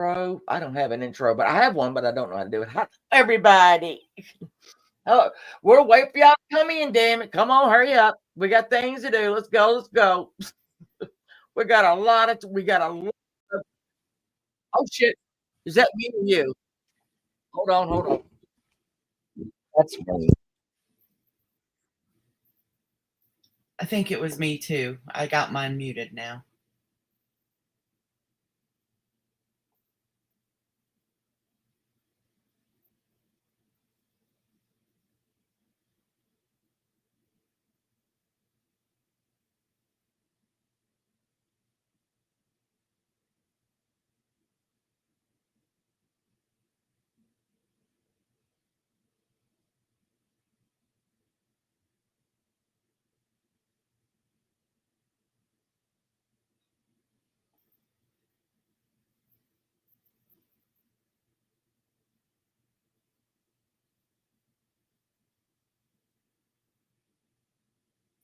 I don't have an intro, but I have one, but I don't know how to do it. Hi, everybody. Oh, we're waiting for y'all to come in, damn it. Come on, hurry up. We got things to do. Let's go. Let's go. We got a lot of oh shit. Is that me or you? Hold on, hold on. That's funny. I think it was me too. I got mine muted now.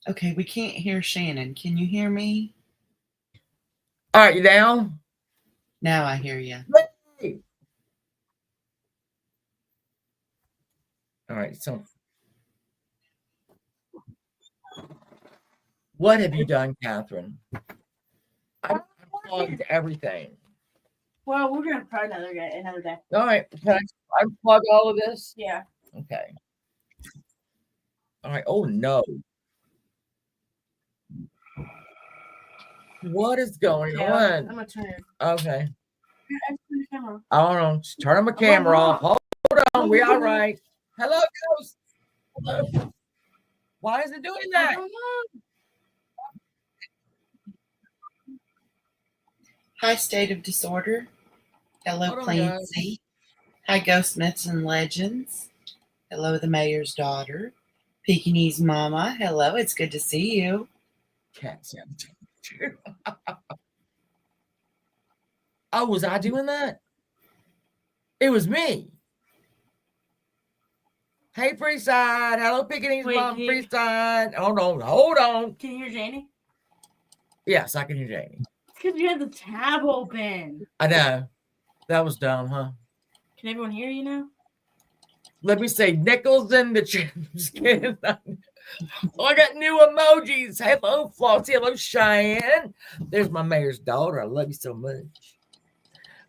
Okay, we can't hear Shannon. Can you hear me? All right, you down? Now I hear you. Hey. All right, so what have you done, Catherine? I unplugged everything. Well, we're gonna try another day. All right, can I unplug all of this? Yeah. Okay. All right. Oh no. What is going I'm on? gonna turn it. Okay. I turn the camera. I don't know. Just turn my camera off. Hold on. We all right. Hello, Ghost. Hello. Why is it doing I that? don't know. Hi, State of Disorder. Hello, Hold on, Clancy. Hi, Ghost Myths and Legends. Hello, the Mayor's Daughter. Pekingese Mama. Hello, it's good to see you. Cat sound. Oh, was I doing that? It was me. Hey, Freeside. Hello, Pekingese Wait, Mom. can you- Freeside. Hold on. Hold on. Can you hear Janie? Yes, I can hear Janie. It's because you had the tab open. I know. That was dumb, huh? Can everyone hear you now? Let me say nickels in the chat. Just kidding. Oh, I got new emojis. Hello, Flossie. Hello, Cheyenne. There's my mayor's daughter. I love you so much.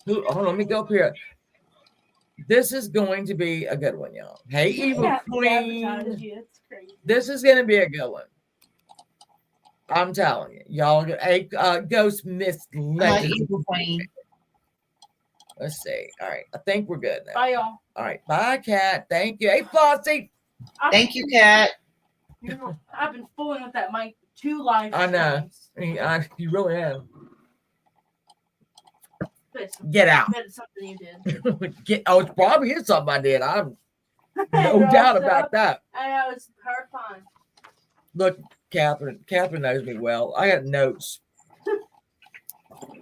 Hold on, let me go up here. This is going to be a good one, y'all. Hey, Evil Queen. It's crazy. This is going to be a good one. I'm telling you. Y'all, hey, Ghost Miss Hi, Legend. Evil Queen. Let's see. All right. I think we're good now. Bye, y'all. All right. Bye, Cat. Thank you. Hey, Flossie. Thank you, Kat. I've been fooling with that mic 2 live I know. streams. You really have. But Get out. it's something you did. It's probably is something I did. I'm no doubt about that. I know, it's her fun. Look, Catherine knows me well. I got notes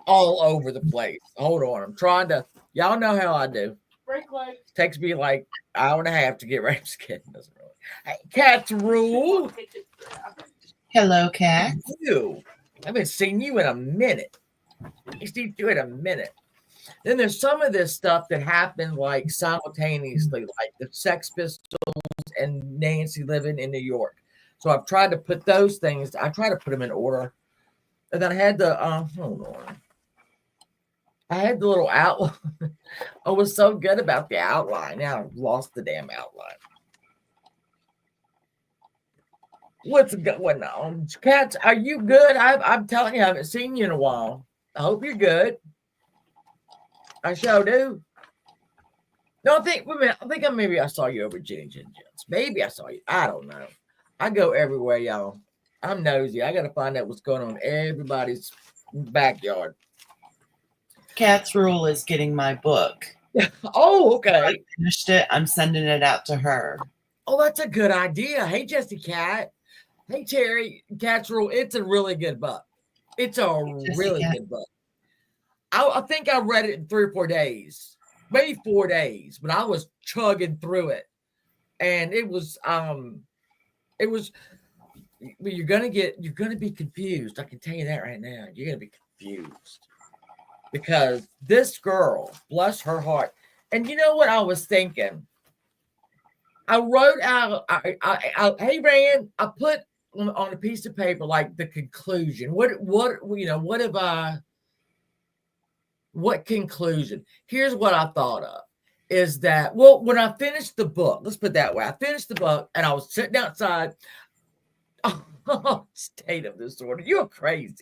all over the place. Hold on. I'm trying to, y'all know how I do. Break leg. Takes me like an hour and a half to get ready. Just kidding. Doesn't really. Hey, Cat's rule. Hello, Kat. You. I haven't seen you in a minute. I see you in a minute. Then there's some of this stuff that happened like simultaneously, like the Sex Pistols and Nancy living in New York. So I've tried to put those things, I try to put them in order. And then I had the, hold on. I had the little outline. I was so good about the outline. Now I've lost the damn outline. What's going on? Cats, are you good? I'm telling you, I haven't seen you in a while. I hope you're good. I sure do. No, I think maybe I saw you over Jenny Jen Jones. Maybe I saw you. I don't know. I go everywhere, y'all. I'm nosy. I got to find out what's going on in everybody's backyard. Kat's Rule is getting my book. Oh, okay. I finished it. I'm sending it out to her. Oh, that's a good idea. Hey, Jesse Cat. Hey, Terry. Cat's Rule. It's a really good book. It's a really good book. I think I read it in 3 or 4 days, maybe 4 days, but I was chugging through it. And it was you're gonna be confused. I can tell you that right now. You're gonna be confused because this girl, bless her heart, and you know what I was thinking? I wrote out, hey, Rand, I put on a piece of paper like the conclusion. What conclusion? Here's what I thought of is that, well, when I finished the book, let's put it that way, I finished the book and I was sitting outside. Oh, state of disorder. You're crazy.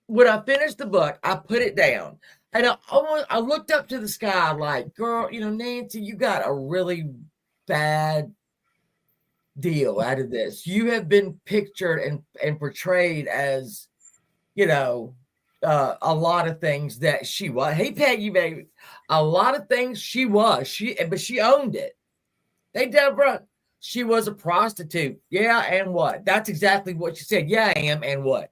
When I finished the book, I put it down and I looked up to the sky like, girl, Nancy, you got a really bad deal out of this. You have been pictured and portrayed as, a lot of things that she was. Hey, Peggy, baby. A lot of things she was. But she owned it. Hey, Deborah, she was a prostitute. Yeah, and what? That's exactly what she said. Yeah, I am, and what?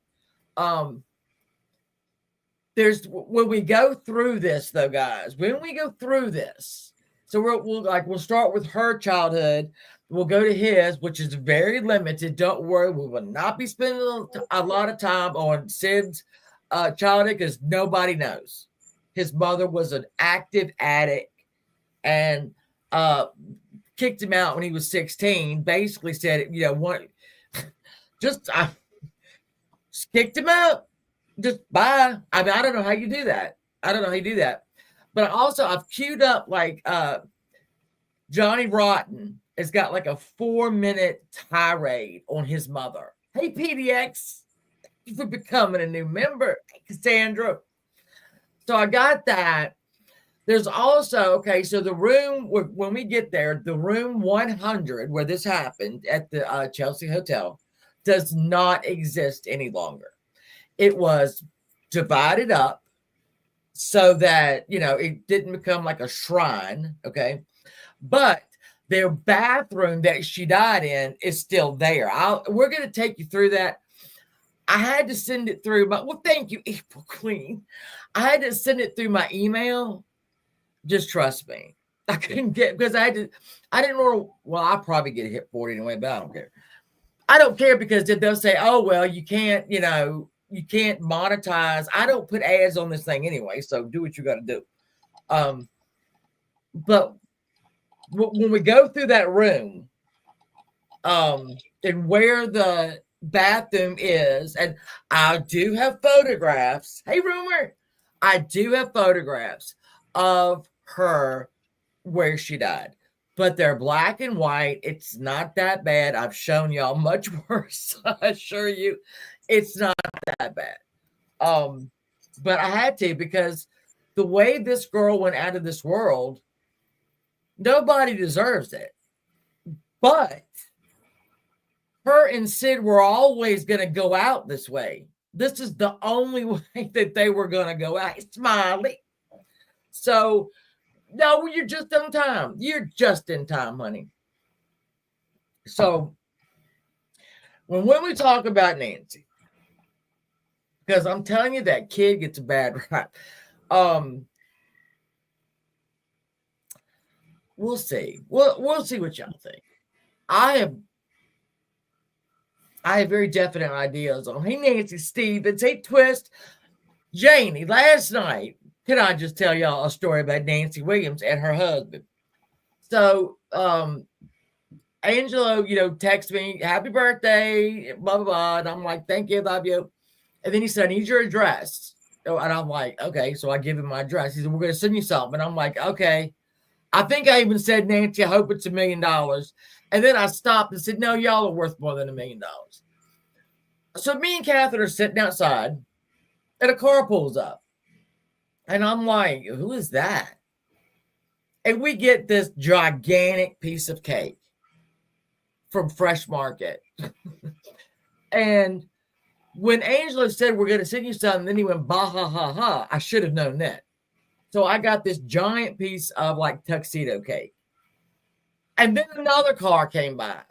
When we go through this, though, guys, when we go through this, so we'll start with her childhood. We'll go to his, which is very limited. Don't worry, we will not be spending a lot of time on Sid's childhood because nobody knows. His mother was an active addict and kicked him out when he was 16. Basically said, just kicked him out. Just bye. I mean, I don't know how you do that. But also, I've queued up like Johnny Rotten has got like a 4-minute tirade on his mother. Hey, PDX, thank you for becoming a new member. Hey, Cassandra. So I got that. There's also, so the room, when we get there, the room 100 where this happened at the Chelsea Hotel does not exist any longer. It was divided up so that, it didn't become like a shrine, okay? But their bathroom that she died in is still there. We're going to take you through that. I had to send it through thank you, April Queen. I had to send it through my email. Just trust me. I couldn't because I didn't know. Well, I'll probably get hit for it anyway, but I don't care. I don't care because they'll say, oh, well, you can't, you can't monetize. I don't put ads on this thing anyway, so do what you got to do. But when we go through that room, and where the bathroom is, and I do have photographs. Hey, Rumor, I do have photographs of her where she died, but they're black and white. It's not that bad. I've shown y'all much worse. I assure you, it's not that bad. But I had to because the way this girl went out of this world, nobody deserves it. But her and Sid were always going to go out this way. This is the only way that they were going to go out. Smiley. So, no, you're just in time. You're just in time, honey. So, when we talk about Nancy, because I'm telling you, that kid gets a bad rap. We'll see. We'll see what y'all think. I have very definite ideas on. Hey, Nancy Stevens. Hey, Twist. Janie, last night, can I just tell y'all a story about Nancy Williams and her husband? So, Angelo, texted me, happy birthday, blah, blah, blah. And I'm like, thank you, love you. And then he said, I need your address. And I'm like, okay. So I give him my address. He said, we're going to send you something. And I'm like, okay. I think I even said, Nancy, I hope it's $1 million. And then I stopped and said, no, y'all are worth more than $1 million. So me and Catherine are sitting outside and a car pulls up. And I'm like, who is that? And we get this gigantic piece of cake from Fresh Market. And when Angelo said, we're going to send you something, then he went, bah, ha, ha, ha. I should have known that. So I got this giant piece of like tuxedo cake. And then another car came by.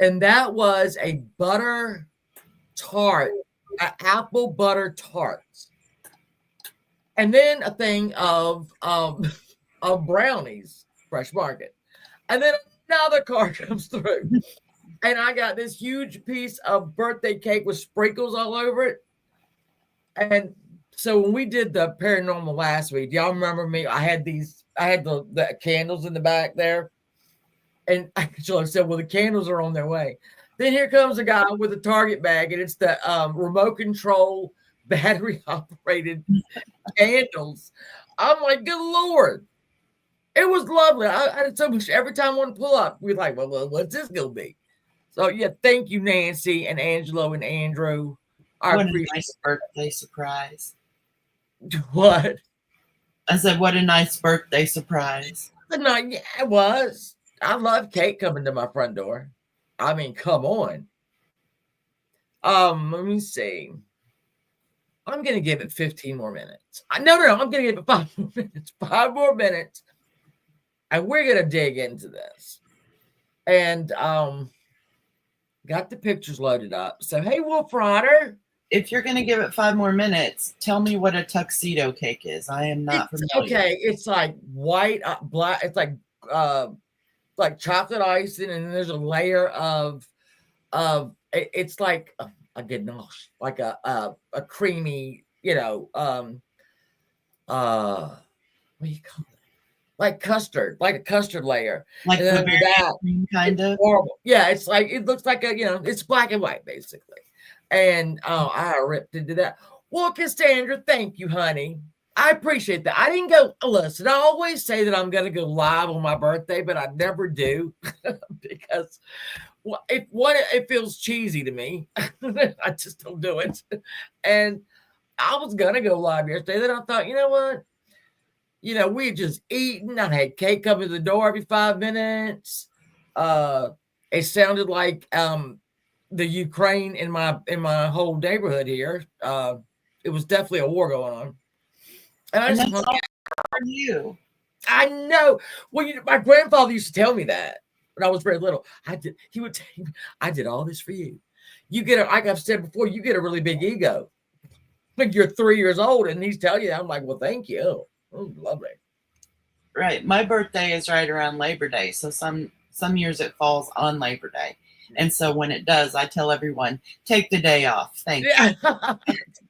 And that was a butter tart, an apple butter tart. And then a thing of brownies, Fresh Market. And then another car comes through. And I got this huge piece of birthday cake with sprinkles all over it. And so when we did the paranormal last week, do y'all remember me? I had the candles in the back there. And so I said, well, the candles are on their way. Then here comes a guy with a Target bag, and it's the remote control battery operated candles. I'm like, good Lord. It was lovely. I had so much every time I want to pull up. We're like, well, what's this gonna be? So yeah, thank you, Nancy and Angelo and Andrew. I What a appreciate nice birthday surprise. what? I said, what a nice birthday surprise. But no, yeah, it was. I love Kate coming to my front door. I mean, come on. Let me see. I'm gonna give it 15 more minutes. No, I'm gonna give it 5 more minutes. 5 more minutes. And we're gonna dig into this. And got the pictures loaded up. So hey, Wolf Rider. If you're going to give it 5 more minutes, tell me what a tuxedo cake is. I am not familiar. Okay, it's like white, black. It's like chocolate icing, and then there's a layer of it's like a ganache, like a creamy, what do you call it? Like custard, like a custard layer. Like and then that kind of. Horrible. Yeah, it's like it looks like it's black and white basically. And I ripped into that. Well, Cassandra, thank you, honey. I appreciate that. I didn't go, listen, I always say that I'm going to go live on my birthday, but I never do because it feels cheesy to me. I just don't do it. And I was going to go live yesterday. Then I thought, you know what? We just eating. I had cake come to the door every 5 minutes. It sounded like the Ukraine in my whole neighborhood here. It was definitely a war going on. And I just for you. I know. Well, my grandfather used to tell me that when I was very little. He would tell me, I did all this for you. You get like I've said before, you get a really big ego. Like you're 3 years old and he's telling you that. I'm like, well, thank you. Oh, lovely. Right. My birthday is right around Labor Day. So some years it falls on Labor Day. And so when it does, I tell everyone, take the day off. Thank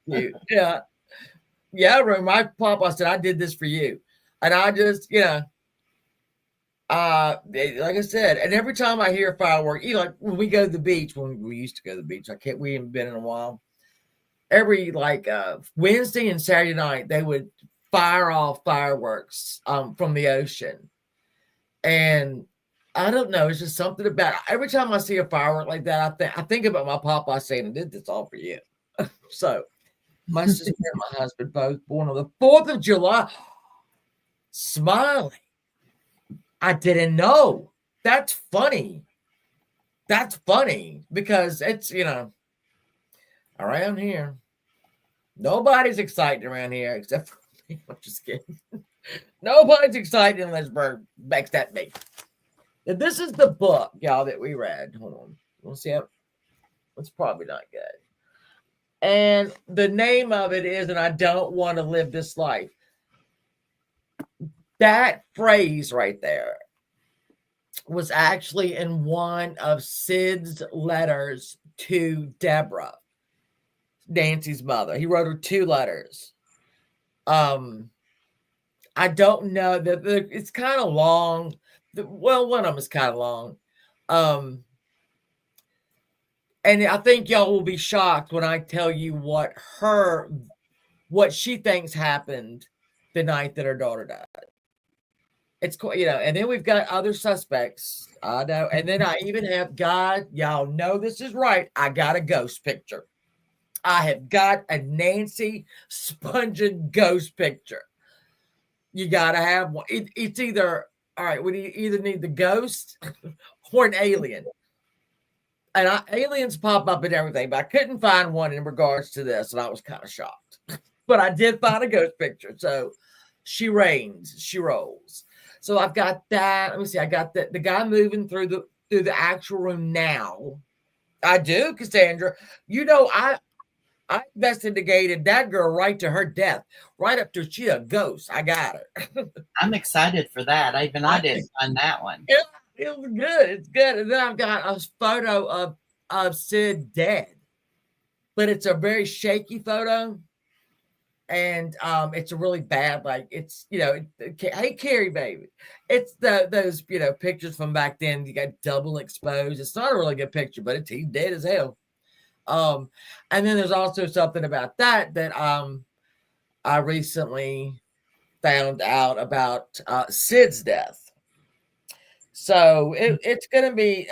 you. Yeah. Yeah, my papa said, I did this for you. And I just, like I said, and every time I hear fireworks, like when we go to the beach, when we used to go to the beach, we haven't been in a while. Every Wednesday and Saturday night, they would fire off fireworks from the ocean. And I don't know, it's just something about it. Every time I see a firework like that, I think about my papa saying, I did this all for you. So my sister and my husband both born on the 4th of July. Smiling. I didn't know. That's funny. That's funny because it's, around here. Nobody's excited around here except for me. I'm just kidding. Nobody's excited unless Bird makes that big. Now, this is the book, y'all, that we read. Hold on. We'll see how. It's probably not good. And the name of it is, and I don't want to live this life. That phrase right there was actually in one of Sid's letters to Deborah, Nancy's mother. He wrote her 2 letters. I don't know that it's kind of long. One of them is kind of long. And I think y'all will be shocked when I tell you what she thinks happened the night that her daughter died. It's quite, and then we've got other suspects. I know. And then I even have y'all know this is right. I got a ghost picture. I have got a Nancy Spungen ghost picture. You got to have one. It's either, all right, we either need the ghost or an alien. And aliens pop up and everything, but I couldn't find one in regards to this, and I was kind of shocked. But I did find a ghost picture. So she reigns, she rolls. So I've got that. Let me see. I got the guy moving through the actual room now. I do, Cassandra. I investigated that girl right to her death, right up to she a ghost. I got her. I'm excited for that. I didn't find that one. It was good. It's good. And then I've got a photo of Sid dead. But it's a very shaky photo. and it's a really bad, like, it's, hey Carrie baby, it's those pictures from back then. You got double exposed. It's not a really good picture, but he's dead as hell. And then there's also something about that I recently found out about Sid's death. So it's going to be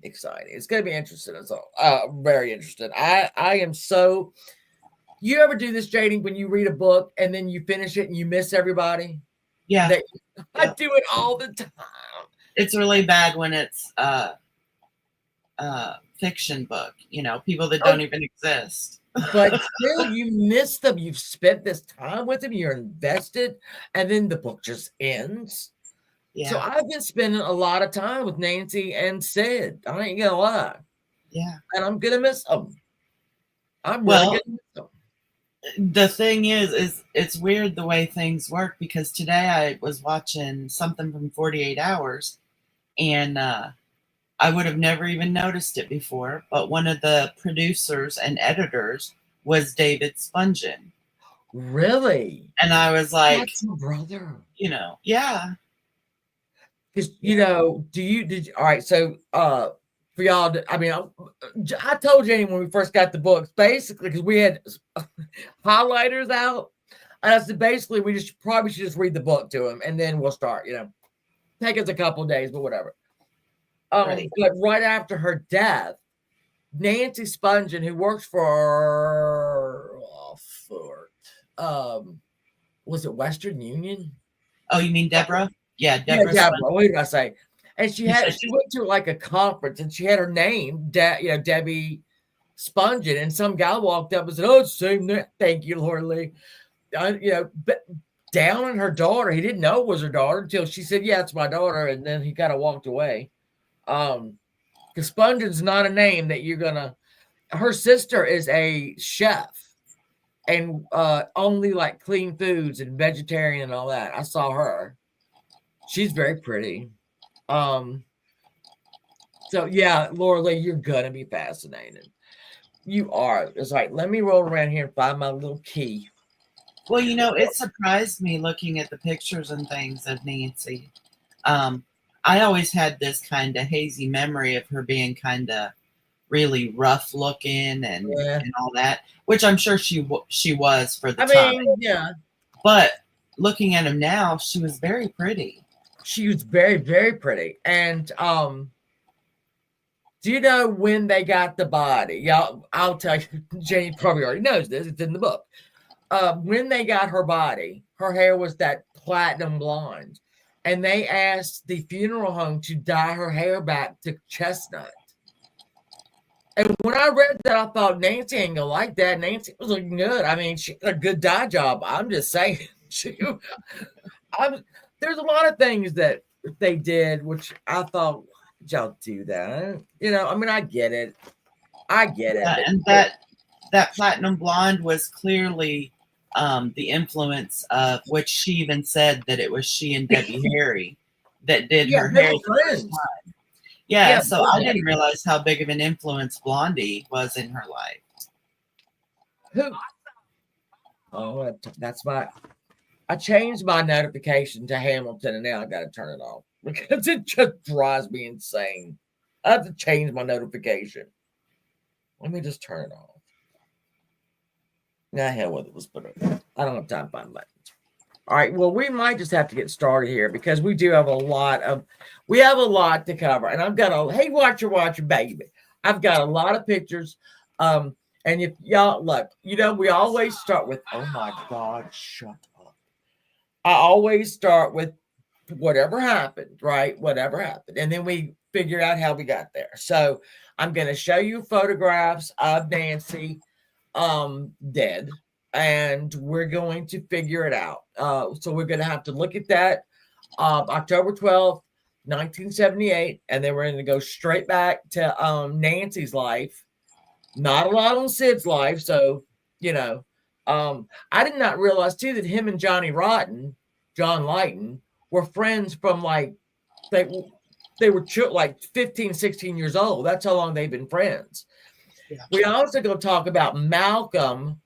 exciting. It's going to be interesting. It's very interesting. I am so. You ever do this, JD, when you read a book and then you finish it and you miss everybody? Yeah. I do it all the time. It's really bad when it's fiction book, people that don't even exist. But still, you miss them. You've spent this time with them. You're invested, and then the book just ends. Yeah. So I've been spending a lot of time with Nancy and Sid. I ain't gonna lie. Yeah. And I'm gonna miss them. I'm really gonna miss them. The thing is it's weird the way things work, because today I was watching something from 48 Hours, and I would have never even noticed it before, but one of the producers and editors was David Spungen. Really? And I was like, that's your brother. Yeah. Because all right, so for y'all, I told Jenny when we first got the books, basically, because we had highlighters out, and I said basically we probably should just read the book to him, and then we'll start. Take us a couple of days, but whatever. Right. But right after her death, Nancy Spungen, who works for was it Western Union? Oh, you mean Deborah? Yeah, Deborah. What did I say? And she went to like a conference, and she had her name, Debbie Spungen, and some guy walked up and said, "Oh, same name. Thank you, Lord Lee." Down on her daughter. He didn't know it was her daughter until she said, "Yeah, it's my daughter," and then he kind of walked away. Because Spungen's not a name that you're gonna. Her sister is a chef, and only like clean foods and vegetarian and all that. I saw her. She's very pretty. So yeah, Laura Lee, you're gonna be fascinated. You are. It's like, let me roll around here and find my little key. Well, it surprised me looking at the pictures and things of Nancy. I always had this kind of hazy memory of her being kind of really rough looking and all that, which I'm sure she was for the time. Yeah. But looking at him now, she was very pretty. She was very, very pretty. And do you know when they got the body? Y'all, I'll tell you, Jane probably already knows this. It's in the book. When they got her body, her hair was that platinum blonde. And they asked the funeral home to dye her hair back to chestnut. And when I read that, I thought, Nancy ain't gonna like that. Nancy was looking good. She did a good dye job. I'm just saying. There's a lot of things that they did, which I thought, why'd y'all do that? I get it. And that platinum blonde was clearly the influence of which she even said that it was she and Debbie Harry that did her hair the first time. Yeah, so I didn't realize how big of an influence Blondie was in her life. Who? Oh, that's I changed my notification to Hamilton, and now I got to turn it off because it just drives me insane. I have to change my notification. Let me just turn it off. Nah, hell with it. Let's put it. I don't have time to find buttons. All right. Well, we might just have to get started here because we do have a lot to cover. And I've got hey, watcher, baby. I've got a lot of pictures. And if y'all look, we always start with, oh my God, shut up. I always start with whatever happened, right? Whatever happened. And then we figure out how we got there. So I'm going to show you photographs of Nancy dead, and we're going to figure it out. So we're going to have to look at that October 12th, 1978, and then we're going to go straight back to Nancy's life. Not a lot on Sid's life, so I did not realize too that him and John Lighton, were friends from they were like 15, 16 years old. That's how long they've been friends. Yeah. We also going to talk about Malcolm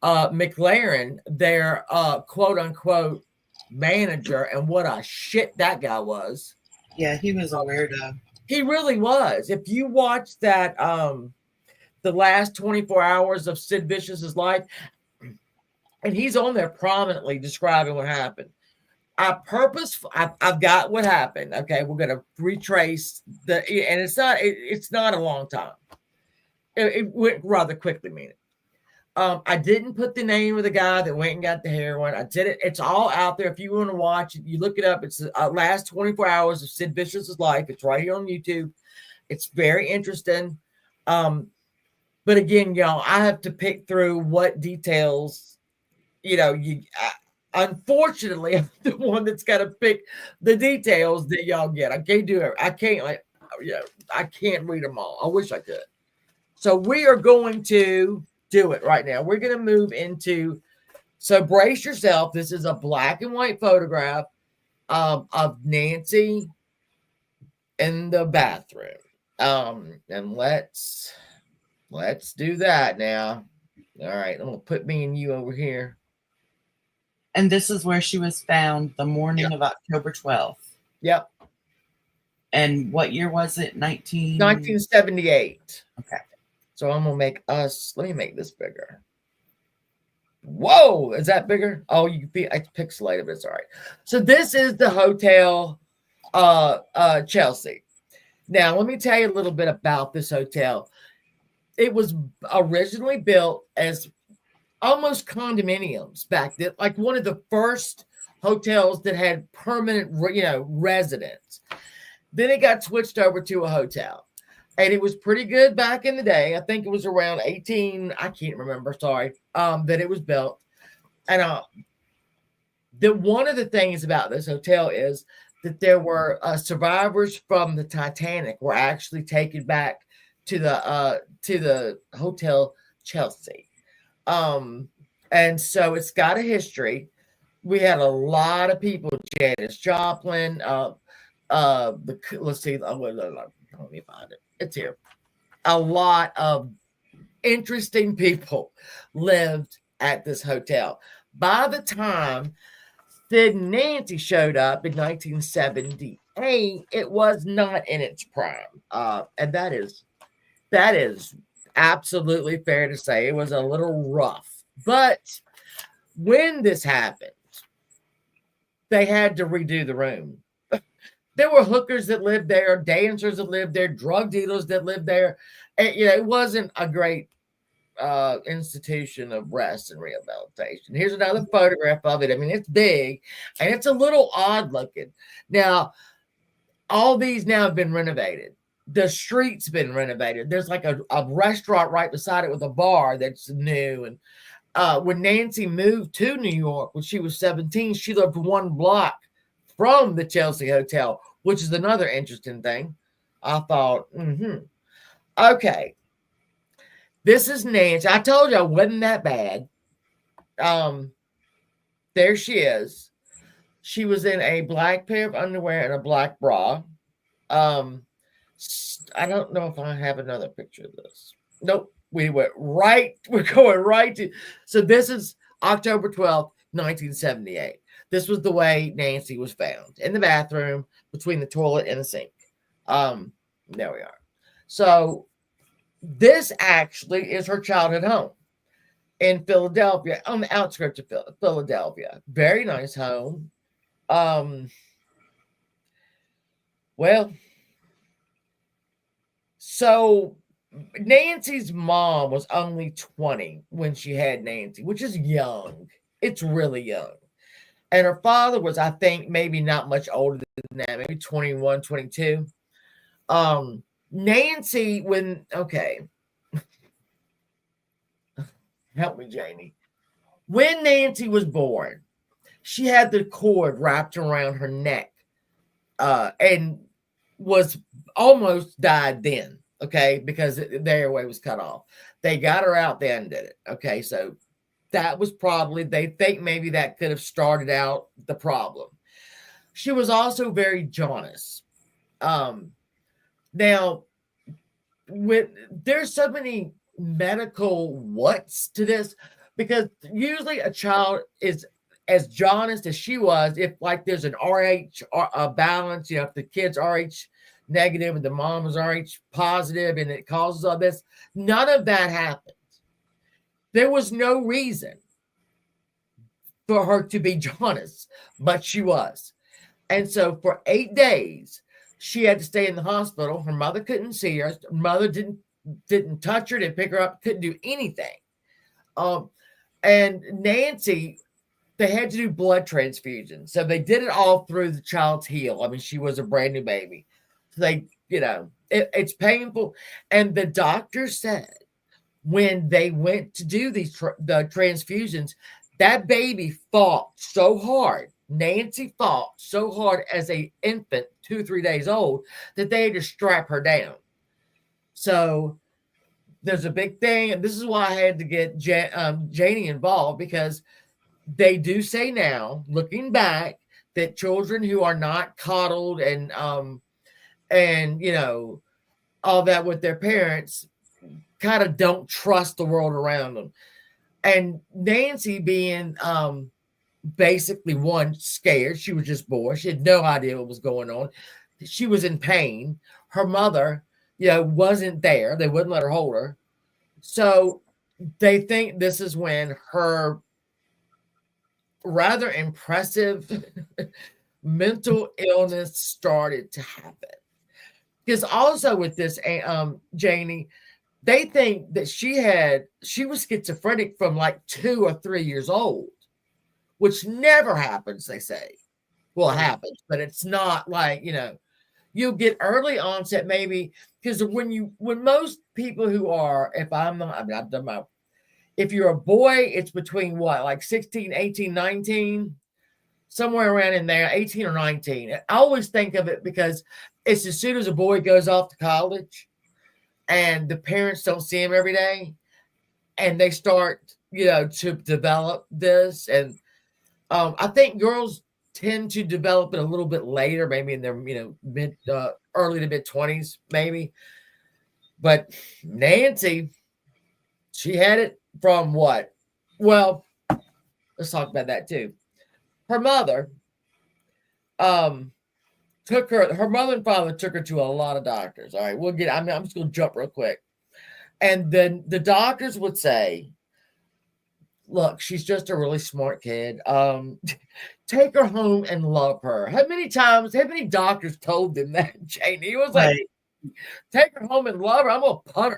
McLaren, their quote unquote manager, and what a shit that guy was. Yeah, he was a weirdo. He really was. If you watch that, the last 24 hours of Sid Vicious's life, and he's on there prominently describing what happened. I've got what happened. Okay, we're gonna retrace and it's not a long time. It went rather quickly, meaning. I didn't put the name of the guy that went and got the heroin. I did it. It's all out there. If you want to watch it, you look it up. It's the last 24 hours of Sid Vicious's life. It's right here on YouTube. It's very interesting. But again, y'all, I have to pick through what details, unfortunately, I'm the one that's got to pick the details that y'all get. I can't do it. I can't read them all. I wish I could. So we are going to do it right now. We're going to move into, so brace yourself. This is a black and white photograph of Nancy in the bathroom. And let's do that now. All right, I'm going to put me and you over here. And this is where she was found the morning of October 12th. Yep. And what year was it? 1978. Okay. So I'm going to let me make this bigger. Whoa, is that bigger? Oh, it's pixelated, but it's all right. So this is the hotel, Chelsea. Now, let me tell you a little bit about this hotel. It was originally built as almost condominiums back then, like one of the first hotels that had permanent, residents. Then it got switched over to a hotel. And it was pretty good back in the day. I think it was around 18, I can't remember, sorry, that it was built. And one of the things about this hotel is that there were survivors from the Titanic were actually taken back to the Hotel Chelsea. And so it's got a history. We had a lot of people, Janis Joplin, let's see, let me find it. It's here. A lot of interesting people lived at this hotel. By the time Sid and Nancy showed up in 1978, it was not in its prime. And that is absolutely fair to say. It was a little rough. But when this happened, they had to redo the room. There were hookers that lived there, dancers that lived there, drug dealers that lived there. And, it wasn't a great institution of rest and rehabilitation. Here's another photograph of it. I mean, it's big and it's a little odd looking. Now, all these now have been renovated. The street's been renovated. There's like a restaurant right beside it with a bar that's new. And when Nancy moved to New York when she was 17, she lived one block from the Chelsea Hotel, which is another interesting thing. I thought, okay, this is Nancy. I told you I wasn't that bad. There she is. She was in a black pair of underwear and a black bra. I don't know if I have another picture of this. Nope. We're going right to, so this is October 12th, 1978. This was the way Nancy was found, in the bathroom between the toilet and the sink. There we are. So this actually is her childhood home in Philadelphia, on the outskirts of Philadelphia. Very nice home. Well, so Nancy's mom was only 20 when she had Nancy, which is young. It's really young. And her father was, I think, maybe not much older than that, maybe 21, 22. Nancy, help me, Jamie. When Nancy was born, she had the cord wrapped around her neck and was almost died then, okay, because the airway was cut off. They got her out, they undid it, okay, so that was probably, they think maybe that could have started out the problem. She was also very jaundiced. Now, there's so many medical what's to this, because usually a child is as jaundiced as she was if like there's an RH balance, if the kid's RH negative and the mom is RH positive and it causes all this. None of that happened. There was no reason for her to be jaundiced, but she was. And so for 8 days, she had to stay in the hospital. Her mother couldn't see her. Her mother didn't touch her, didn't pick her up, couldn't do anything. And Nancy, they had to do blood transfusions. So they did it all through the child's heel. I mean, she was a brand new baby. So they, it's painful. And the doctor said when they went to do the transfusions, that baby fought so hard. Nancy fought so hard as an infant, 2-3 days old, that they had to strap her down. So there's a big thing, and this is why I had to get Janie involved, because they do say now, looking back, that children who are not coddled and all that with their parents kind of don't trust the world around them. And Nancy being basically scared. She was just bored. She had no idea what was going on. She was in pain. Her mother, wasn't there. They wouldn't let her hold her. So they think this is when her rather impressive mental illness started to happen. Because also with this, Janie, they think that she was schizophrenic from like 2 or 3 years old, which never happens, they say. Well, it happens, but it's not like, you'll get early onset maybe, because when most people who are, if you're a boy, it's between like 16, 18, 19, somewhere around in there, 18 or 19. I always think of it because it's as soon as a boy goes off to college and the parents don't see him every day and they start, to develop this. And I think girls tend to develop it a little bit later, maybe in their, early to mid 20s, maybe. But Nancy, she had it from what? Well, let's talk about that too. Her mother her mother and father took her to a lot of doctors. All right, I'm just going to jump real quick. And then the doctors would say, look, she's just a really smart kid. Take her home and love her. How many doctors told them that, Janie? It was like, take her home and love her. I'm going to punt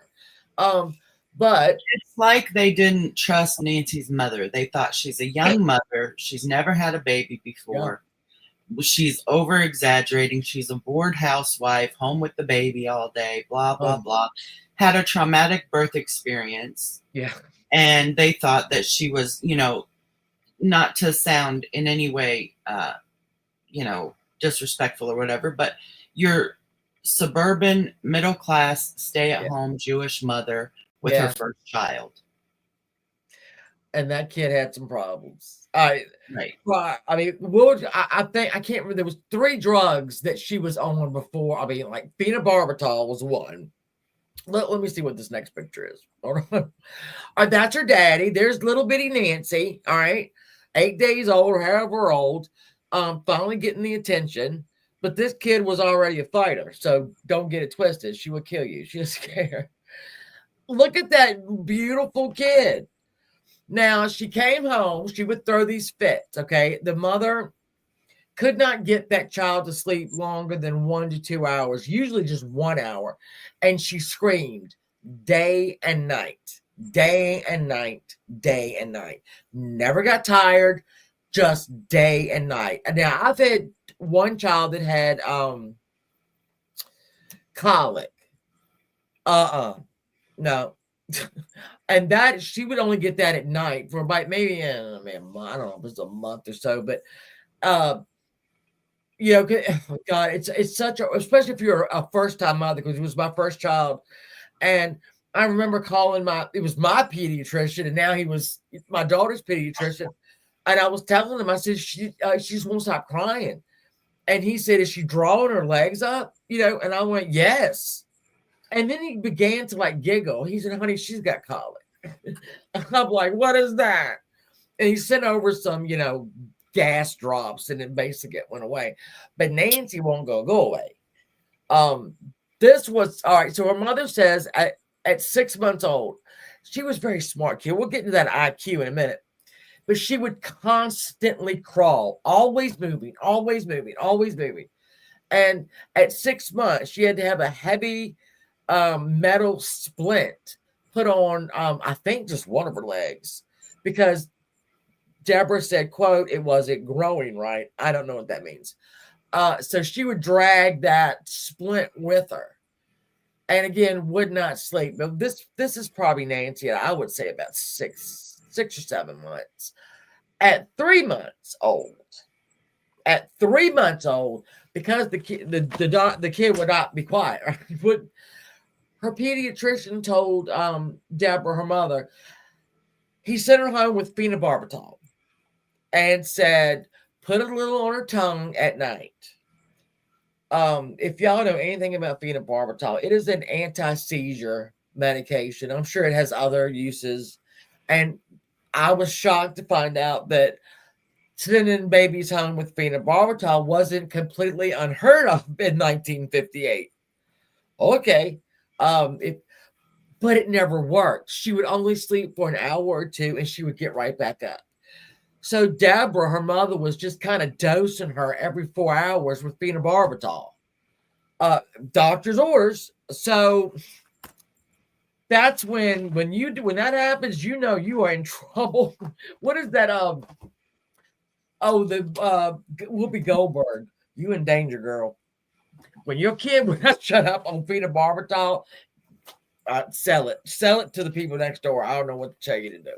her. But it's like they didn't trust Nancy's mother. They thought she's a young mother. She's never had a baby before. Yeah. She's over exaggerating. She's a bored housewife, home with the baby all day, blah, blah, blah. Had a traumatic birth experience. Yeah. And they thought that she was, not to sound in any way, disrespectful or whatever, but you're suburban, middle class, stay at home Jewish mother with her first child. And that kid had some problems. Right. I mean, I think, I can't remember, there was 3 drugs that she was on before. I mean, like phenobarbital was one. Let me see what this next picture is. All right, that's her daddy. There's little bitty Nancy. All right, 8 days old or however old, finally getting the attention. But this kid was already a fighter, so don't get it twisted. She would kill you. She was scared. Look at that beautiful kid. Now, she came home. She would throw these fits, okay? The mother could not get that child to sleep longer than 1 to 2 hours, usually just 1 hour. And she screamed day and night, day and night, day and night. Never got tired, just day and night. And now, I've had one child that had colic. No. And that she would only get that at night for about maybe I don't know if it was a month or so, but oh God, it's such a, especially if you're a first time mother, because it was my first child. And I remember calling it was my pediatrician, and now he was my daughter's pediatrician. And I was telling him, I said, she just won't stop crying. And he said, is she drawing her legs up? And I went, yes. And then he began to like giggle. He said, honey, she's got colic. I'm like, what is that? And he sent over some, gas drops, and then basically it went away. But Nancy won't go away. This was all right. So her mother says at 6 months old, she was very smart kid. We'll get into that IQ in a minute. But she would constantly crawl, always moving, always moving, always moving. And at 6 months, she had to have a heavy metal splint put on, I think, just one of her legs, because Deborah said, quote, it wasn't growing right. I don't know what that means. So she would drag that splint with her. And again, would not sleep. But this is probably Nancy, I would say about six or 7 months. At 3 months old, because the kid would not be quiet. Her pediatrician told Deborah, her mother, he sent her home with phenobarbital and said, put a little on her tongue at night. If y'all know anything about phenobarbital, it is an anti-seizure medication. I'm sure it has other uses. And I was shocked to find out that sending babies home with phenobarbital wasn't completely unheard of in 1958. Okay. But it never worked. She would only sleep for an hour or two and she would get right back up. So Deborah, her mother, was just kind of dosing her every 4 hours with phenobarbital. Doctor's orders. So that's when that happens, you are in trouble. What is that? Whoopi Goldberg. You in danger, girl. When your kid would not shut up on phenobarbital, sell it to the people next door. I don't know what to tell you to do.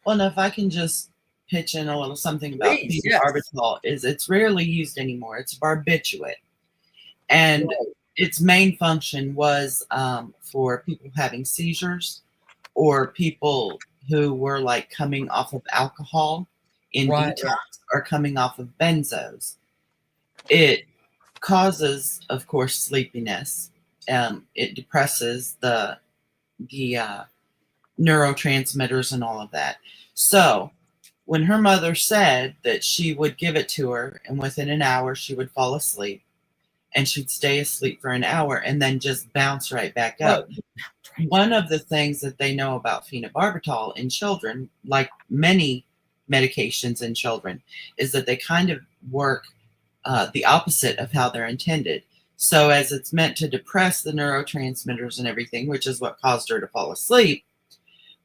Well, if I can just pitch in a little something about phenobarbital, is it's rarely used anymore. It's barbiturate, and its main function was for people having seizures or people who were like coming off of alcohol in detox or coming off of benzos. It causes, of course, sleepiness. It depresses the neurotransmitters and all of that. So when her mother said that she would give it to her and within an hour she would fall asleep, and she'd stay asleep for an hour and then just bounce right back up. One of the things that they know about phenobarbital in children, like many medications in children, is that they kind of work the opposite of how they're intended. So as it's meant to depress the neurotransmitters and everything, which is what caused her to fall asleep,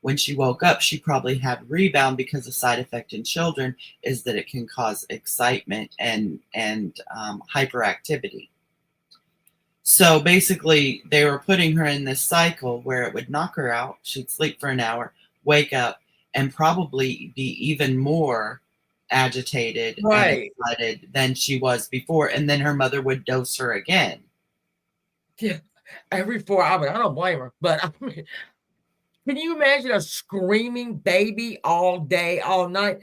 when she woke up, she probably had rebound, because the side effect in children is that it can cause excitement and hyperactivity. So basically, they were putting her in this cycle where it would knock her out. She'd sleep for an hour, wake up, and probably be even more agitated and excited than she was before. And then her mother would dose her again. Yeah, every 4 hours. I don't blame her. But I mean, can you imagine a screaming baby all day, all night?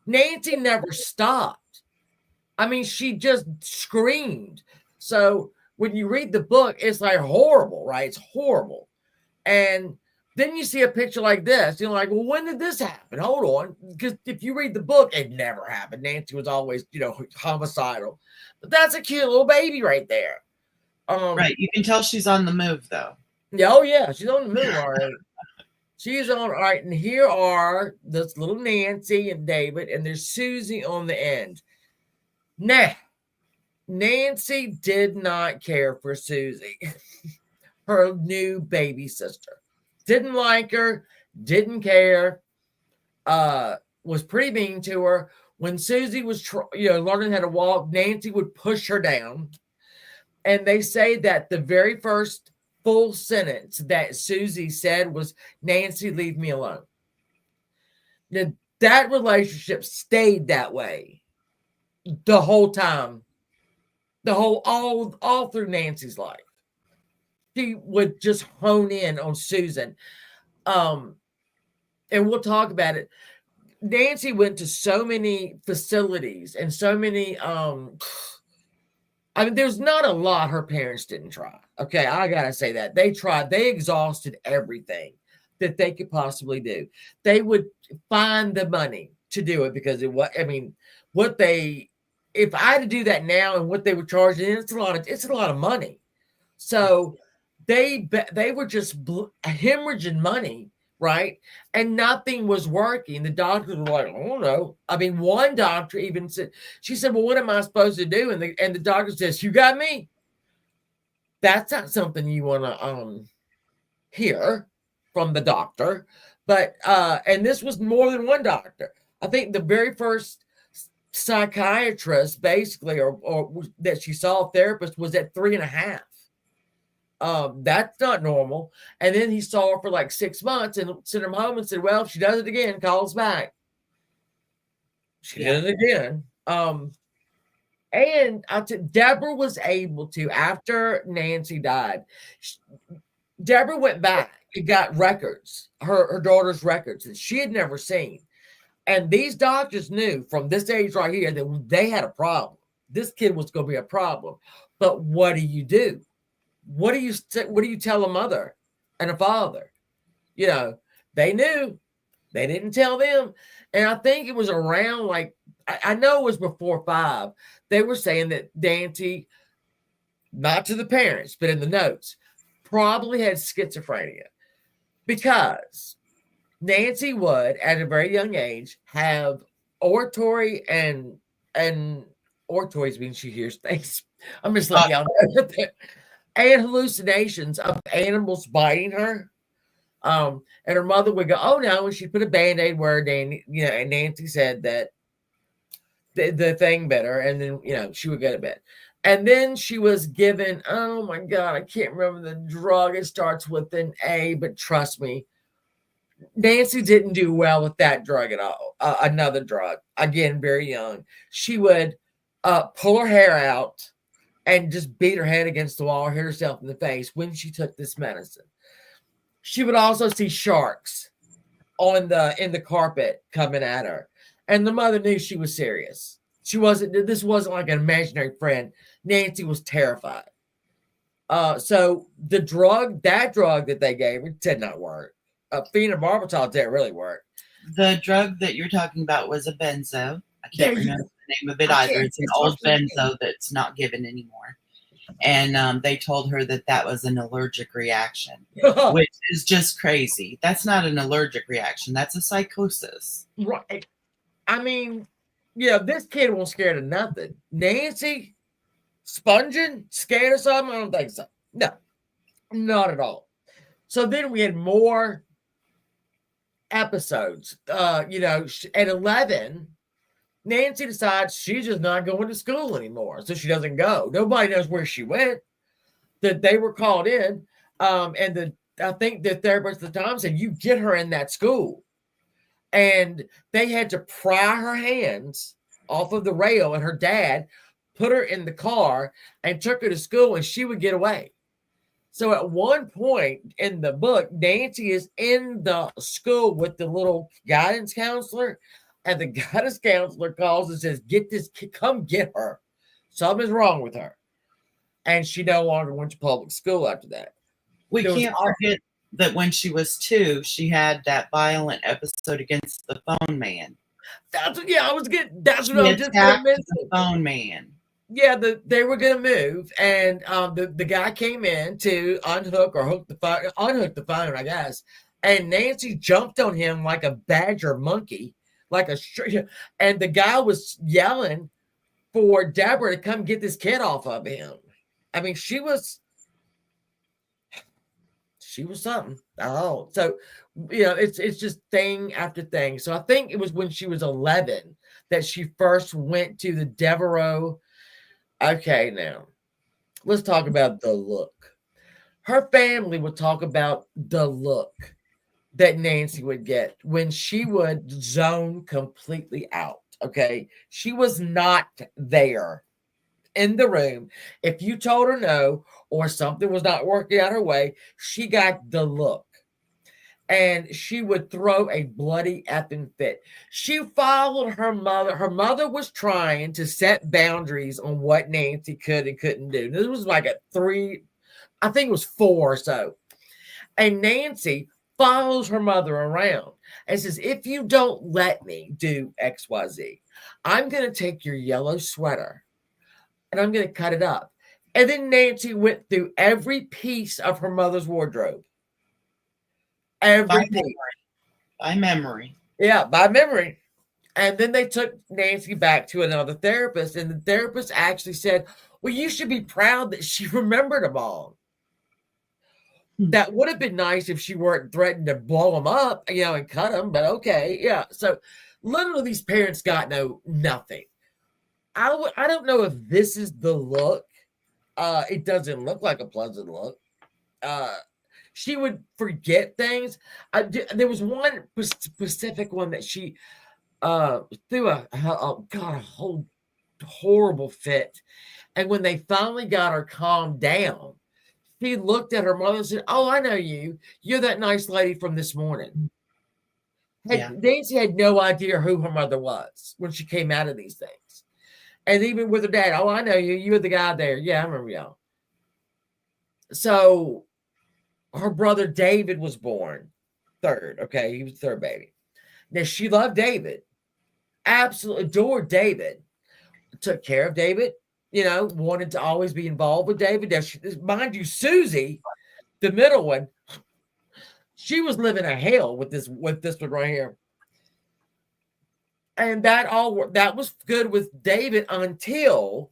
Nancy never stopped. I mean, she just screamed. So when you read the book, it's like horrible, right? It's horrible. And then you see a picture like this. You're like, well, when did this happen? Hold on. Because if you read the book, it never happened. Nancy was always, homicidal. But that's a cute little baby right there. Right. You can tell she's on the move, though. Yeah. Oh, yeah. She's on the move, all right. She's on, all right. And here are this little Nancy and David, and there's Susie on the end. Now, Nancy did not care for Susie, her new baby sister. Didn't like her, didn't care, was pretty mean to her. When Susie was learning how to walk, Nancy would push her down. And they say that the very first full sentence that Susie said was, "Nancy, leave me alone." Now, that relationship stayed that way the whole time. All through Nancy's life. She would just hone in on Susan. And we'll talk about it. Nancy went to so many facilities and so many, there's not a lot her parents didn't try. Okay, I gotta say that. They tried, they exhausted everything. that they could possibly do. They would find the money to do it because it was, I mean, what they, if I had to do that now and what they were charging, it's a lot of money. So they were just hemorrhaging money, right? And nothing was working. The doctors were like, oh no. I mean, one doctor even said, she said, well, what am I supposed to do? And the doctor says, you got me. That's not something you want to hear from the doctor. But and this was more than one doctor. I think the very first psychiatrist, basically, or that she saw a therapist was at 3.5. That's not normal. And then he saw her for like 6 months and sent her home and said, well, if she does it again, call us back. She did it again. And Deborah was able to, after Nancy died, Deborah went back and got records, her daughter's records that she had never seen. And these doctors knew from this age right here that they had a problem. This kid was going to be a problem. But what do you do? What do you tell a mother and a father? You know, they knew. They didn't tell them. And I think it was around like, I know it was before 5. They were saying that Nancy, not to the parents, but in the notes, probably had schizophrenia because Nancy would, at a very young age, have oratory and oratories means she hears things. I'm just letting y'all know that. And hallucinations of animals biting her. And her mother would go, oh no, and she'd put a band-aid where and Nancy said that the thing bit her, and then she would go to bed. And then she was given, oh my God, I can't remember the drug. It starts with an A, but trust me, Nancy didn't do well with that drug at all. Another drug, again, very young. She would pull her hair out and just beat her head against the wall or hit herself in the face when she took this medicine. She would also see sharks in the carpet coming at her. And the mother knew she was serious. This wasn't like an imaginary friend. Nancy was terrified. So that drug that they gave her did not work. Phenobarbital didn't really work. The drug that you're talking about was a benzo. I can't remember the name of it either. It's an old benzo that's not given anymore. And they told her that was an allergic reaction, which is just crazy. That's not an allergic reaction. That's a psychosis. Right. I mean, this kid wasn't scared of nothing. Nancy, sponging, scared of something? I don't think so. No, not at all. So then we had more episodes. At 11, Nancy decides she's just not going to school anymore, so she doesn't go. Nobody knows where she went. That they were called in, and I think the therapist at the time said, "You get her in that school," and they had to pry her hands off of the rail, and her dad put her in the car and took her to school, and she would get away. So at one point in the book, Nancy is in the school with the little guidance counselor, and the guidance counselor calls and says, "Get this kid, come get her. Something's wrong with her." And she no longer went to public school after that. We can't forget that when she was 2, she had that violent episode against the phone man. That's what I was just going to mention. The phone man. Yeah, they were going to move, and the guy came in to unhook the phone, I guess. And Nancy jumped on him like a badger monkey, and the guy was yelling for Deborah to come get this kid off of him. I mean, she was something. Oh, so it's just thing after thing. So I think it was when she was 11 that she first went to the Devereaux. Okay, now let's talk about the look. Her family would talk about the look that Nancy would get when she would zone completely out. Okay, she was not there in the room. If you told her no or something was not working out her way, she got the look. And she would throw a bloody effing fit. She followed her mother. Her mother was trying to set boundaries on what Nancy could and couldn't do. This was like I think it was 4 or so. And Nancy follows her mother around and says, if you don't let me do XYZ, I'm going to take your yellow sweater and I'm going to cut it up. And then Nancy went through every piece of her mother's wardrobe. Every piece. By memory. Yeah, by memory. And then they took Nancy back to another therapist, and the therapist actually said, well, you should be proud that she remembered them all. That would have been nice if she weren't threatened to blow them up, and cut them, but okay, yeah. So literally these parents got nothing. I don't know if this is the look. It doesn't look like a pleasant look. She would forget things. There was one specific one that she threw a whole horrible fit. And when they finally got her calmed down, she looked at her mother and said, oh, I know you. You're that nice lady from this morning. Nancy had no idea who her mother was when she came out of these things. And even with her dad, oh, I know you. You're the guy there. Yeah, I remember y'all. So her brother David was born third. Okay, he was the third baby. Now, she loved David. Absolutely adored David. Took care of David. Wanted to always be involved with David. Now, mind you, Susie, the middle one, she was living a hell with this one right here. And that was good with David until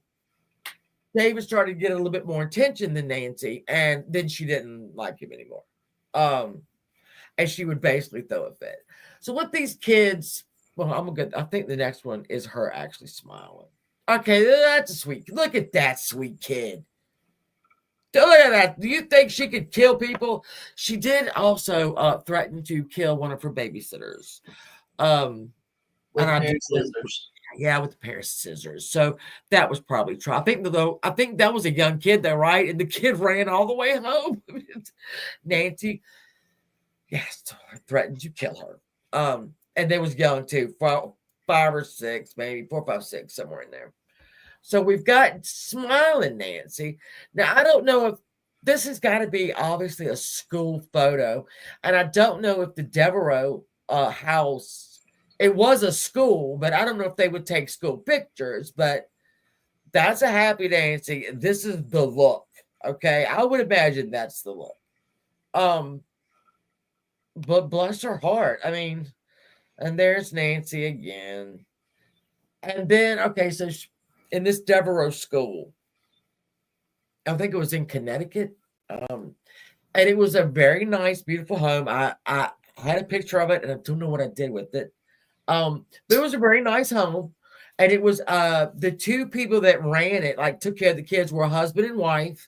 David started to get a little bit more attention than Nancy, and then she didn't like him anymore. And she would basically throw a fit. So with these kids, I think the next one is her actually smiling. Okay, that's a sweet. Look at that sweet kid. Look at that. Do you think she could kill people? She did also threaten to kill one of her babysitters. With a pair of scissors. Yeah, with a pair of scissors. So that was probably true. I think that was a young kid though, right? And the kid ran all the way home. Nancy, yes, threatened to kill her. And they was young too, 5 or 6, maybe 4, 5, 6, somewhere in there. So we've got smiling Nancy. Now I don't know if this has got to be obviously a school photo, and I don't know if the Devereaux house. It was a school, but I don't know if they would take school pictures, but that's a happy Nancy. This is the look. Okay. I would imagine that's the look. But bless her heart. I mean, and there's Nancy again. And then, okay, so in this Devereaux school, I think it was in Connecticut. And it was a very nice, beautiful home. I had a picture of it, and I don't know what I did with it. But it was a very nice home, and it was the two people that ran it, like took care of the kids, were a husband and wife.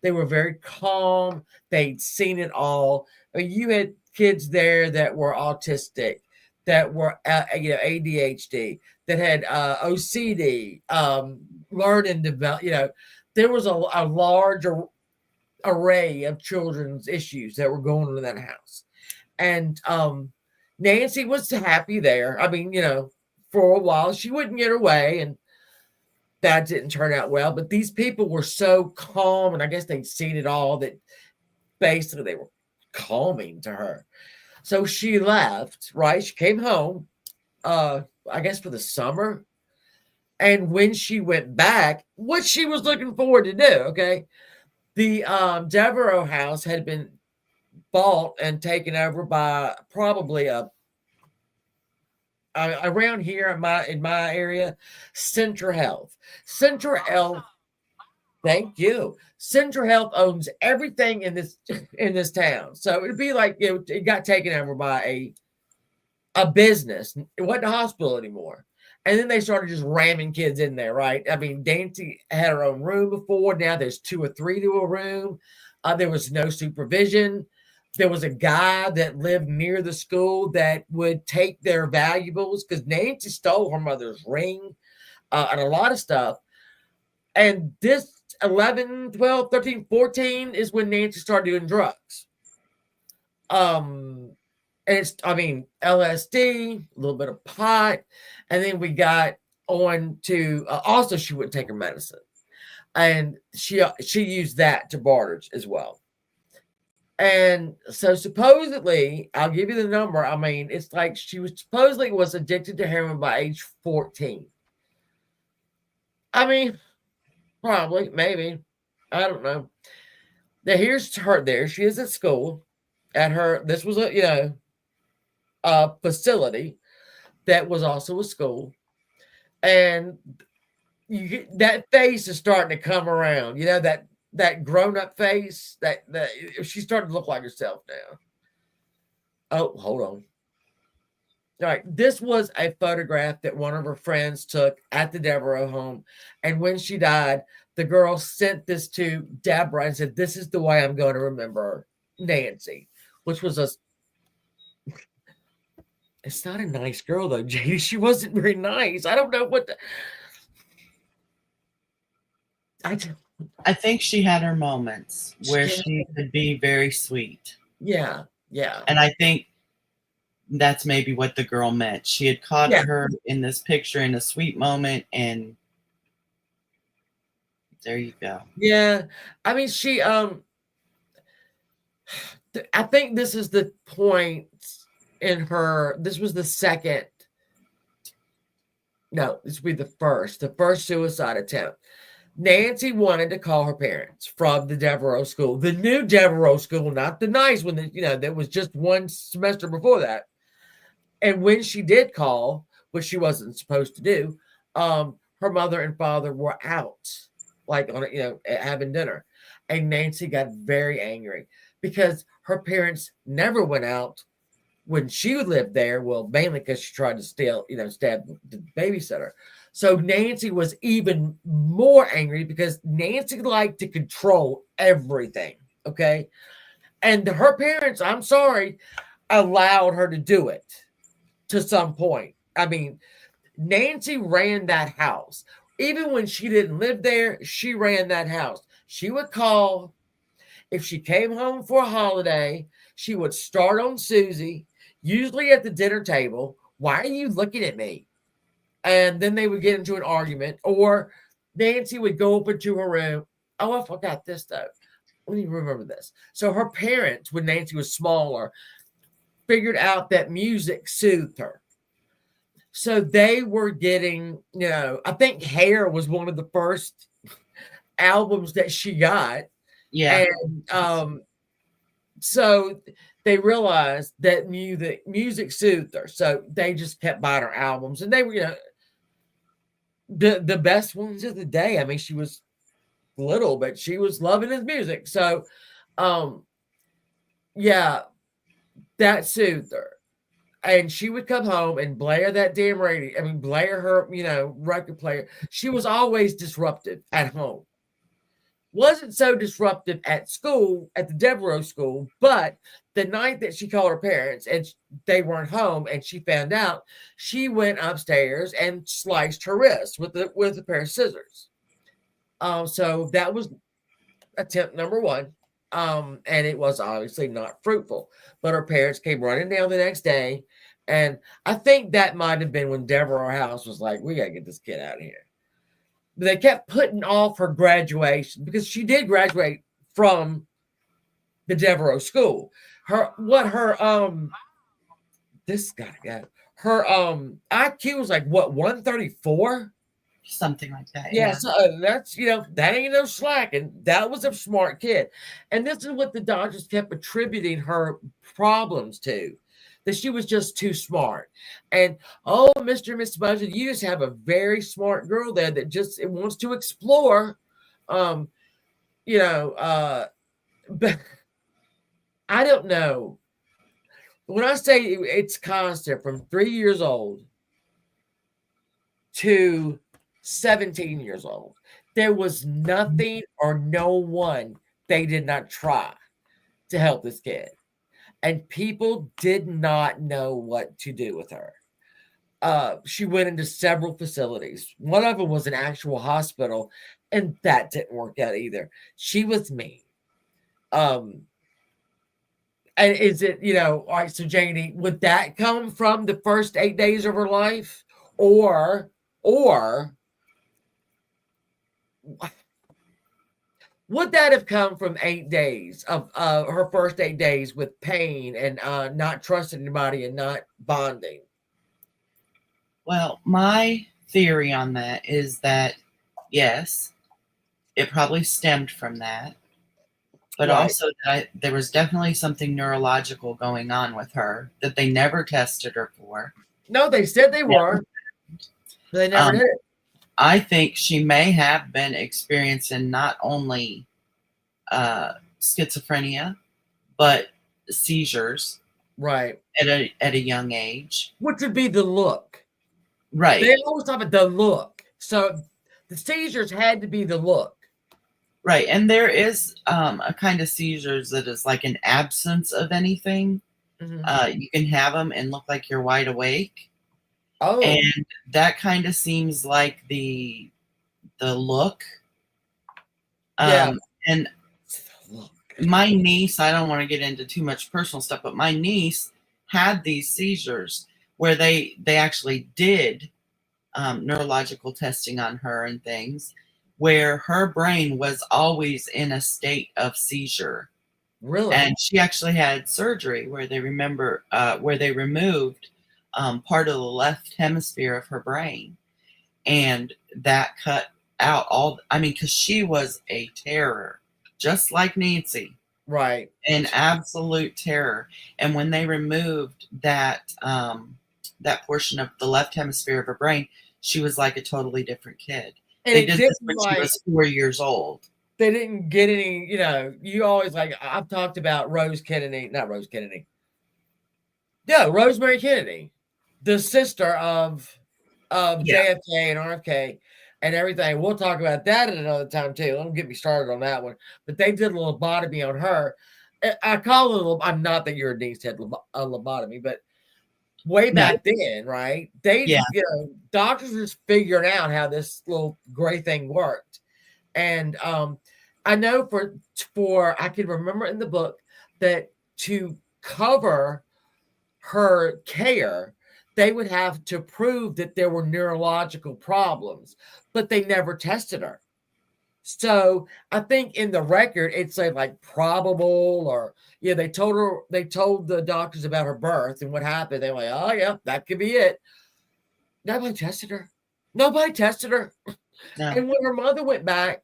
They were very calm. They'd seen it all. I mean, you had kids there that were autistic, that were ADHD, that had OCD, learning develop. There was a large array of children's issues that were going on in that house, and Nancy was happy there. I mean, for a while she wouldn't get her way, and that didn't turn out well. But these people were so calm, and I guess they'd seen it all, that basically they were calming to her. So she left, right? She came home, I guess for the summer. And when she went back, what she was looking forward to do, okay? The Devereaux house had been bought and taken over by probably around here in my area, Central Health. Central Health, thank you. Central Health owns everything in this town. So it'd be like it got taken over by a business. It wasn't a hospital anymore. And then they started just ramming kids in there, right? I mean, Nancy had her own room before. Now there's 2 or 3 to a room. There was no supervision. There was a guy that lived near the school that would take their valuables, because Nancy stole her mother's ring and a lot of stuff. And this 11, 12, 13, 14 is when Nancy started doing drugs. And LSD, a little bit of pot. And then we got on to, also she wouldn't take her medicine. And she used that to barter as well. And so supposedly, I'll give you the number. I mean, it's like she was supposedly was addicted to heroin by age 14. I mean, probably, maybe. I don't know. Now here's her there. She is at school at her this was a facility that was also a school. And that face is starting to come around. That grown-up face that she's starting to look like herself now. Oh, hold on. All right, this was a photograph that one of her friends took at the Devereaux home, and when she died, the girl sent this to Deborah and said, "This is the way I'm going to remember Nancy," which was a. It's not a nice girl though, JD. She wasn't very nice. I don't know what. I think she had her moments where she could be very sweet. Yeah. And I think that's maybe what the girl meant. She had caught her in this picture in a sweet moment, and there you go. Yeah. I mean, I think this is the point in her. This was the second. No, this would be the first suicide attempt. Nancy wanted to call her parents from the Devereaux school, the new Devereaux school, not the nice one that was just one semester before that. And when she did call, which she wasn't supposed to do, her mother and father were out, like on having dinner, and Nancy got very angry because her parents never went out when she lived there. Well, mainly because she tried to stab the babysitter. So Nancy was even more angry because Nancy liked to control everything. Okay. And her parents, I'm sorry, allowed her to do it to some point. I mean, Nancy ran that house. Even when she didn't live there, she ran that house. She would call. If she came home for a holiday, she would start on Susie, usually at the dinner table. "Why are you looking at me?" And then they would get into an argument, or Nancy would go up into her room. "Oh, I forgot this though. Let me remember this." So her parents, when Nancy was smaller, figured out that music soothed her. So they were getting, I think Hair was one of the first albums that she got. Yeah. And so they realized that music soothed her. So they just kept buying her albums. And they were, the best ones of the day. I mean, she was little, but she was loving his music. So, yeah, that soothed her. And she would come home and blare that damn radio. I mean, blare her, record player. She was always disruptive at home. Wasn't so disruptive at school, at the Devereaux school, but the night that she called her parents and they weren't home and she found out, she went upstairs and sliced her wrist with a pair of scissors. So that was attempt number one. And it was obviously not fruitful, but her parents came running down the next day. And I think that might have been when Devereaux House was like, "We got to get this kid out of here." But they kept putting off her graduation because she did graduate from the Devereaux school. Her IQ was like 134? Something like that. Yeah. So that's, that ain't no slack. And that was a smart kid. And this is what the doctors kept attributing her problems to, that she was just too smart. And, "Oh, Mr. and Miss Budget, you just have a very smart girl there that just wants to explore." But I don't know. When I say it's constant from 3 years old to 17 years old, there was nothing or no one they did not try to help this kid. And people did not know what to do with her. She went into several facilities. One of them was an actual hospital, and that didn't work out either. She was mean. And is it, all right, so Janie, would that come from the first 8 days of her life? Or Would that have come from 8 days of her first 8 days with pain and not trusting anybody and not bonding? Well, my theory on that is that, yes, it probably stemmed from that, but Right. also that there was definitely something neurological going on with her that they never tested her for. No, they said they were. But they never Um, did. I think she may have been experiencing not only schizophrenia, but seizures Right. at a young age. Which would be the look. Right. They always talk about the look. So the seizures had to be the look. Right. And there is a kind of seizures that is like an absence of anything. You can have them and look like you're wide awake. Oh. And that kind of seems like the look. Yeah. And my niece, I don't want to get into too much personal stuff, but my niece had these seizures where they actually did neurological testing on her and things, where her brain was always in a state of seizure. Really? And she actually had surgery where they removed part of the left hemisphere of her brain, and that cut out because she was a terror, just like Nancy. Right. An absolute terror. And when they removed that portion of the left hemisphere of her brain, she was like a totally different kid. And they did this when she was 4 years old. They didn't get any, you always I've talked about Rosemary Kennedy, the sister of JFK and RFK and everything. We'll talk about that at another time too. Don't get me started on that one. But they did a lobotomy on her. I call it I'm not that your niece had a lobotomy, but way back then, right? Doctors were just figuring out how this little gray thing worked. And I know for I can remember in the book that to cover her care, they would have to prove that there were neurological problems, but they never tested her. So I think in the record it said like probable, or they told the doctors about her birth and what happened. They were like, oh yeah, that could be it. Nobody tested her. No. And when her mother went back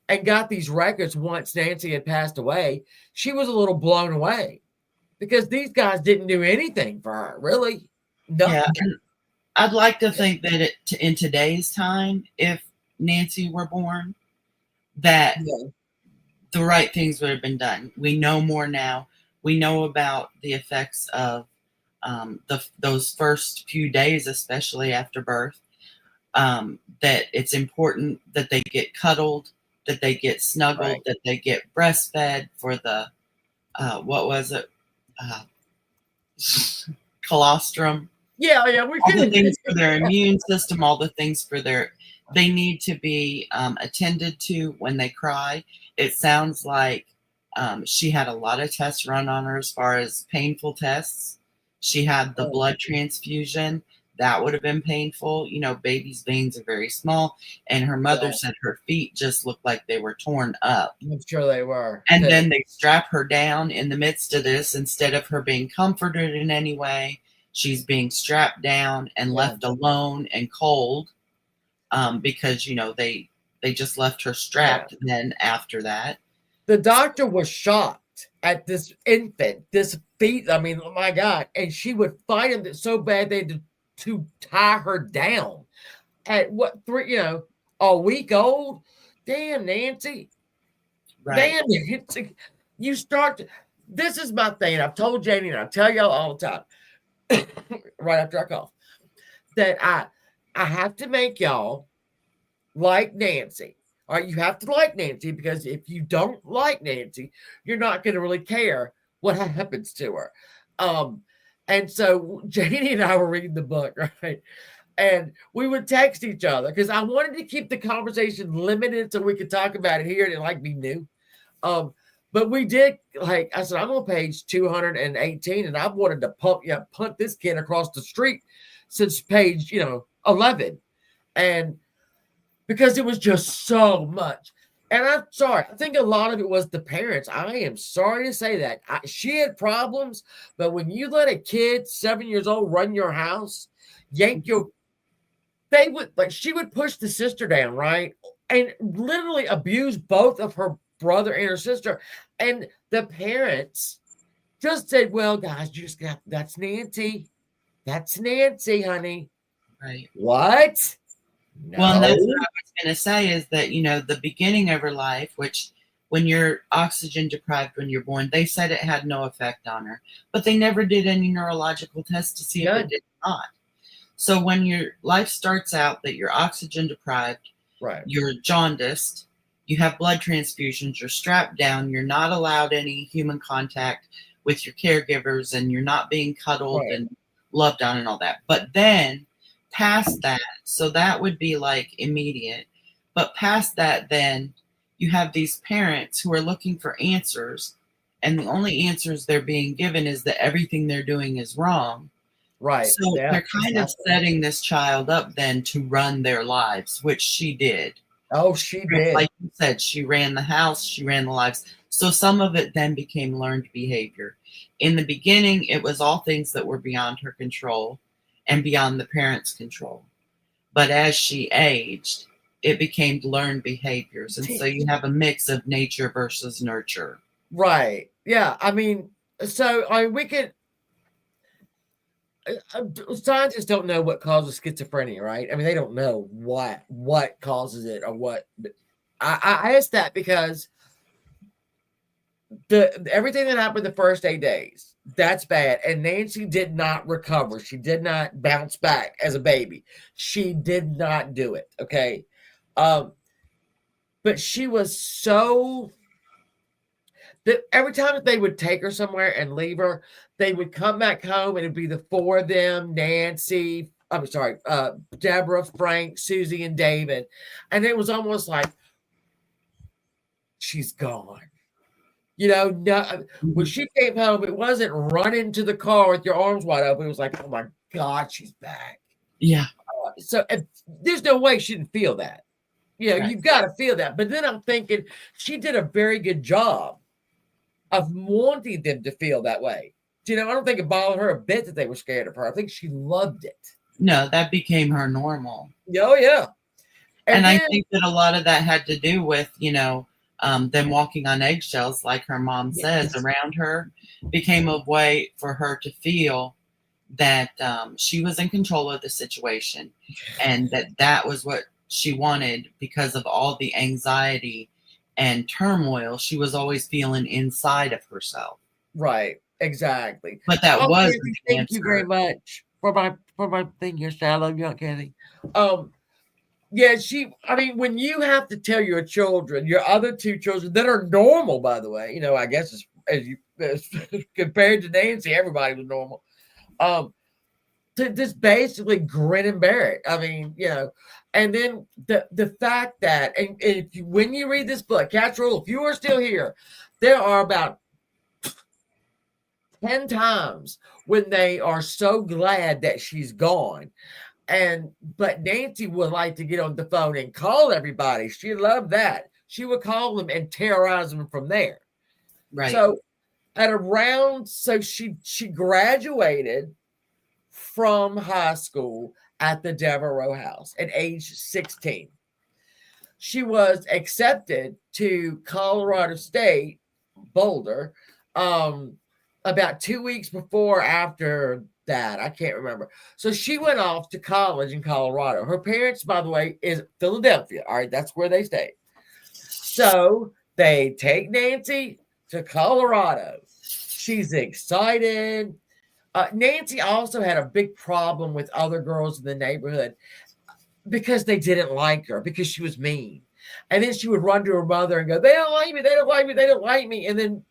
and got these records once Nancy had passed away, she was a little blown away because these guys didn't do anything for her, really. Nothing. Yeah, I'd like to think that in today's time, if Nancy were born, that the right things would have been done. We know more now. We know about the effects of those first few days, especially after birth, that it's important that they get cuddled, that they get snuggled, that they get breastfed for the, what was it? Colostrum. Yeah. All the things for their immune system, all the things for they need to be attended to when they cry. It sounds like she had a lot of tests run on her as far as painful tests. She had the blood transfusion. That would have been painful. Baby's veins are very small. And her mother said her feet just looked like they were torn up. I'm sure they were. And then they strap her down in the midst of this. Instead of her being comforted in any way, she's being strapped down and left alone and cold because, they just left her strapped. Then after that, the doctor was shocked at this infant, this feet. I mean, oh my God. And she would fight him so bad they had to tie her down at a week old. Damn, Nancy. Right. Damn, Nancy. This is my thing. I've told Janie and I tell y'all all the time, right after I cough, that I have to make y'all like Nancy. All right, you have to like Nancy, because if you don't like Nancy, you're not going to really care what happens to her. And so Janie and I were reading the book, right? And we would text each other because I wanted to keep the conversation limited so we could talk about it here and be new. But we did, I said, I'm on page 218 and I've wanted to punt this kid across the street since page, 11. And because it was just so much. And I'm sorry, I think a lot of it was the parents. I am sorry to say that. She had problems, but when you let a kid 7 years old run your house, yank your, they would, like, she would push the sister down, right? And literally abuse both of her brother and her sister. And the parents just said, well, guys, you just got, that's Nancy. That's Nancy, honey. Right. What? No. Well, and that's what I was going to say is that, the beginning of her life, which when you're oxygen deprived when you're born, they said it had no effect on her, but they never did any neurological tests to see if it did not. So when your life starts out that you're oxygen deprived, right, you're jaundiced, you have blood transfusions, you're strapped down, you're not allowed any human contact with your caregivers, and you're not being cuddled and loved on and all that. But then past that, so that would be like immediate, but past that, then you have these parents who are looking for answers, and the only answers they're being given is that everything they're doing is wrong. Right. So they're kind of setting this child up then to run their lives, which she did. Oh, she did. Like you said, she ran the house, she ran the lives. So some of it then became learned behavior. In the beginning, it was all things that were beyond her control and beyond the parents' control. But as she aged, it became learned behaviors. And so you have a mix of nature versus nurture. Right. Yeah. I mean, so we could, scientists don't know what causes schizophrenia, right? I mean, they don't know what causes it or what. I asked that because everything that happened the first 8 days, that's bad. And Nancy did not recover. She did not bounce back as a baby. She did not do it. Okay. But she was so that every time that they would take her somewhere and leave her, they would come back home and it'd be the four of them, Nancy, I'm sorry, Deborah, Frank, Susie, and David. And it was almost like, she's gone. When she came home, it wasn't running to the car with your arms wide open. It was like, oh my God, she's back. Yeah. So there's no way she didn't feel that. Right. You've got to feel that. But then I'm thinking she did a very good job of wanting them to feel that way. I don't think it bothered her a bit that they were scared of her. I think she loved it. No, that became her normal. Oh, yeah. And I think that a lot of that had to do with, them walking on eggshells, like her mom says, around her, became a way for her to feel that she was in control of the situation, and that was what she wanted because of all the anxiety and turmoil she was always feeling inside of herself. Right, exactly. But that was thank you very much for my thing here, Sal. I love you, Aunt Kathy. Yeah, when you have to tell your children, your other two children that are normal, by the way, I guess as compared to Nancy, everybody was normal. To just basically grin and bear it. I mean, and then the fact that, and when you read this book, Catch Rule, if you are still here, there are about 10 times when they are so glad that she's gone. But Nancy would like to get on the phone and call everybody. She loved that. She would call them and terrorize them from there. Right. So she graduated from high school at the Devereaux House at age 16. She was accepted to Colorado State, Boulder, about 2 weeks before or after that. I can't remember. So she went off to college in Colorado. Her parents, by the way, is Philadelphia. All right, that's where they stayed. So they take Nancy to Colorado. She's excited. Nancy also had a big problem with other girls in the neighborhood because they didn't like her, because she was mean. And then she would run to her mother and go, they don't like me, they don't like me, they don't like me. And then,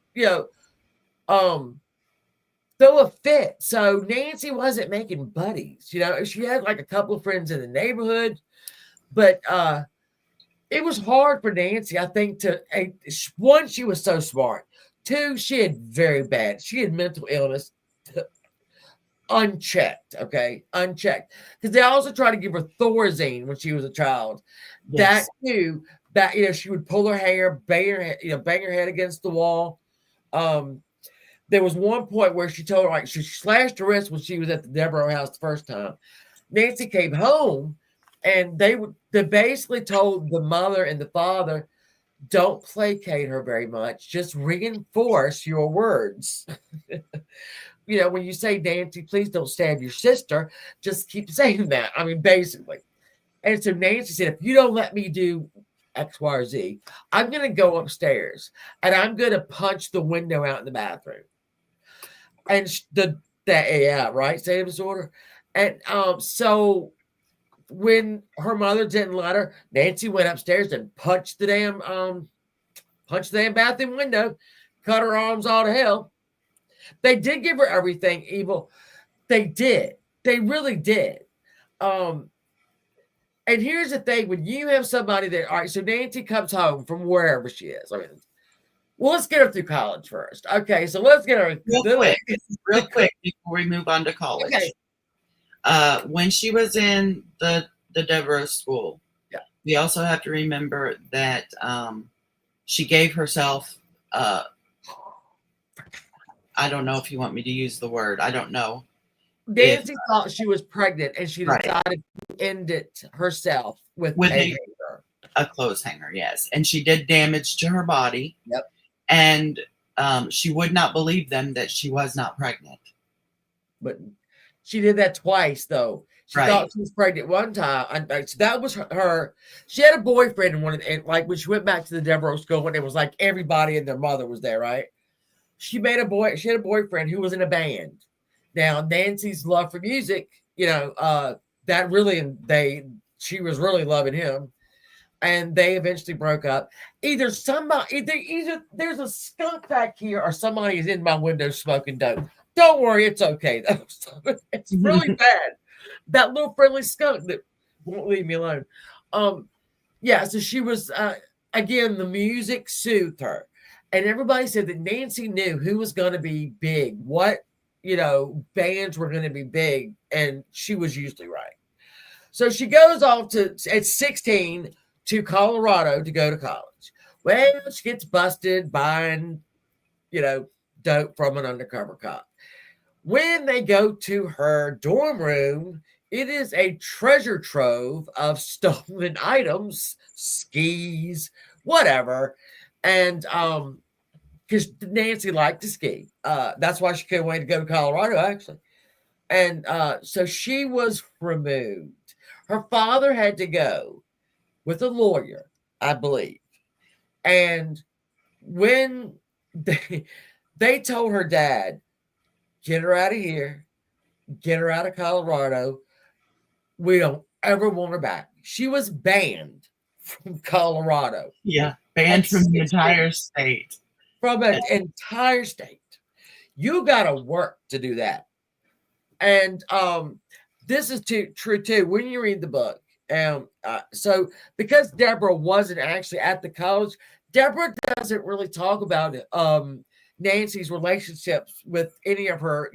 throw a fit. So Nancy wasn't making buddies. She had like a couple of friends in the neighborhood, but it was hard for Nancy, I think, one, she was so smart. Two, she had mental illness. Unchecked, okay? Unchecked. Because they also tried to give her Thorazine when she was a child. Yes. That too that, she would pull her hair, bang her head against the wall. There was one point where she told her, like, she slashed her wrist when she was at the Deo House the first time. Nancy came home, and they basically told the mother and the father, don't placate her very much. Just reinforce your words. When you say, Nancy, please don't stab your sister, just keep saying that. I mean, basically. And so Nancy said, if you don't let me do X, Y, or Z, I'm going to go upstairs and I'm going to punch the window out in the bathroom. And right? Same disorder. And so when her mother didn't let her, Nancy went upstairs and punched the damn bathroom window, cut her arms all to hell. They did give her everything evil. They did. They really did. And here's the thing: when you have somebody that, all right, so Nancy comes home from wherever she is. I mean, well, let's get her through college first. Okay, so let's get her real quick before we move on to college. Okay. When she was in the Devereaux school, we also have to remember that she gave herself. I don't know if you want me to use the word. I don't know. Nancy thought she was pregnant, and she decided to end it herself with a clothes hanger. Yes, and she did damage to her body. Yep. And she would not believe them that she was not pregnant. But she did that twice, though. She thought she was pregnant one time. And so that was her. She had a boyfriend when she went back to the Devereaux school, and it was like everybody and their mother was there, right? She had a boyfriend who was in a band. Now, Nancy's love for music, she was really loving him. And they eventually broke up. Either there's a skunk back here, or somebody is in my window smoking dope. Don't worry, it's okay though. It's really bad. That little friendly skunk that won't leave me alone. So she was again, the music soothed her. And everybody said that Nancy knew who was going to be big, what bands were going to be big, and she was usually right. So she goes off at 16 to Colorado to go to college. Well, she gets busted buying, dope from an undercover cop. When they go to her dorm room, it is a treasure trove of stolen items, skis, whatever. And because Nancy liked to ski. That's why she couldn't wait to go to Colorado, actually. And so she was removed. Her father had to go with a lawyer, I believe. And when they told her dad, get her out of here, get her out of Colorado, we don't ever want her back. She was banned from Colorado. Yeah, banned from the entire state. From an entire state. You got to work to do that. And this is true too. When you read the book, so because Deborah wasn't actually at the college, Deborah doesn't really talk about Nancy's relationships with any of her,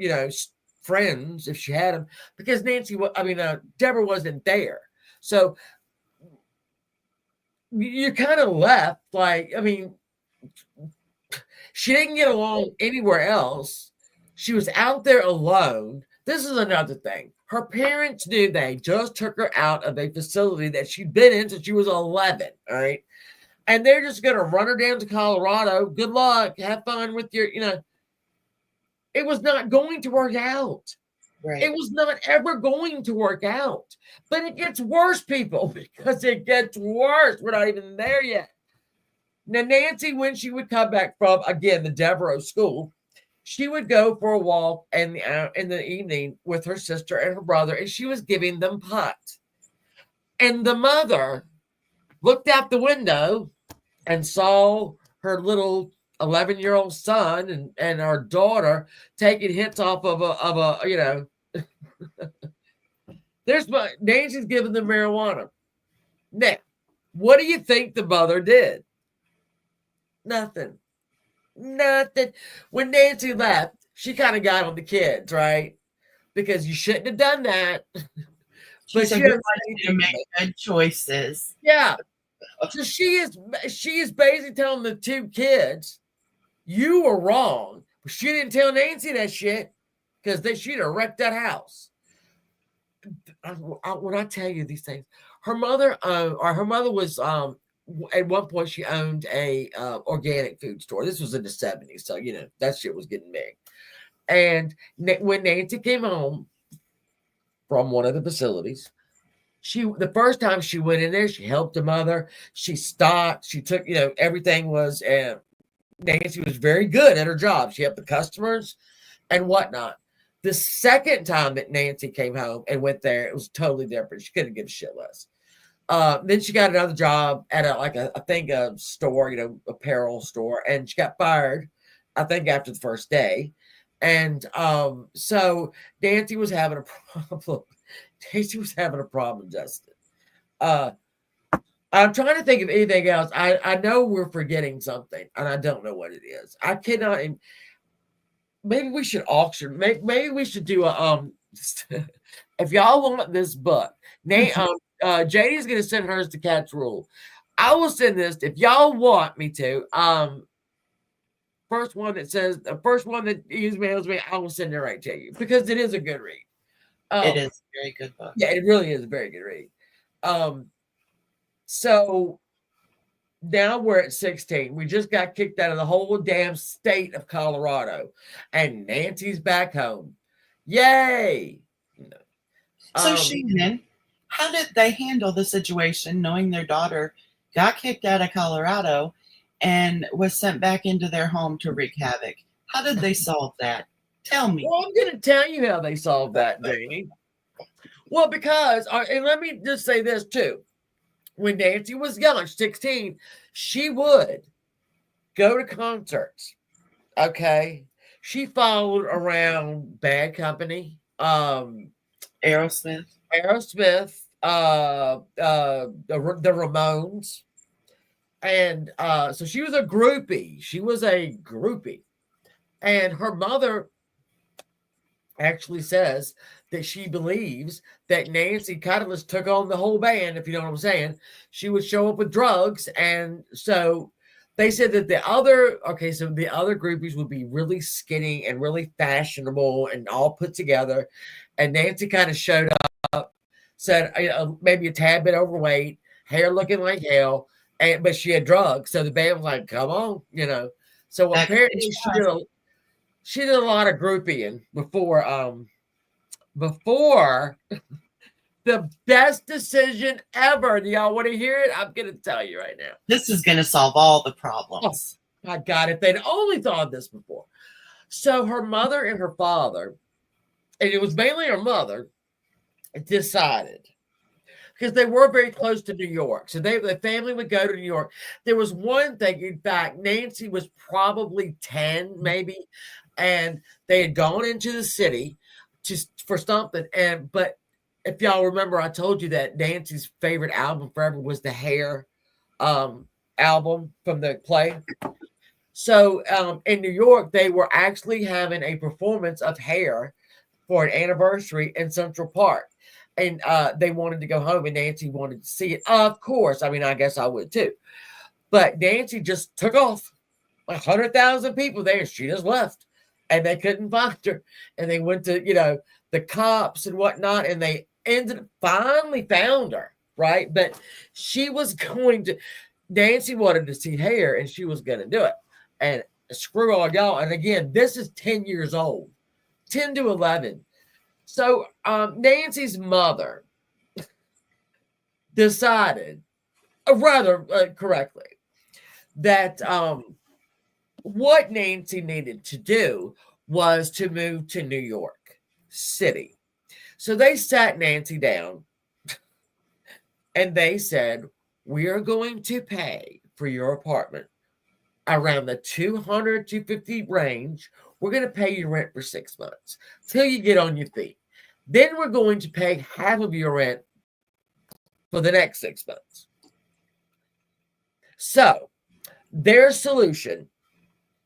friends, if she had them, because Deborah wasn't there. So you're kind of left she didn't get along anywhere else. She was out there alone. This is another thing. Her parents knew they just took her out of a facility that she'd been in since she was 11, all right? And they're just going to run her down to Colorado. Good luck. Have fun with your, It was not going to work out. Right. It was not ever going to work out. But it gets worse, people, because it gets worse. We're not even there yet. Now, Nancy, when she would come back from, again, the Devereaux school, she would go for a walk in the evening with her sister and her brother, and she was giving them pot. And the mother looked out the window and saw her little 11-year-old son and our daughter taking hits off of a Nancy's giving them marijuana. Now, what do you think the mother did? Nothing. When Nancy left, she kind of got on the kids, right? Because you shouldn't have done that. But she wanted to make good choices. Yeah. So she is basically telling the two kids, you were wrong. But she didn't tell Nancy that shit because she'd have wrecked that house. When I tell you these things, her mother was at one point she owned a organic food store. This was in the 70s, so that shit was getting big. And when Nancy came home from one of the facilities, the first time she went in there, she helped the mother. She stocked. She took, everything was. Nancy was very good at her job. She helped the customers and whatnot. The second time that Nancy came home and went there, it was totally different. She couldn't give a shit less. Then she got another job at a store, apparel store, and she got fired, I think, after the first day. And so Nancy was having a problem. Justin. I'm trying to think of anything else. I know we're forgetting something, and I don't know what it is. I cannot. Maybe we should auction. Maybe we should do a if y'all want this book, JD's going to send hers to Cat's Rule. I will send this if y'all want me to. First one that emails me, I will send it right to you because it is a good read. It is a very good book. Yeah, it really is a very good read. So now we're at 16. We just got kicked out of the whole damn state of Colorado, and Nancy's back home. Yay! So Shannon, how did they handle the situation knowing their daughter got kicked out of Colorado and was sent back into their home to wreak havoc? How did they solve that? Tell me. Well, I'm going to tell you how they solved that, Jamie. Well, because, and let me just say this too. When Nancy was young, 16, she would go to concerts. Okay. She followed around Bad Company, Aerosmith, the Ramones. And so she was a groupie. And her mother actually says that she believes that Nancy kind of just took on the whole band, if you know what I'm saying. She would show up with drugs. And so they said that the other groupies would be really skinny and really fashionable and all put together. And Nancy kind of showed up, said maybe a tad bit overweight, hair looking like hell, but she had drugs. So the band was like, come on, So apparently she did a lot of groupieing before the best decision ever. Do y'all want to hear it? I'm going to tell you right now. This is going to solve all the problems. Oh, my God, if they'd only thought of this before. So her mother and her father, and it was mainly her mother, decided, because they were very close to New York. So the family would go to New York. There was one thing, in fact, Nancy was probably 10, maybe, and they had gone into the city just for something. But if y'all remember, I told you that Nancy's favorite album forever was the Hair album from the play. So in New York, they were actually having a performance of Hair for an anniversary in Central Park. And they wanted to go home, and Nancy wanted to see it. Of course. I mean, I guess I would too. But Nancy just took off. 100,000 people there. She just left. And they couldn't find her. And they went to, the cops and whatnot. And they finally found her, right? But Nancy wanted to see Hair, and she was going to do it. And screw all y'all. And again, this is 10 years old. 10 to 11. So Nancy's mother decided, correctly, that what Nancy needed to do was to move to New York City. So they sat Nancy down and they said, we are going to pay for your apartment around the 200, 250 range. We're going to pay you rent for 6 months till you get on your feet. Then we're going to pay half of your rent for the next 6 months. So their solution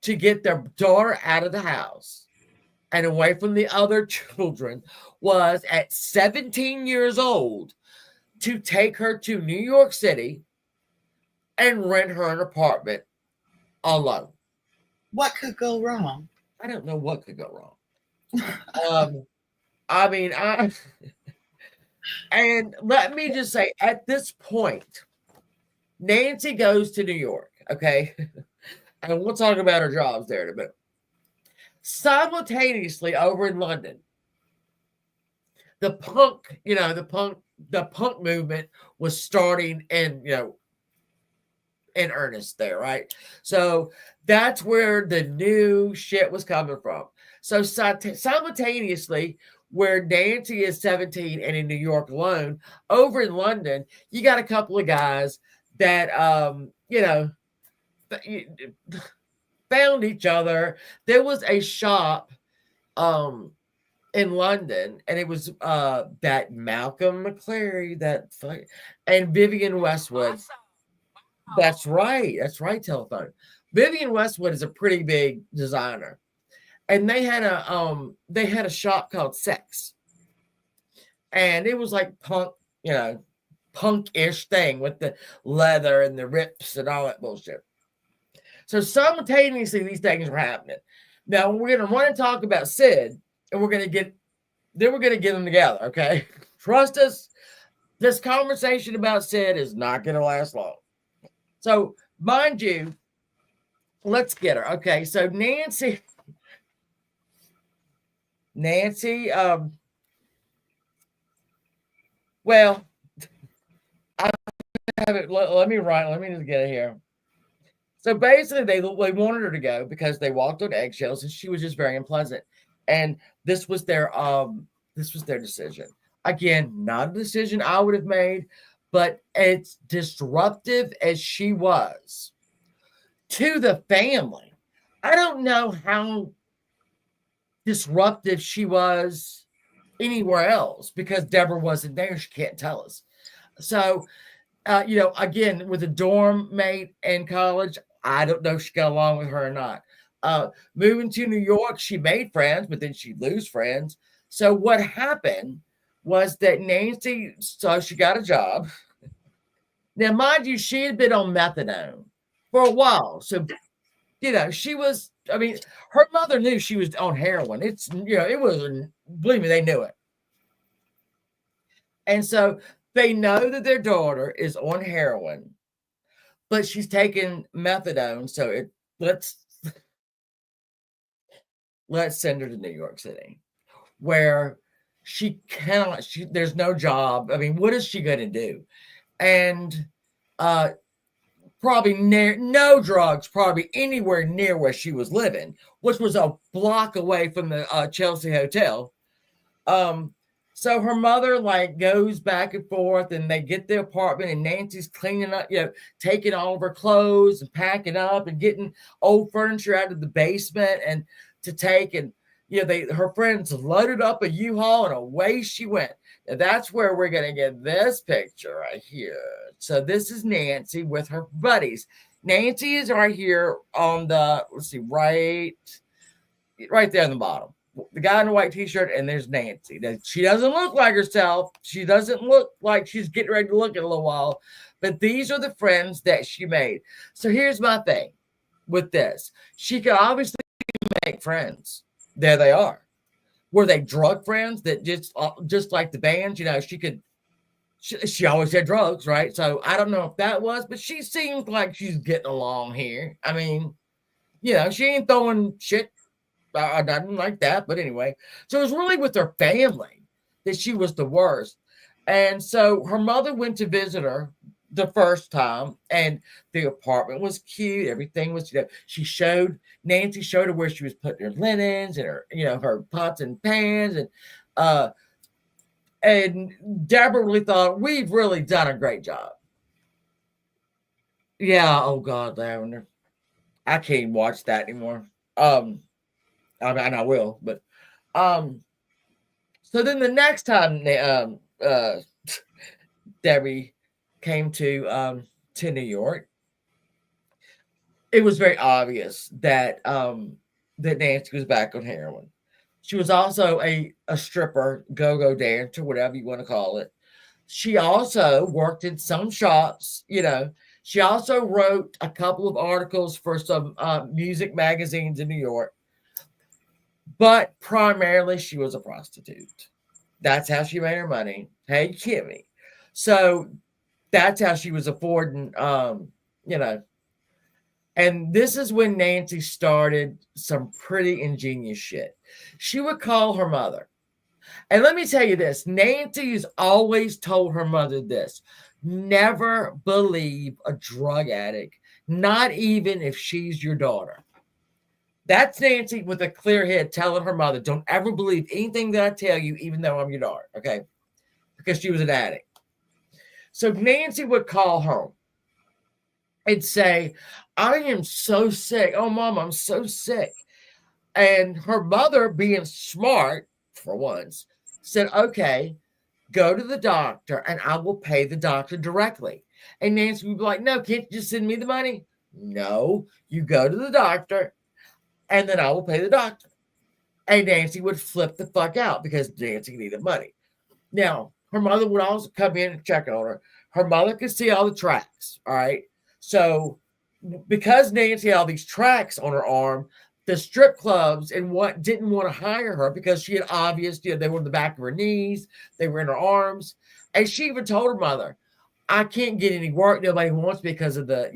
to get their daughter out of the house and away from the other children was at 17 years old to take her to New York City and rent her an apartment alone. What could go wrong? I don't know what could go wrong. I mean, and let me just say, at this point, Nancy goes to New York, okay? And we'll talk about her jobs there in a minute. Simultaneously, over in London, the punk movement was starting in earnest there, right? So that's where the new shit was coming from. So simultaneously, where Nancy is 17 and in New York alone, over in London, you got a couple of guys that found each other. There was a shop in London, and it was that Malcolm McClary, and Vivian Westwood. That's right. Telephone. Vivian Westwood is a pretty big designer, and they had a shop called Sex, and it was like punk-ish thing with the leather and the rips and all that bullshit. So simultaneously, these things were happening. Now we're gonna run and talk about Sid, and we're gonna get them together. Okay, trust us. This conversation about Sid is not gonna last long. So, mind you, let's get her. Okay, so Nancy, well, I have it. Let me just get it here. So basically, they wanted her to go because they walked on eggshells, and she was just very unpleasant. And this was their decision. Again, not a decision I would have made, but as disruptive as she was to the family, I don't know how disruptive she was anywhere else because Deborah wasn't there. She can't tell us. So, again, with a dorm mate in college, I don't know if she got along with her or not. Moving to New York, she made friends, but then she'd lose friends. So what happened was that Nancy, so she got a job. Now, mind you, she had been on methadone for a while. So, she was, her mother knew she was on heroin. It was, believe me, they knew it. And so they know that their daughter is on heroin, but she's taking methadone. So let's send her to New York City, where there's no job. What is she going to do? And probably no drugs, probably anywhere near where she was living, which was a block away from the Chelsea Hotel. So her mother goes back and forth, and they get the apartment, and Nancy's cleaning up, taking all of her clothes and packing up and getting old furniture out of the basement and to take, and her friends loaded up a U-Haul, and away she went. Now that's where we're going to get this picture right here. So this is Nancy with her buddies. Nancy is right here on the, right there on the bottom. The guy in the white t-shirt, and there's Nancy. She doesn't look like herself. She doesn't look like she's getting ready to look in a little while. But these are the friends that she made. So here's my thing with this. She could obviously make friends. There they are. Were they drug friends that just like the band? She always had drugs, right? So I don't know if that was, but she seems like she's getting along here. She ain't throwing shit. I didn't like that, but anyway. So it was really with her family that she was the worst. And so her mother went to visit her the first time, and the apartment was cute. Everything was, Nancy showed her where she was putting her linens and her, her pots and pans. And Deborah really thought, we've really done a great job. Yeah. Oh God, Lavender. I can't even watch that anymore. I will, but so then the next time Debbie came to New York, it was very obvious that that Nancy was back on heroin. She was also a stripper, go-go dancer, whatever you want to call it. She also worked in some shops, She also wrote a couple of articles for some music magazines in New York, but primarily she was a prostitute. That's how she made her money. Hey, Kimmy. So that's how she was affording, you know. And this is when Nancy started some pretty ingenious shit. She would call her mother. And let me tell you this, Nancy's always told her mother this: never believe a drug addict, not even if she's your daughter. That's Nancy with a clear head telling her mother, don't ever believe anything that I tell you, even though I'm your daughter, okay? Because she was an addict. So Nancy would call home and say, I am so sick. Oh, Mom, I'm so sick. And her mother, being smart for once, said, okay, go to the doctor and I will pay the doctor directly. And Nancy would be like, no, can't you just send me the money? No, you go to the doctor and then I will pay the doctor. And Nancy would flip the fuck out because Nancy needed money. Now, her mother would also come in and check on her. Her mother could see all the tracks, all right? So because Nancy had all these tracks on her arm, the strip clubs and what didn't want to hire her because she had they were in the back of her knees, they were in her arms. And she even told her mother, I can't get any work. Nobody wants me because of the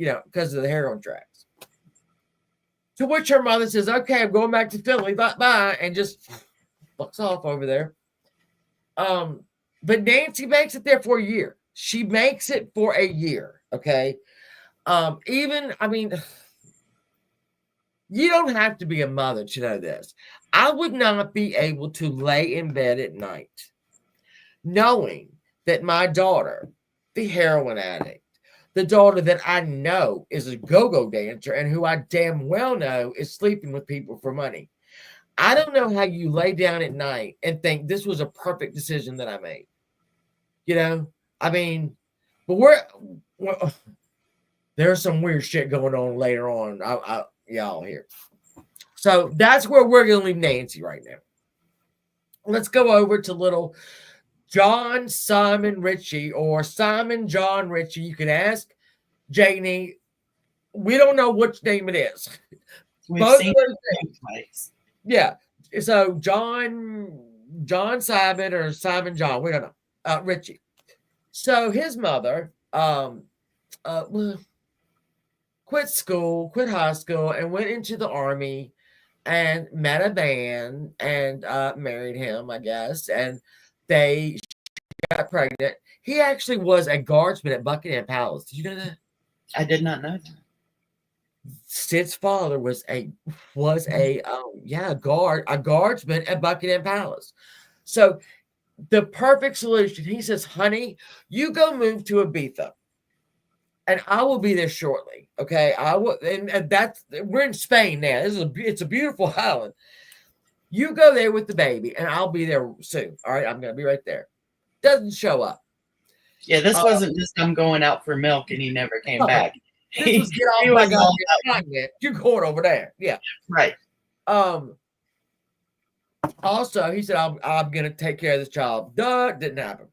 heroin tracks. To which her mother says, okay, I'm going back to Philly, bye, and just fucks off over there. But Nancy makes it there for a year. She makes it for a year, okay? You don't have to be a mother to know this. I would not be able to lay in bed at night knowing that my daughter, the heroin addict, the daughter that I know is a go-go dancer and who I damn well know is sleeping with people for money. I don't know how you lay down at night and think this was a perfect decision that I made. You know? But there's some weird shit going on later on. Y'all here. So that's where we're going to leave Nancy right now. Let's go over to little John Simon Ritchie or Simon John Ritchie. You can ask Janie. We don't know which name it is. We've seen it twice. Yeah. So John Simon or Simon John, we don't know. Ritchie. So his mother quit school, quit high school, and went into the army and met a man and married him, I guess. And they got pregnant. He actually was a guardsman at Buckingham Palace. Did you know that? I did not know that. Sid's father was a guardsman at Buckingham Palace. So the perfect solution, he says, honey, you go move to Ibiza and I will be there shortly. Okay. I will. And we're in Spain now. It's a beautiful island. You go there with the baby and I'll be there soon. All right. I'm going to be right there. Doesn't show up. Yeah. This wasn't just I'm going out for milk and he never came back. This was get off my you're going over there. Yeah. Right. Also, he said, I'm going to take care of this child. Duh, didn't happen.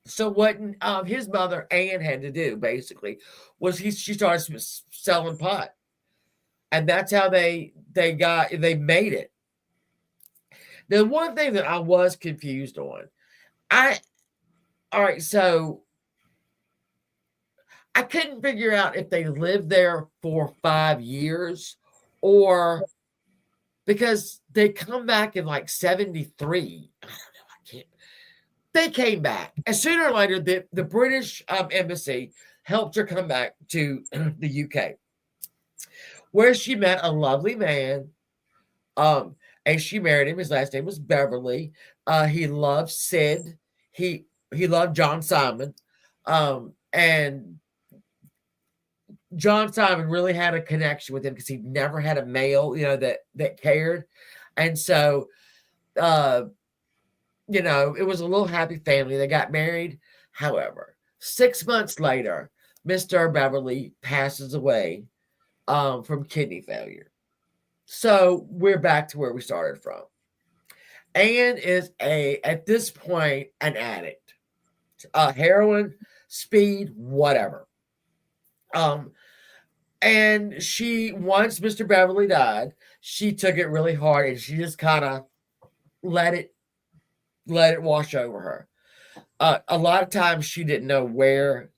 So what his mother, Ann, had to do, basically, was she started selling pot. And that's how they made it. The one thing that I was confused on, so I couldn't figure out if they lived there for 5 years or because they come back in like 73. I don't know. They came back. And sooner or later, the British embassy helped her come back to the UK, where she met a lovely man. And she married him. His last name was Beverly. He loved Sid. He loved John Simon. And John Simon really had a connection with him because he never had a male, that cared. And so, it was a little happy family. They got married. However, 6 months later, Mr. Beverly passes away from kidney failure. So we're back to where we started from. Ann is at this point, an addict. Heroin, speed, whatever. And once Mr. Beverly died, she took it really hard and she just kind of let it wash over her. A lot of times she didn't know where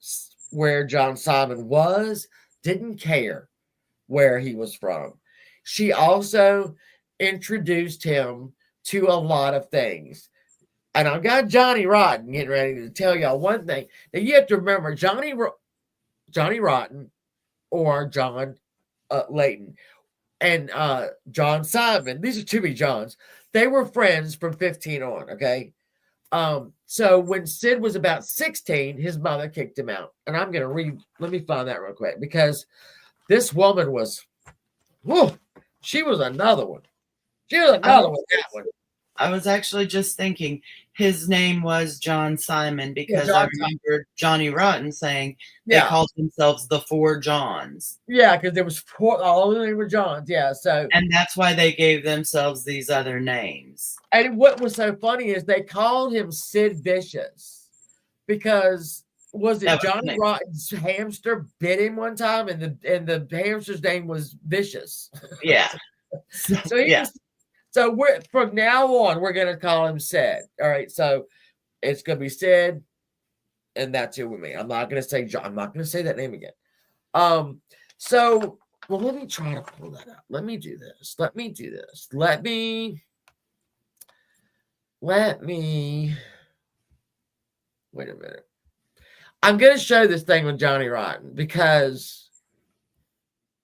John Simon was, didn't care where he was from. She also introduced him to a lot of things. And I've got Johnny Rotten getting ready to tell y'all one thing. Now you have to remember Johnny Rotten or John Layton and John Simon. These are two big Johns. They were friends from 15 on, okay? So when Sid was about 16, his mother kicked him out. And I'm going to let me find that real quick because this woman was, she was another one. She was another one, that one. I was actually just thinking his name was John Simon because I remember Johnny Rotten saying they called themselves the Four Johns. Yeah, because there was all of them were Johns. Yeah, and that's why they gave themselves these other names. And what was so funny is they called him Sid Vicious because was it Johnny Rotten's hamster bit him one time, and the hamster's name was Vicious. Yeah. So we're from now on we're gonna call him Sid. All right, so it's gonna be Sid, and that's who we mean. I'm not gonna say John. I'm not gonna say that name again. So let me try to pull that up. Let me do this. Let me wait a minute. I'm gonna show this thing with Johnny Rotten because.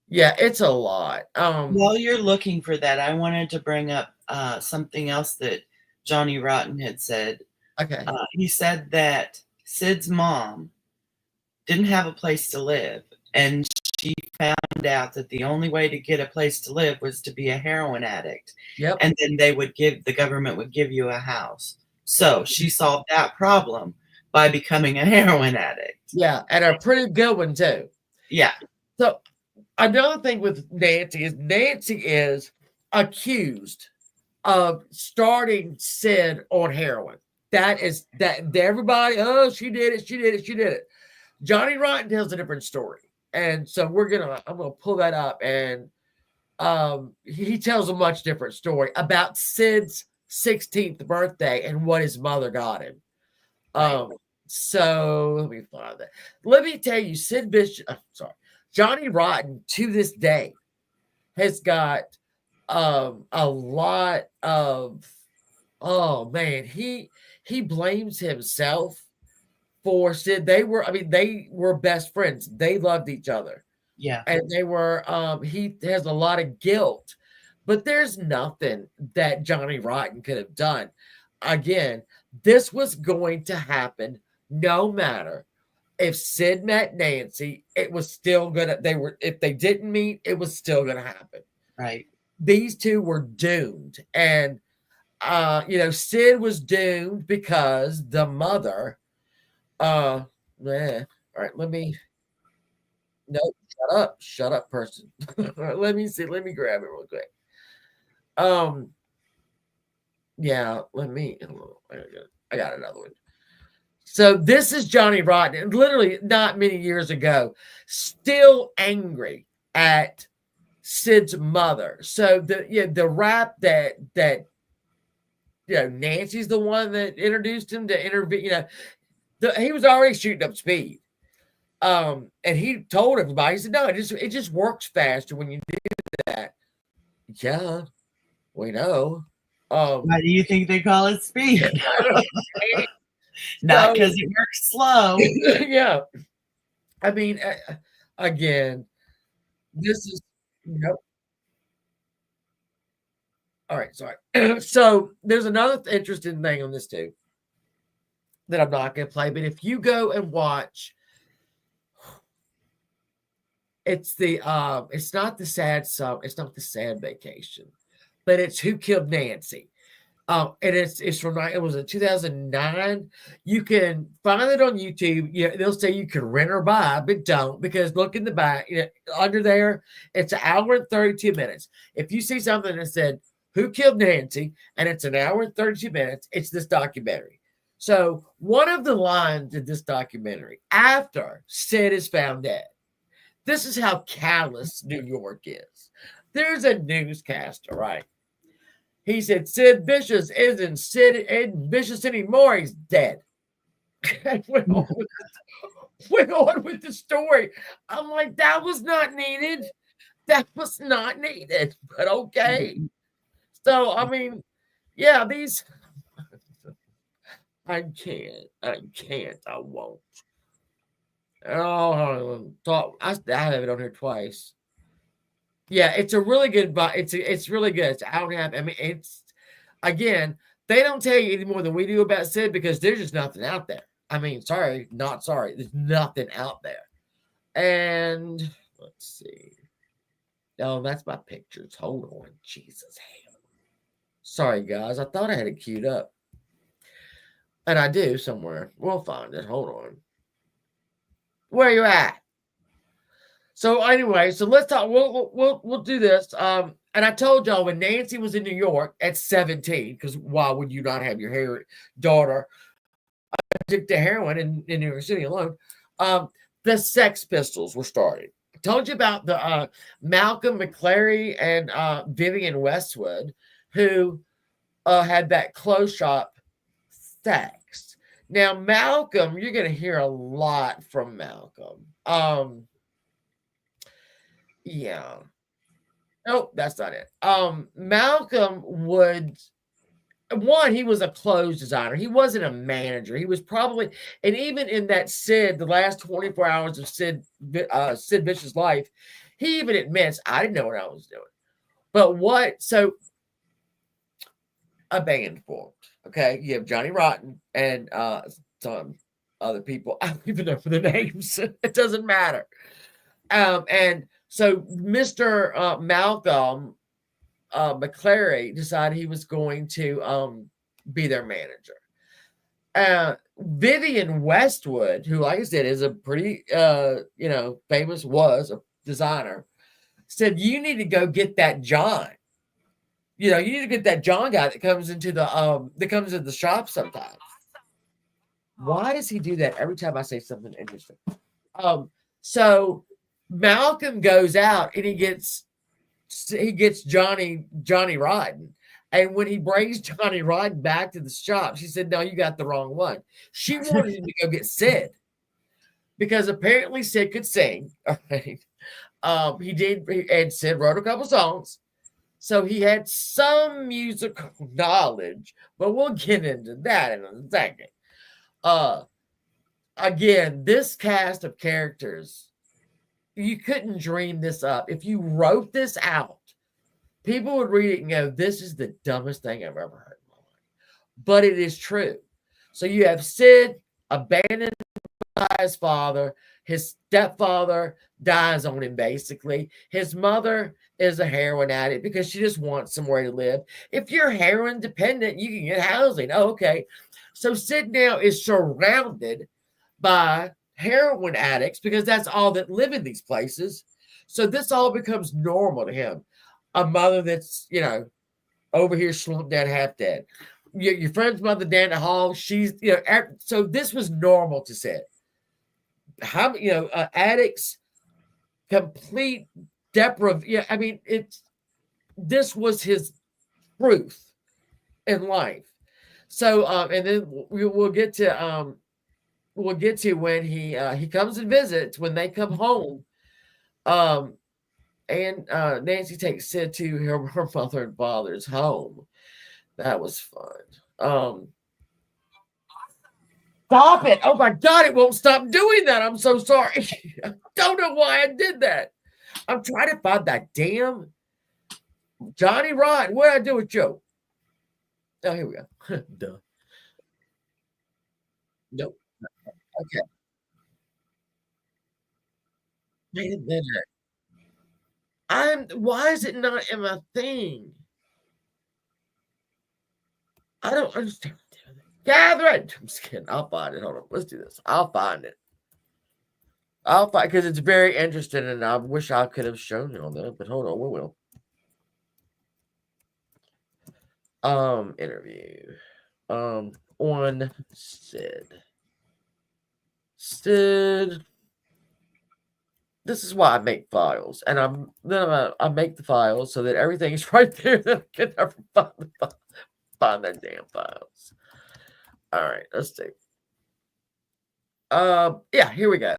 Yeah, it's a lot. While you're looking for that, I wanted to bring up something else that Johnny Rotten had said. Okay. He said that Sid's mom didn't have a place to live, and she found out that the only way to get a place to live was to be a heroin addict. Yep. And then the government would give you a house. So she solved that problem by becoming a heroin addict. Yeah, and a pretty good one too. Yeah. So another thing with Nancy is accused of starting Sid on heroin. That everybody, she did it. Johnny Rotten tells a different story. And so I'm gonna pull that up, and he tells a much different story about Sid's 16th birthday and what his mother got him. So let me find that. Let me tell you, Johnny Rotten to this day has got a lot of he blames himself for Sid. They were best friends. They loved each other. Yeah. And they were he has a lot of guilt, but there's nothing that Johnny Rotten could have done. Again, this was going to happen no matter. If Sid met Nancy, it was still if they didn't meet, it was still gonna happen. Right. These two were doomed. And Sid was doomed because the mother all right, shut up, person. Let me see, let me grab it real quick. I got another one. So this is Johnny Rotten, literally not many years ago, still angry at Sid's mother. So the rap that Nancy's the one that introduced him to intervene. He was already shooting up speed. And he told everybody, he said, no, it just works faster when you do that. Yeah, we know. Why do you think they call it speed? Not because it works slow. Yeah. I mean, again, this is, all right, sorry. So there's another interesting thing on this too that I'm not going to play, but if you go and watch, it's not the sad vacation, but it's Who Killed Nancy. And it's from, it was in 2009. You can find it on YouTube. Yeah, they'll say you can rent or buy, but don't, because look in the back, under there, it's an hour and 32 minutes. If you see something that said Who Killed Nancy, and it's an hour and 32 minutes, it's this documentary. So one of the lines in this documentary, after Sid is found dead, This is how callous New York is. There's a newscaster, right? He said Sid Vicious isn't Vicious anymore. He's dead. And went on with the story. I'm like, that was not needed. That was not needed. But okay. So I mean, yeah, these I can't. I won't. Oh, I have it on here twice. Yeah, it's a really good. It's really good. It's out have. I mean, it's again. They don't tell you any more than we do about Sid because there's just nothing out there. I mean, sorry, not sorry. There's nothing out there. And let's see. Oh, that's my pictures. Hold on, Jesus hell. Sorry, guys. I thought I had it queued up. And I do somewhere. We'll find it. Hold on. Where you at? So anyway, so let's talk. We'll do this. And I told y'all when Nancy was in New York at 17, because why would you not have your daughter addicted to heroin in New York City alone? The Sex Pistols were started. I told you about the Malcolm McClary and Vivian Westwood, who had that clothes shop Sex. Now, Malcolm, you're going to hear a lot from Malcolm. Yeah. Nope, that's not it. Malcolm would he was a clothes designer. He wasn't a manager. He was probably, and even in that the last 24 hours of Sid Vicious' life, he even admits, I didn't know what I was doing. But so a band formed. Okay, you have Johnny Rotten and some other people. I don't even know for the names. It doesn't matter. And so Mr. Malcolm McClary decided he was going to be their manager. Vivian Westwood, who, like I said, is a pretty famous, was a designer, said, you need to go get that John. You need to get that John guy that comes into the shop sometimes. Why does he do that every time I say something interesting? So Malcolm goes out and he gets Johnny Rotten. And when he brings Johnny Rotten back to the shop, she said, no, you got the wrong one. She wanted him to go get Sid because apparently Sid could sing. All right. He did, and Sid wrote a couple songs. So he had some musical knowledge, but we'll get into that in a second. Again, this cast of characters, you couldn't dream this up. If you wrote this out, people would read it and go, this is the dumbest thing I've ever heard in my life. But it is true. So you have Sid abandoned by his father. His stepfather dies on him, basically. His mother is a heroin addict because she just wants somewhere to live. If you're heroin dependent, you can get housing. Oh, okay. So Sid now is surrounded by heroin addicts because that's all that live in these places. So this all becomes normal to him. A mother that's, over here slumped dead, half dead. Your friend's mother down the hall, she's, so this was normal to Sid. How, addicts, complete deprivation. Yeah, I mean, this was his truth in life. So, and then we'll get to when he comes and visits, when they come home. And Nancy takes Sid to her mother and father's home. That was fun. Stop it. Oh my God, it won't stop doing that. I'm so sorry. I don't know why I did that. I'm trying to find that damn Johnny Rotten. What did I do with Joe? Oh, here we go. Duh. Nope. Okay. Wait a minute. Why is it not in my thing? I don't understand. Catherine! I'm just kidding. I'll find it. Hold on. Let's do this. I'll find it. Because it's very interesting and I wish I could have shown you on that, but hold on, we will. Interview. On Sid. this is why I make files, and I make the files so that everything's right there that I can never find that damn files. All right, let's see. Yeah, here we go.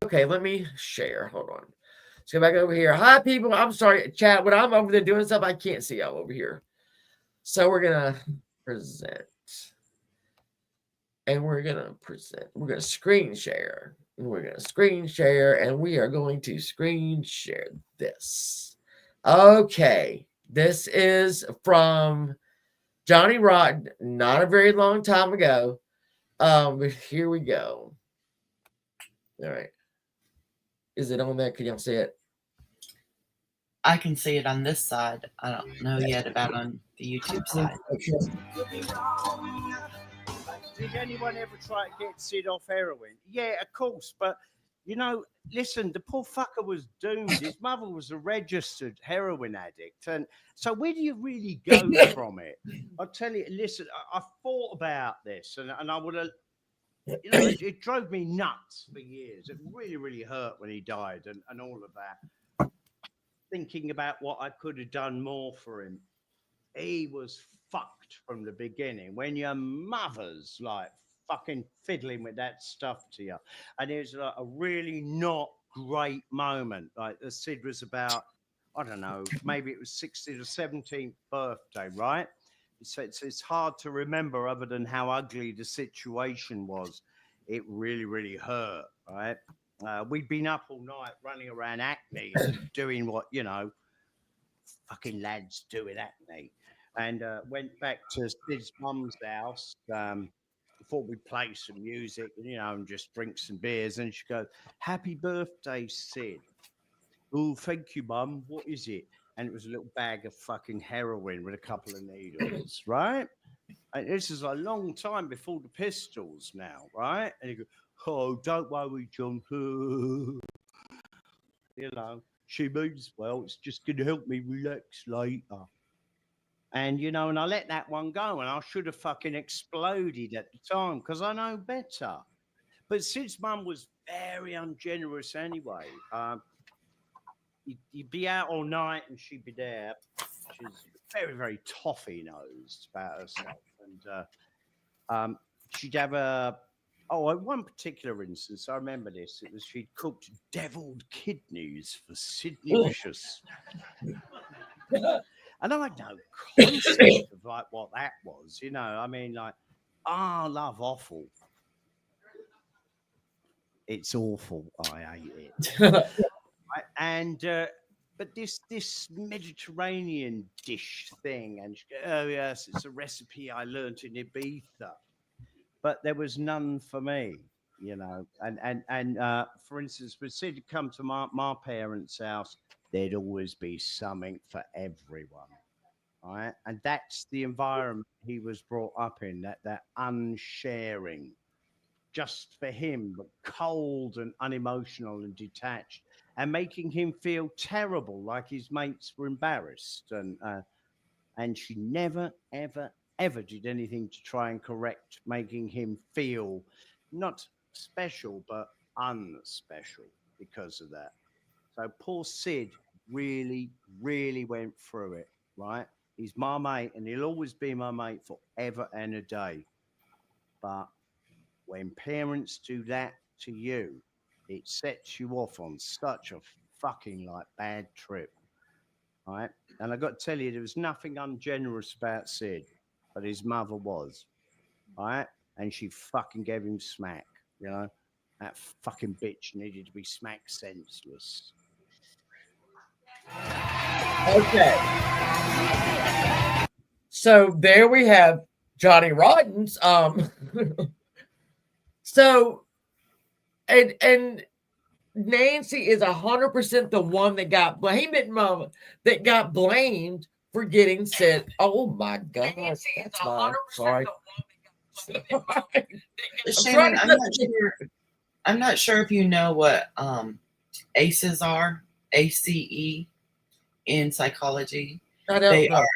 Okay, let me share. Hold on. Let's go back over here. Hi, people. I'm sorry, chat. When I'm over there doing stuff, I can't see y'all over here. So we're gonna present, and we're gonna present. We're gonna screen share. We're gonna screen share, and we are going to screen share this. Okay, this is from Johnny Rotten, not a very long time ago. Here we go. All right. Is it on there? Can y'all see it? I can see it on this side. I don't know yet about on the YouTube side. Did anyone ever try to get Sid off heroin? Yeah, of course. But, you know, listen, the poor fucker was doomed. His mother was a registered heroin addict. And so where do you really go from it? I'll tell you, listen, I thought about this and I would have, you know, it drove me nuts for years. It really, really hurt when he died and all of that. Thinking about what I could have done more for him. He was fucked from the beginning. When your mother's like fucking fiddling with that stuff to you. And it was like a really not great moment. Like the Sid was about, I don't know, maybe it was 16th or 17th birthday, right? So it's hard to remember other than how ugly the situation was. It really, really hurt, right? We'd been up all night running around Acne and doing what, you know, fucking lads do in Acne. And went back to Sid's mum's house. Thought we'd play some music, you know, and just drink some beers. And she goes, "Happy birthday, Sid." "Oh, thank you, mum. What is it?" And it was a little bag of fucking heroin with a couple of needles, right? And this is a long time before the Pistols now, right? And he goes, "Oh, don't worry, John." You know, she means well. It's just going to help me relax later. And, you know, and I let that one go. And I should have fucking exploded at the time because I know better. But Sid's mum was very ungenerous anyway. You'd be out all night and she'd be there. She's very, very toffee-nosed about herself. And she'd have one particular instance, I remember this. It was she'd cooked deviled kidneys for Sidney Vicious. And I had no concept of like what that was, you know. I mean, like, I love offal. It's awful. I hate it. And but this Mediterranean dish thing, and she goes, "Oh yes, it's a recipe I learned in Ibiza," but there was none for me, you know. And for instance, when Sid had come to my parents' house, there'd always be something for everyone, right? And that's the environment he was brought up in, that unsharing, just for him, but cold and unemotional and detached, and making him feel terrible, like his mates were embarrassed. And she never, ever, ever did anything to try and correct making him feel not special, but unspecial because of that. So poor Sid really, really went through it, right? He's my mate, and he'll always be my mate forever and a day. But when parents do that to you, it sets you off on such a fucking like bad trip, right? And I got to tell you, there was nothing ungenerous about Sid, but his mother was, right? And she fucking gave him smack, you know? That fucking bitch needed to be smacked senseless. Okay. So there we have Johnny Rotten's. So and Nancy is 100% the one that got blamed, Mama, that got blamed for getting Sid. Oh my gosh, that's mine. Sorry. Shannon, I'm not sure if you know what ACEs are. ACE in psychology. I don't know. Are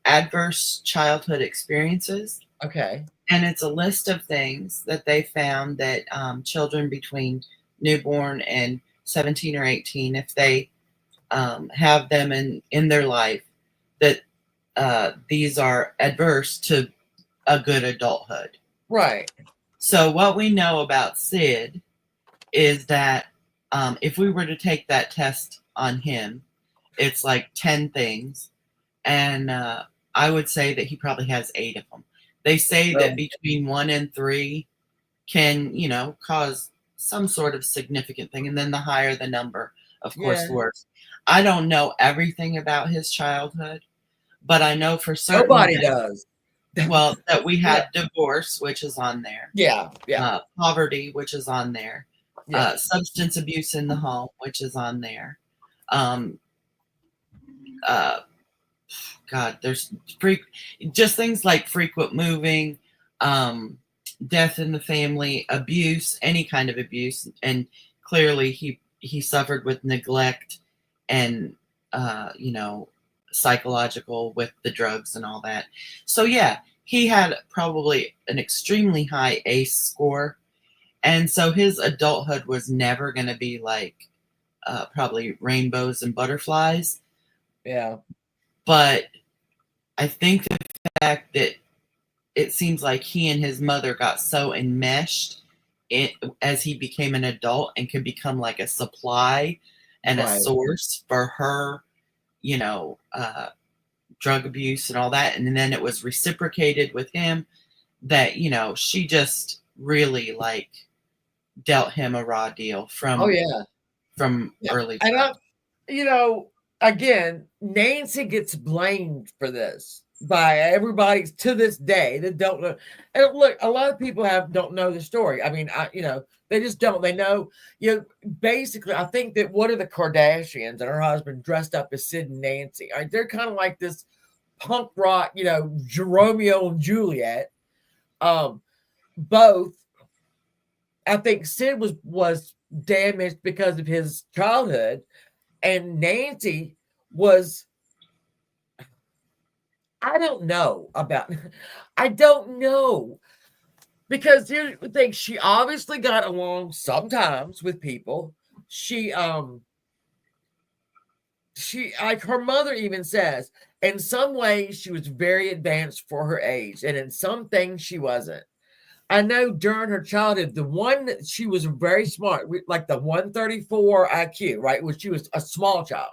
adverse childhood experiences. Okay. And it's a list of things that they found that children between newborn and 17 or 18, if they have them in their life, that these are adverse to a good adulthood. Right. So what we know about Sid is that if we were to take that test on him, it's like 10 things. And I would say that he probably has 8 of them. They say that between 1 and 3 can, cause some sort of significant thing. And then the higher the number, of course, the worse. I don't know everything about his childhood, but I know for certain. Nobody does. Well, that we had divorce, which is on there. Yeah. Poverty, which is on there. Yeah. Substance abuse in the home, which is on there. God, there's just things like frequent moving, death in the family, abuse, any kind of abuse, and clearly he suffered with neglect and psychological with the drugs and all that. So yeah, he had probably an extremely high ACE score, and so his adulthood was never going to be like probably rainbows and butterflies. Yeah. But I think the fact that it seems like he and his mother got so enmeshed as he became an adult and could become like a supply and a source for her, drug abuse and all that. And then it was reciprocated with him that, she just really like dealt him a raw deal from early. And again, Nancy gets blamed for this by everybody to this day that don't know. And look, a lot of people don't know the story. I mean, they just don't. They know, basically, I think that one of the Kardashians and her husband dressed up as Sid and Nancy. They're kind of like this punk rock, Romeo and Juliet. Both, I think Sid was damaged because of his childhood, and Nancy was, I don't know. Because here's the thing, she obviously got along sometimes with people. She like her mother even says, in some ways she was very advanced for her age, and in some things she wasn't. I know during her childhood, the one that she was very smart, like the 134 IQ, right? Which she was a small child.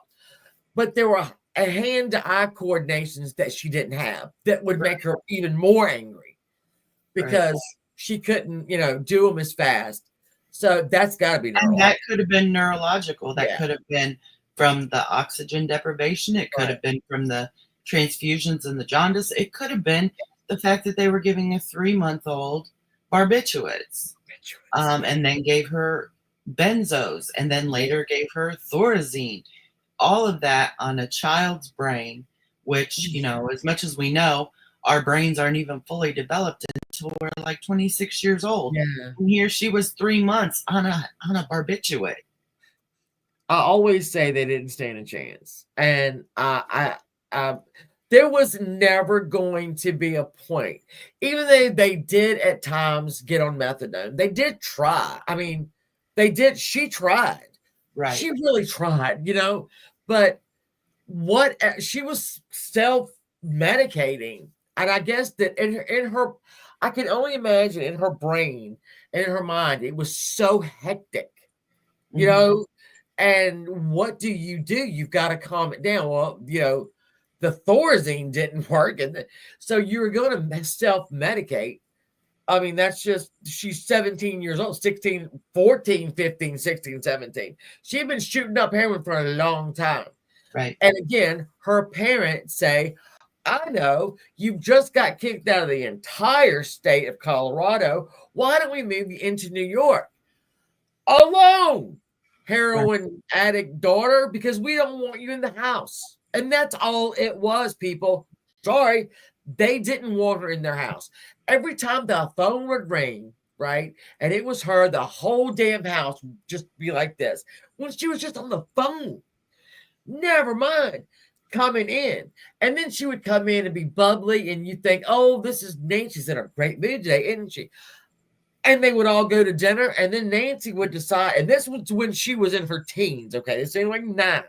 But there were a hand-to-eye coordinations that she didn't have that would make her even more angry because she couldn't, do them as fast. So that's got to be neurological. And that could have been neurological. That could have been from the oxygen deprivation. It could have been from the transfusions and the jaundice. It could have been the fact that they were giving a 3-month-old barbiturates, and then gave her benzos, and then later gave her Thorazine. All of that on a child's brain, which, as much as we know, our brains aren't even fully developed until we're like 26 years old. Yeah. And here she was 3 months on a barbiturate. I always say they didn't stand a chance. And there was never going to be a point. Even though they did at times get on methadone, they did try. I mean, she tried. Right. She really tried, but she was self-medicating. And I guess that in her, I can only imagine in her brain and in her mind, it was so hectic, and what do? You've got to calm it down. Well, the Thorazine didn't work. And so you're going to self-medicate. I mean, that's just, she's 17 years old, 16, 14, 15, 16, 17. She'd been shooting up heroin for a long time. Right. And again, her parents say, I know you've just got kicked out of the entire state of Colorado. Why don't we move you into New York? Alone, heroin addict daughter, because we don't want you in the house. And that's all it was, people. Sorry, they didn't want her in their house. Every time the phone would ring, right, and it was her, the whole damn house would just be like this. When she was just on the phone, never mind coming in. And then she would come in and be bubbly, and you think, oh, this is Nancy's in a great mood today, isn't she? And they would all go to dinner, and then Nancy would decide, and this was when she was in her teens, okay, this ain't like 9,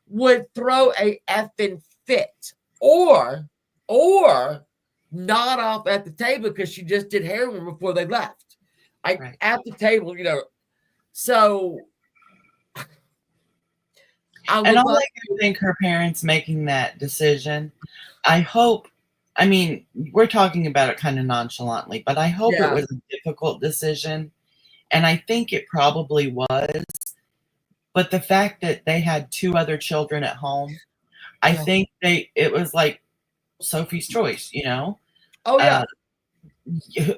would throw a effing fit or nod off at the table because she just did heroin before they left. Right. At the table, so And all I can think her parents making that decision, I hope, I mean, we're talking about it kind of nonchalantly, but I hope it was a difficult decision. And I think it probably was. But the fact that they had 2 other children at home, I think it was like Sophie's choice, Oh, yeah.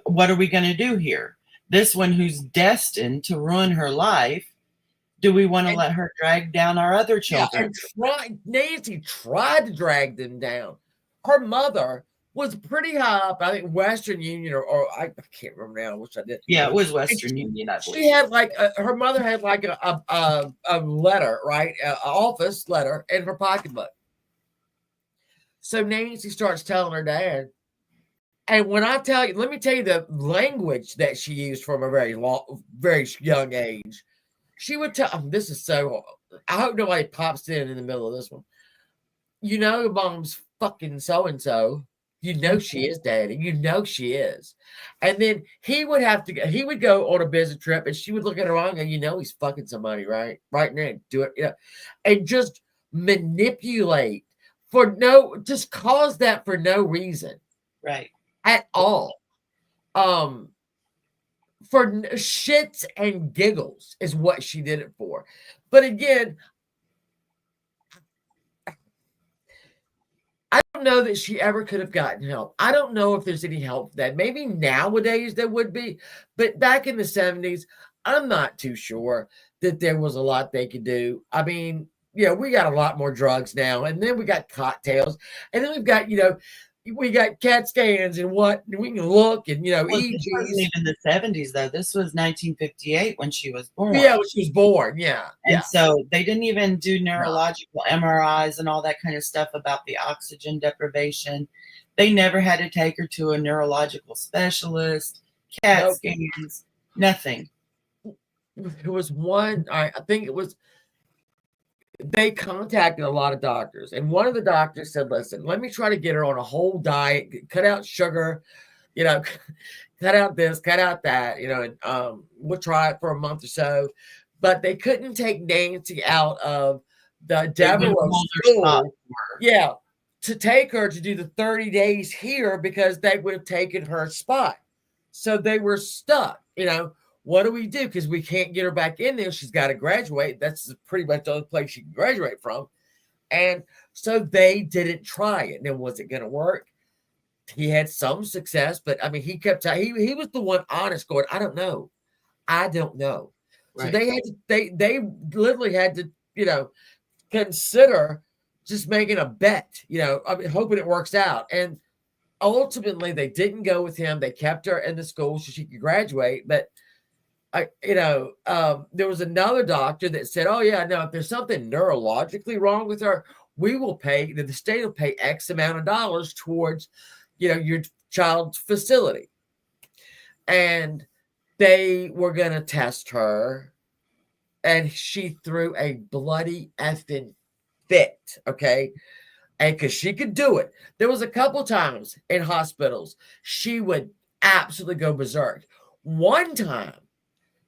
What are we going to do here? This one who's destined to ruin her life, do we want to let her drag down our other children? Nancy tried to drag them down. Her mother was pretty high up, I think Western Union or I can't remember now, which I did. Yeah, it was Western Union, I believe. She had her mother had like a letter, right? An office letter in her pocketbook. So Nancy starts telling her dad. And when I tell you, let me tell you the language that she used from a very young age. She would tell, this is so, I hope nobody pops in the middle of this one. Your mom's fucking so-and-so. She is, daddy. She is. And then he would go on a business trip and she would look at her and go, he's fucking somebody, right? Right now, do it. And just manipulate just cause that for no reason. Right. At all. For shits and giggles is what she did it for. But again, I don't know that she ever could have gotten help. I don't know if there's any help that maybe nowadays there would be, but back in the 70s, I'm not too sure that there was a lot they could do. I mean, we got a lot more drugs now, and then we got cocktails, and then we've got, we got CAT scans and what we can look and This wasn't even the 70s though. This was 1958 when she was born. Yeah, when she was born. Yeah, and so they didn't even do neurological MRIs and all that kind of stuff about the oxygen deprivation. They never had to take her to a neurological specialist, CAT scans, nothing. It was one. I think it was. They contacted a lot of doctors, and one of the doctors said, listen, let me try to get her on a whole diet, cut out sugar, cut out this, cut out that, and we'll try it for a month or so. But they couldn't take Nancy out of the Devereaux school. Yeah, to take her to do the 30 days here because they would have taken her spot. So they were stuck, What do we do? Because we can't get her back in there. She's got to graduate. That's pretty much the only place she can graduate from. And so they didn't try it. Now, was it going to work? He had some success, but I mean, he kept he was the one honest going, I don't know. Right. So they literally had to, consider just making a bet, hoping it works out. And ultimately they didn't go with him. They kept her in the school so she could graduate. But there was another doctor that said, oh yeah, no, if there's something neurologically wrong with her, the state will pay X amount of dollars towards, your child's facility. And they were going to test her and she threw a bloody effing fit. Okay. And because she could do it. There was a couple times in hospitals, she would absolutely go berserk. One time,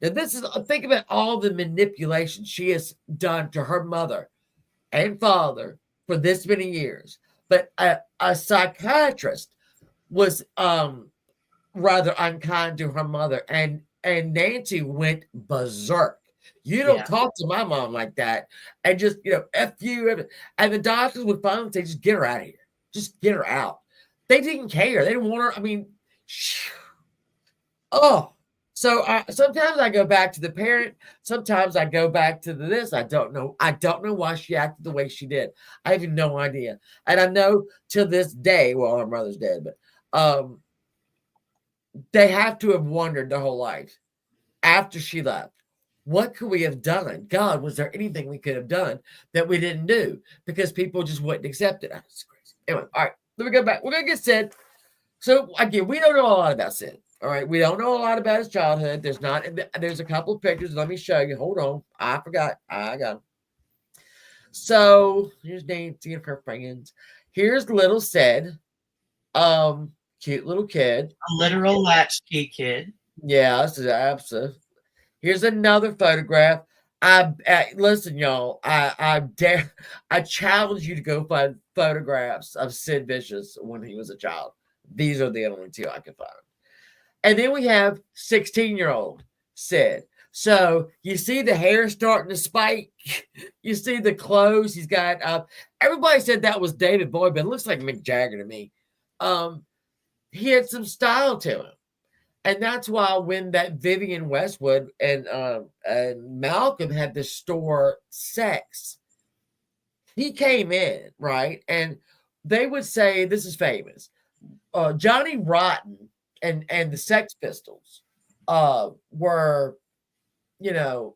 now think about all the manipulation she has done to her mother and father for this many years. But a psychiatrist was rather unkind to her mother, and Nancy went berserk. You don't talk to my mom like that, and just F you. And the doctors would finally say, just get her out of here. Just get her out. They didn't care. They didn't want her. I mean, So sometimes I go back to the parent. Sometimes I go back to this. I don't know. I don't know why she acted the way she did. I have no idea. And I know to this day, well, her mother's dead, but they have to have wondered their whole life after she left. What could we have done? God, was there anything we could have done that we didn't do? Because people just wouldn't accept it. That's crazy. Anyway, all right. Let me go back. We're going to get Sid. So, again, we don't know a lot about Sid. All right, we don't know a lot about his childhood. There's a couple of pictures. Let me show you. Hold on. I forgot. I got them. So here's Nancy and her friends. Here's little Sid. Cute little kid. A literal latchkey kid. Yeah, this is absolute. Here's another photograph. Listen, y'all. I challenge you to go find photographs of Sid Vicious when he was a child. These are the only two I can find. And then we have 16-year-old Sid. So you see the hair starting to spike. You see the clothes he's got. Everybody said that was David Bowie, but it looks like Mick Jagger to me. He had some style to him. And that's why when that Vivian Westwood and Malcolm had the store Sex, he came in, right? And they would say, this is famous, Johnny Rotten and the Sex Pistols were, you know,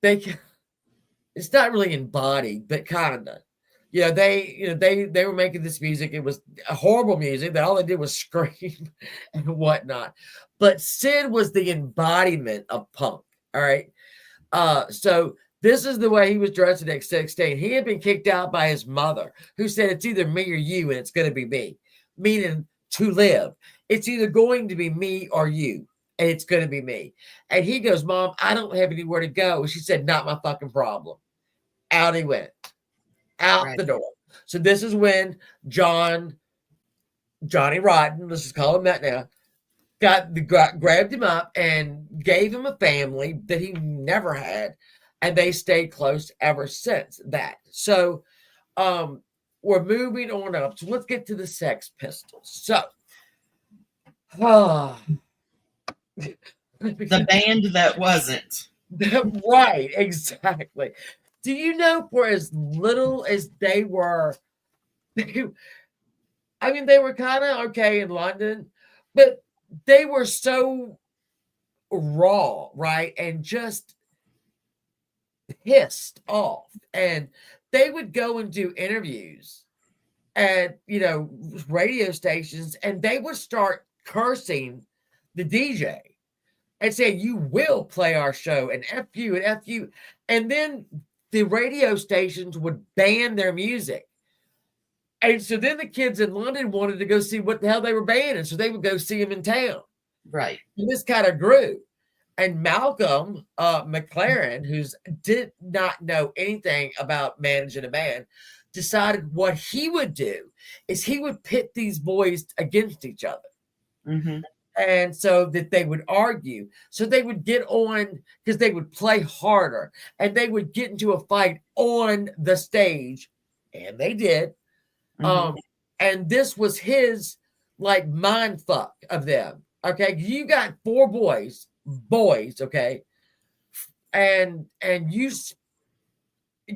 it's not really embodied, but kind of. They were making this music. It was a horrible music that all they did was scream and whatnot. But Sid was the embodiment of punk. All right. So this is the way he was dressed at 16. He had been kicked out by his mother, who said, it's either me or you, and it's going to be me, meaning to live. It's either going to be me or you, and it's going to be me. And he goes, Mom, I don't have anywhere to go. She said, not my fucking problem. Out he went. Out the door. So this is when Johnny Rotten, let's just call him that now, grabbed him up and gave him a family that he never had, and they stayed close ever since that. So we're moving on up. So let's get to the Sex Pistols. So the band that wasn't. Right, exactly. Do you know, for as little as they were, I mean, they were kind of okay in London, but they were so raw, right? And just pissed off. And they would go and do interviews at, radio stations, and they would start cursing the DJ and saying, you will play our show, and F you and F you. And then the radio stations would ban their music. And so then the kids in London wanted to go see what the hell they were banning. So they would go see them in town. Right. And this kind of grew. And Malcolm McLaren, who did not know anything about managing a band, decided what he would do is he would pit these boys against each other. Mm-hmm. And so that they would argue. So they would get on, because they would play harder, and they would get into a fight on the stage. And they did. Mm-hmm. And this was his mind fuck of them. Okay. You got 4 boys, okay. And you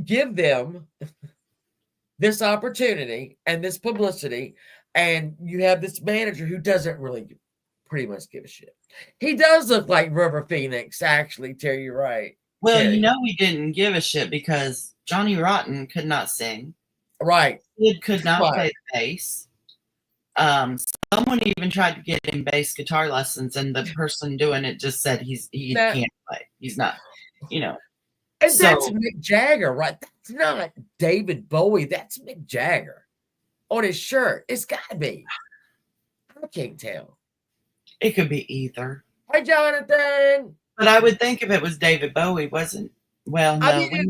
give them this opportunity and this publicity, and you have this manager who doesn't really pretty much give a shit. He does look like River Phoenix, actually, Terry, you're right. Well, Terry. He didn't give a shit because Johnny Rotten could not sing. Right. Sid could not play the bass. Someone even tried to get him bass guitar lessons, and the person doing it just said he can't play. He's not, And that's Mick Jagger, right? That's not David Bowie. That's Mick Jagger on his shirt. It's got to be. I can't tell. It could be either. Hi, Jonathan. But I would think if it was David Bowie, wasn't. Well, no. I mean, it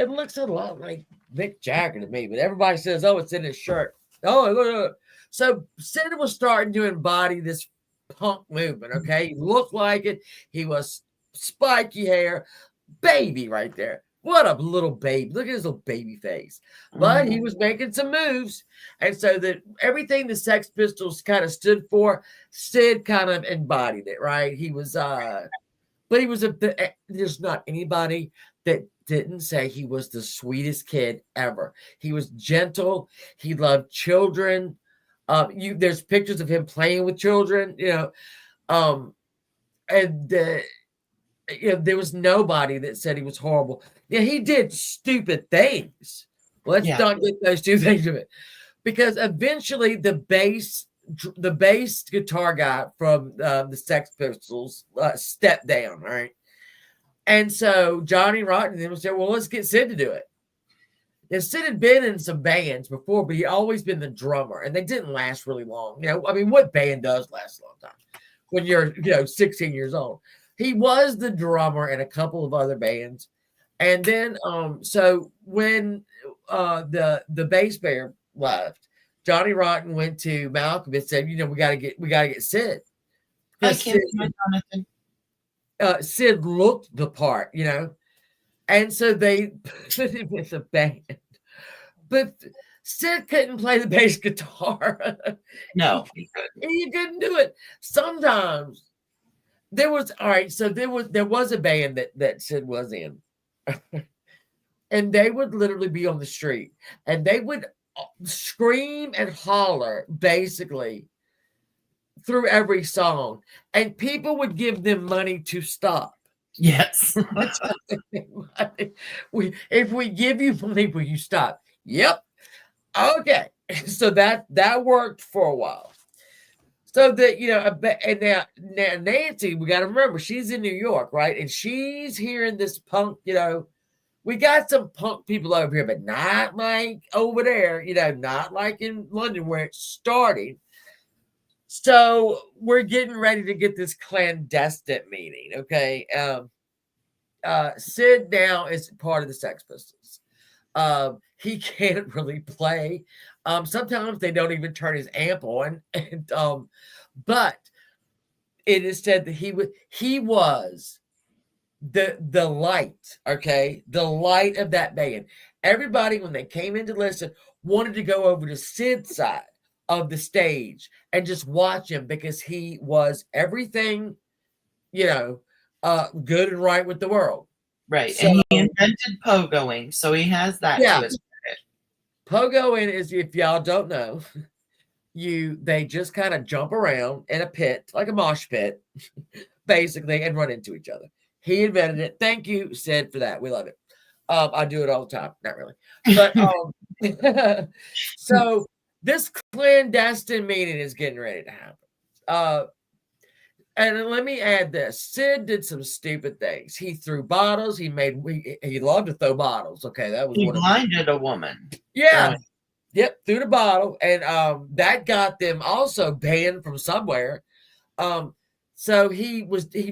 looks a lot like Mick Jagger to me. But everybody says, "Oh, it's in his shirt." Oh, look. So Sid was starting to embody this punk movement. Okay, he looked like it. He was spiky hair, baby right there. What a little baby. Look at his little baby face. But he was making some moves. And so that everything the Sex Pistols kind of stood for, Sid kind of embodied it, right? He was, but he was there's not anybody that didn't say he was the sweetest kid ever. He was gentle. He loved children. There's pictures of him playing with children, and there was nobody that said he was horrible. Yeah, he did stupid things. Let's not get those two things of it. because eventually the bass guitar guy from the Sex Pistols stepped down, right? And so Johnny Rotten and them said, well, let's get Sid to do it. Now, Sid had been in some bands before, but he always been the drummer, and they didn't last really long. I mean, what band does last a long time when you're, 16 years old? He was the drummer in a couple of other bands. And then, so when the bass player left, Johnny Rotten went to Malcolm and said, we gotta get Sid. I can't see Jonathan. Sid looked the part, and so they put him with a band. But Sid couldn't play the bass guitar. No, he couldn't do it. Sometimes there was a band that Sid was in. And they would literally be on the street and they would scream and holler basically through every song, and people would give them money to stop. Yes. If we give you money, will you stop? Yep. Okay. So that worked for a while. So that, and now Nancy, we got to remember, she's in New York, right? And she's hearing this punk, we got some punk people over here, but not like over there, not like in London where it started. So we're getting ready to get this clandestine meeting, okay? Sid now is part of the Sex Pistols. He can't really play. Sometimes they don't even turn his amp on, but it is said that he was the light, okay? The light of that band. Everybody, when they came in to listen, wanted to go over to Sid's side of the stage and just watch him because he was everything, good and right with the world. Right. So, and he invented pogoing, so he has that to his credit. Pogoing is, if y'all don't know, they just kind of jump around in a pit, like a mosh pit, basically, and run into each other. He invented it. Thank you, Sid, for that. We love it. I do it all the time. Not really. But so this clandestine meeting is getting ready to happen. And let me add this. Sid did some stupid things. He threw bottles. He loved to throw bottles. Okay, that was he blinded a woman. Yeah. Yep, threw the bottle. And that got them also banned from somewhere. So he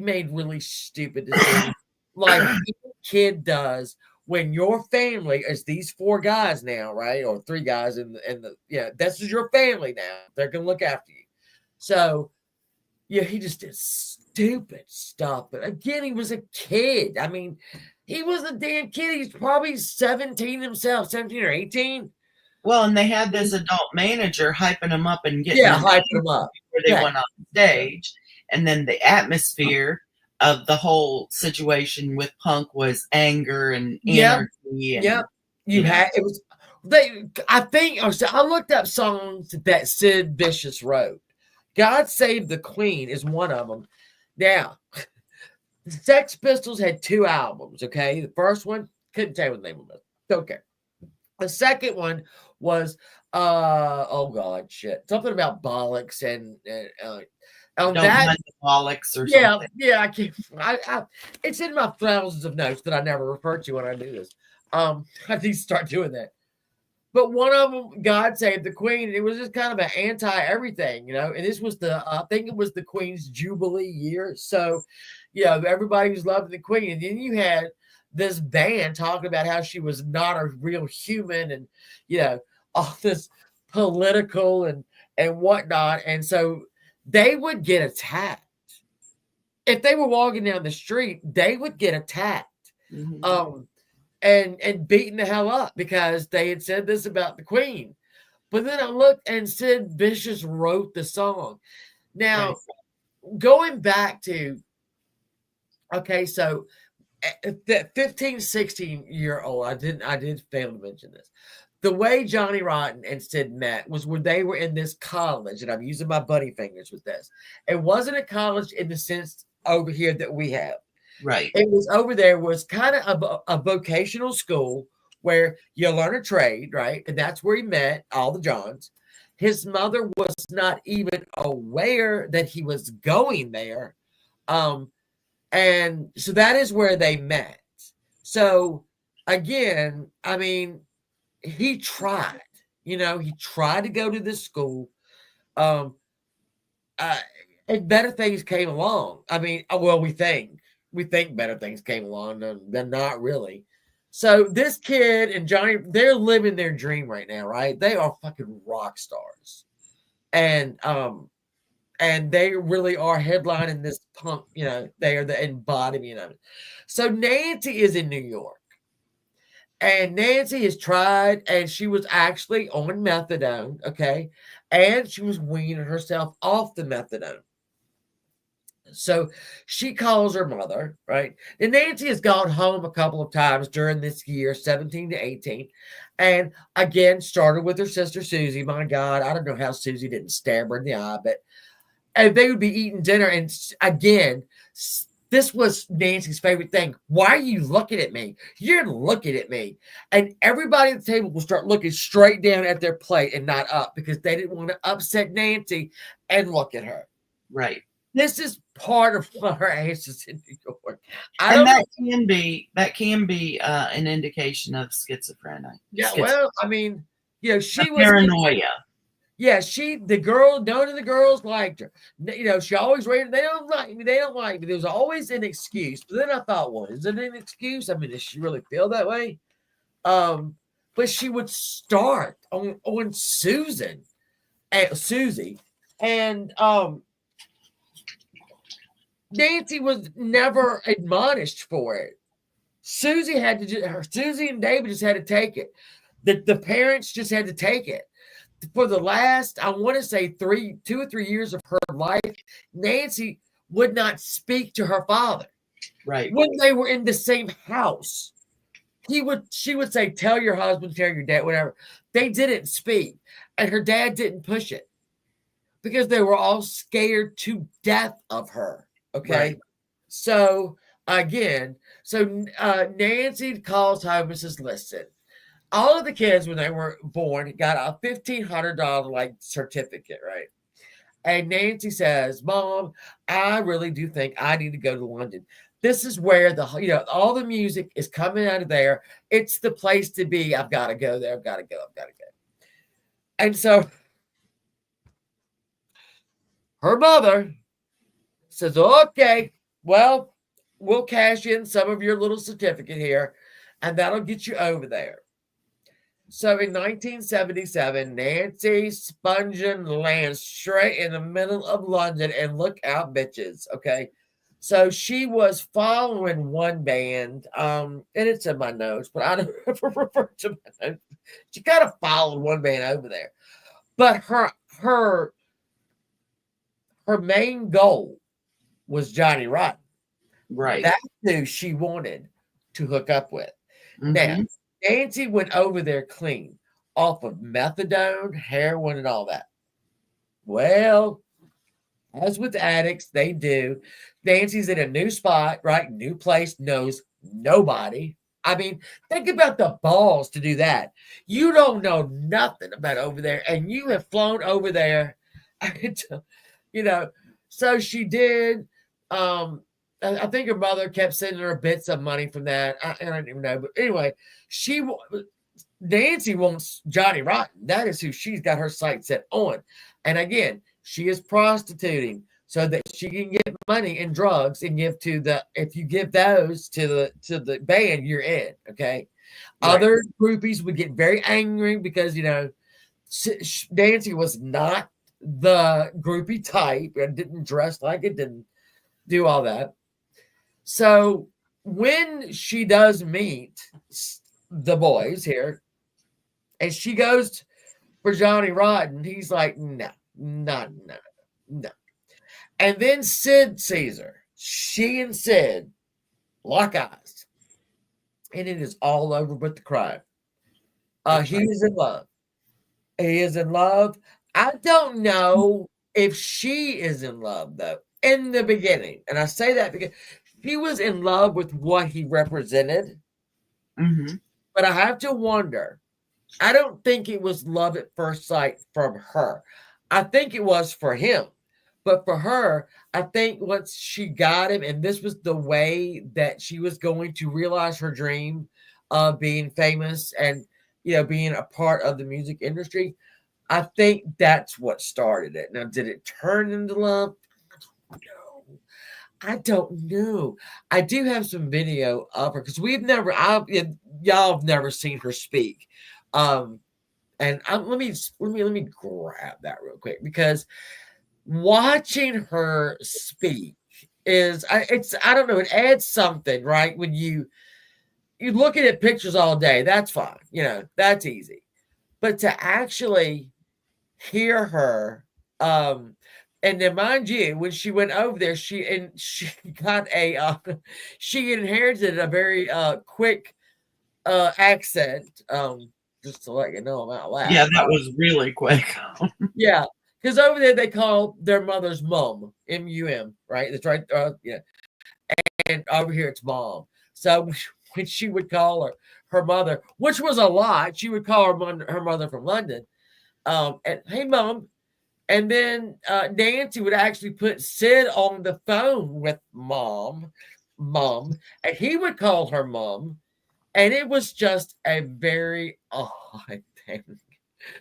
made really stupid decisions, like any kid does when your family is these 4 guys now, right? Or 3 guys this is your family now. They're gonna look after you. So he just did stupid stuff. But again, he was a kid. I mean, he was a damn kid. He's probably 17 himself, 17 or 18. Well, and they had this adult manager hyping him up and getting hyping him up before they went on stage. And then the atmosphere of the whole situation with punk was anger and anarchy. And, I looked up songs that Sid Vicious wrote. God Save the Queen is one of them. Now, the Sex Pistols had 2 albums, okay? The first one, couldn't tell you what the name of it. Okay. The second one was, something about bollocks and bollocks or something. Yeah, I can't. It's in my thousands of notes that I never refer to when I do this. I need to start doing that. But one of them, God Save the Queen, it was just kind of an anti-everything, And this was I think it was the Queen's Jubilee year. So, everybody was loving the Queen. And then you had this band talking about how she was not a real human and, all this political and whatnot. And so they would get attacked. If they were walking down the street, they would get attacked. Mm-hmm. And beaten the hell up because they had said this about the Queen. But then I looked and Sid Vicious wrote the song. Now, going back to, so that 15, 16-year-old, I did fail to mention this. The way Johnny Rotten and Sid met was when they were in this college, and I'm using my bunny fingers with this. It wasn't a college in the sense over here that we have. Right. It was over there was kind of a vocational school where you learn a trade, right? And that's where he met all the Johns. His mother was not even aware that he was going there. And so that is where they met. So again, I mean, he tried, he tried to go to this school. And better things came along. I mean, well, we think better things came along, than not really. So this kid and Johnny, they're living their dream right now, right? They are fucking rock stars. And they really are headlining this punk, they are the embodiment of it. So Nancy is in New York. And Nancy has tried, and she was actually on methadone, okay? And she was weaning herself off the methadone. So she calls her mother, right? And Nancy has gone home a couple of times during this year, 17 to 18. And again, started with her sister, Susie. My God, I don't know how Susie didn't stab her in the eye, and they would be eating dinner. And again, this was Nancy's favorite thing. Why are you looking at me? You're looking at me. And everybody at the table will start looking straight down at their plate and not up, because they didn't want to upset Nancy and look at her. Right. This is part of why her ass is in New York. That can be an indication of schizophrenia. Yeah, well, I mean, she was paranoia. Yeah, the girl, none of the girls liked her. She always rated, they don't like me. There was always an excuse. But then I thought, well, is it an excuse? I mean, does she really feel that way? But she would start on Susie. And Nancy was never admonished for it. Susie and David just had to take it. The parents just had to take it. For the last, I want to say 2 or 3 years of her life, Nancy would not speak to her father. Right. When they were in the same house, she would say, tell your husband, tell your dad, whatever. They didn't speak. And her dad didn't push it, because they were all scared to death of her. Okay. Right. So again, Nancy calls home and says, listen, all of the kids, when they were born, got a $1,500 certificate, right? And Nancy says, Mom, I really do think I need to go to London. This is where all the music is coming out of there. It's the place to be. I've got to go there. I've got to go. And so her mother says, okay, well, we'll cash in some of your little certificate here, and that'll get you over there. So in 1977, Nancy Spungen lands straight in the middle of London, and look out, bitches. Okay. So she was following one band, and it's in my notes, but I don't refer to my notes. She kind of followed one band over there. But her main goal was Johnny Rotten. Right. That's who she wanted to hook up with. Mm-hmm. Now, Nancy went over there clean, off of methadone, heroin, and all that. Well, as with addicts, they do. Nancy's in a new spot, right? New place, knows nobody. I mean, think about the balls to do that. You don't know nothing about over there, and you have flown over there. So she did. I think her mother kept sending her bits of money from that. I don't even know. But anyway, Nancy wants Johnny Rotten. That is who she's got her sights set on. And again, she is prostituting so that she can get money and drugs and if you give those to the band, you're in. Okay. Right. Other groupies would get very angry because, Nancy was not the groupie type and didn't dress like it, didn't do all that. So when she does meet the boys here and she goes for Johnny Rotten, he's like, no. And then Sid sees her. She and Sid lock eyes. And it is all over but the crime. He is in love. He is in love. I don't know if she is in love, though, in the beginning. And I say that because she was in love with what he represented. Mm-hmm. But I have to wonder. I don't think it was love at first sight from her. I think it was for him. But for her, I think once she got him, and this was the way that she was going to realize her dream of being famous and, being a part of the music industry, I think that's what started it. Now, did it turn into love? No. I don't know. I do have some video of her because y'all have never seen her speak. And let me grab that real quick because watching her speak I don't know, it adds something, right? When you looking at pictures all day, that's fine, that's easy. But to actually hear her, and then mind you, when she went over there, she got she inherited a very quick accent. Just to let you know, I'm out loud. Yeah, that was really quick. Yeah, because over there they call their mother's mum, M-U-M, right? That's right. Yeah, and over here it's mom. So when she would call her mother, which was a lot, she would call her mother from London, and hey, mom. And then Nancy would actually put Sid on the phone with mom, and he would call her mom. And it was just a very odd thing.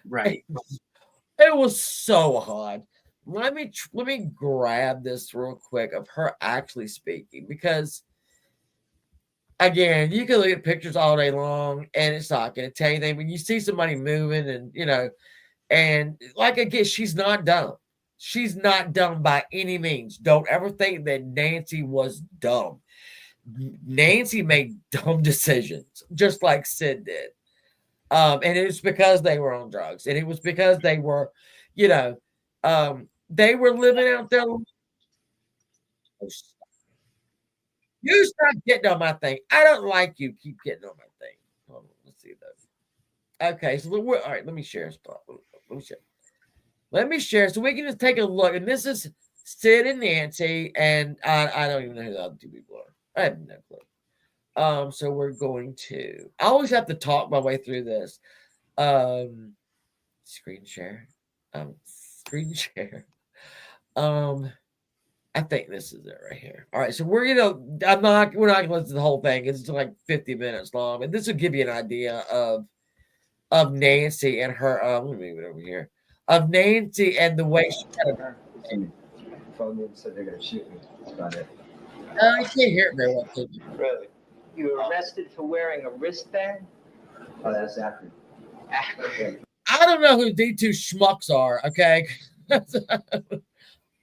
Right. It was so odd. Let me grab this real quick of her actually speaking, because again, you can look at pictures all day long and it's not going to tell you anything. When you see somebody moving and like again, she's not dumb. She's not dumb by any means. Don't ever think that Nancy was dumb. Nancy made dumb decisions, just like Sid did. And it was because they were on drugs, and it was because they were, they were living out their. You stop getting on my thing. I don't like you. Keep getting on my thing. Hold on, let's see those. Okay, so all right. Let me share stuff. Let me share so we can just take a look. And this is Sid and Nancy, and I don't even know who the other two people are. I have no clue. So we're going to. I always have to talk my way through this. Screen share. Screen share. I think this is it right here. All right, so we're we're not gonna listen to the whole thing. It's like 50 minutes long, and this will give you an idea of Nancy and her. Let me move it over here. Of Nancy and the way she kind of. Phone said they're gonna shoot me. That's about it. I can't hear it very well. Really? You were arrested for wearing a wristband? Oh, that's accurate. I don't know who these two schmucks are. Okay. All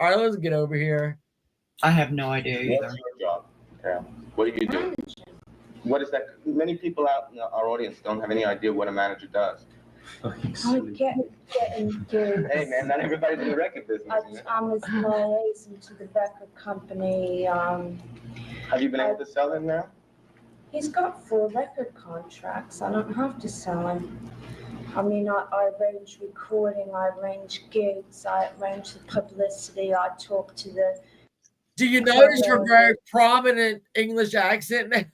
right, let's get over here. I have no idea either. What's your job? Yeah. What do you do? What is that? Many people out in our audience don't have any idea what a manager does. I'm getting good. Hey, man, not everybody's in the record business. I'm his liaison to the record company. Have you been able to sell him now? He's got 4 record contracts. I don't have to sell him. I mean, I arrange recording, I arrange gigs, I arrange the publicity, I talk to the. Do you notice her very prominent English accent now?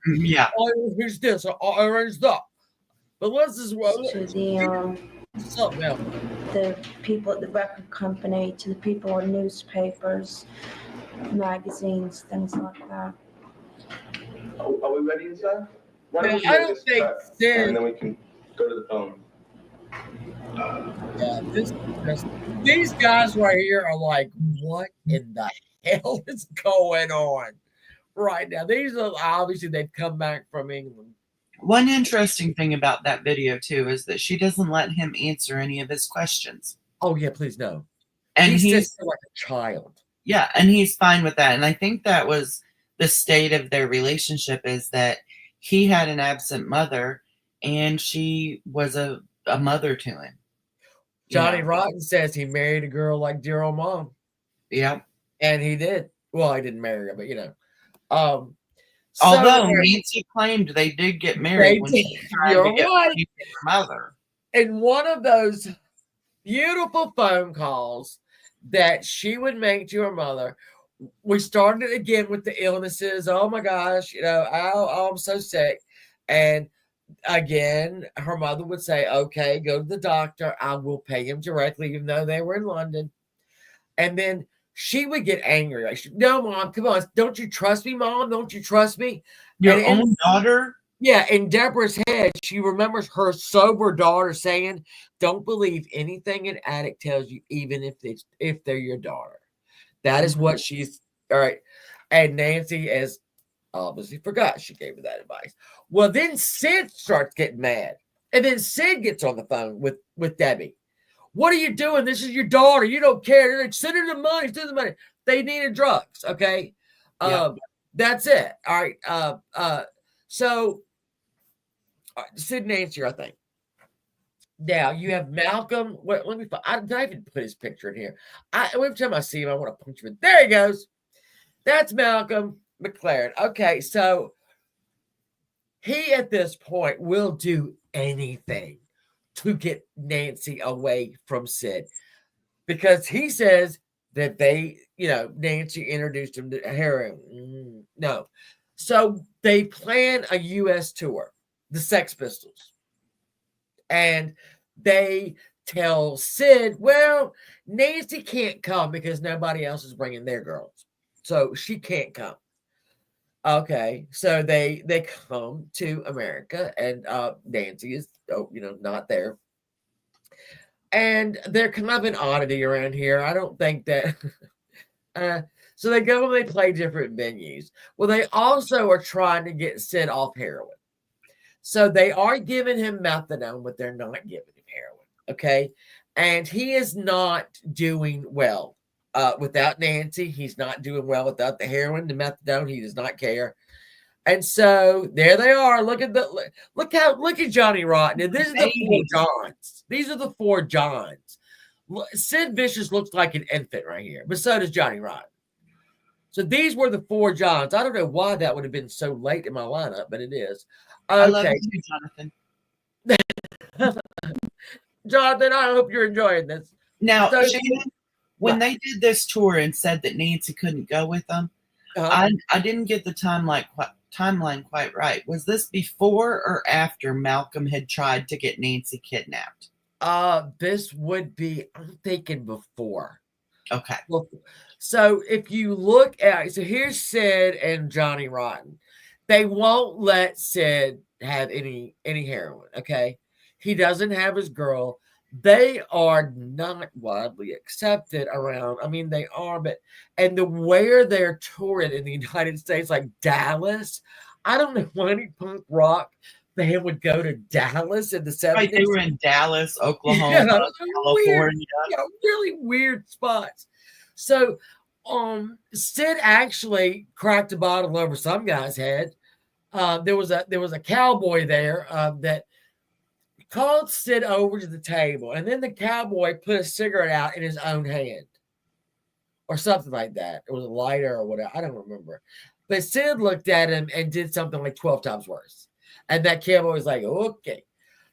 Yeah. Who's this? I arranged that. But what's this? To the people at the record company, to the people in newspapers, magazines, things like that. Are we ready inside? Why Man, don't we I do don't this think cut, Sid. and then we can go to the phone. Yeah, these guys right here are like, what in the hell is going on right now? These are obviously they've come back from England. One interesting thing about that video too is that she doesn't let him answer any of his questions. Oh yeah, please no. And he's like a child. Yeah, and he's fine with that. And I think that was the state of their relationship, is that he had an absent mother and she was a mother to him. Johnny Rotten says he married a girl like dear old mom. Yeah. And he did. Well, I didn't marry her, but although Nancy claimed they did get married when she tried to get her mother. In one of those beautiful phone calls that she would make to her mother, we started again with the illnesses. Oh my gosh, oh, I'm so sick. And again, her mother would say, okay, go to the doctor. I will pay him directly, even though they were in London. And then she would get angry. Like, no, Mom, come on. Don't you trust me, Mom? Don't you trust me? Your own daughter? Yeah, in Deborah's head, she remembers her sober daughter saying, don't believe anything an addict tells you, even if they're your daughter. That is what she's, all right. And Nancy has obviously forgot she gave her that advice. Well, then Sid starts getting mad. And then Sid gets on the phone with Debbie. What are you doing? This is your daughter. You don't care. Like, send her the money. Send her the money. They needed drugs. Okay. That's it. All right. So Sid and Nancy, I think. Now you have Malcolm. Let me. I even put his picture in here. Every time I see him, I want to punch him. There he goes. That's Malcolm McLaren. Okay, so he at this point will do anything to get Nancy away from Sid, because he says that Nancy introduced him to heroin. No. So they plan a U.S. tour, the Sex Pistols. And they tell Sid, well, Nancy can't come because nobody else is bringing their girls. So she can't come. Okay, so they come to America, and Nancy is not there, and they're kind of an oddity around here. I don't think that. So they go and they play different venues. Well, they also are trying to get Sid off heroin, so they are giving him methadone, but they're not giving him heroin. Okay, and he is not doing well. Without Nancy, he's not doing well. Without the heroin, the methadone, he does not care. And so there they are. Look at Johnny Rotten. This is the four Johns. These are the four Johns. Sid Vicious looks like an infant right here, but so does Johnny Rotten. So these were the four Johns. I don't know why that would have been so late in my lineup, but it is. Okay. I love you, Jonathan. Jonathan, I hope you're enjoying this. Now, So, Shannon, when they did this tour and said that Nancy couldn't go with them, I didn't get the timeline quite right. Was this before or after Malcolm had tried to get Nancy kidnapped? This would be, I'm thinking before. Okay. So if you look at, so here's Sid and Johnny Rotten. They won't let Sid have any heroin. Okay. He doesn't have his girl. They are not widely accepted around. I mean, they are, but where they're touring in the United States, like Dallas, I don't know why any punk rock band would go to Dallas in the 70s. Right, they were in Dallas, Oklahoma, California. Really weird spots. So, Sid actually cracked a bottle over some guy's head. There was a cowboy there that called Sid over to the table, and then the cowboy put a cigarette out in his own hand or something like that. It was a lighter or whatever. I don't remember. But Sid looked at him and did something like 12 times worse. And that cowboy was like, okay.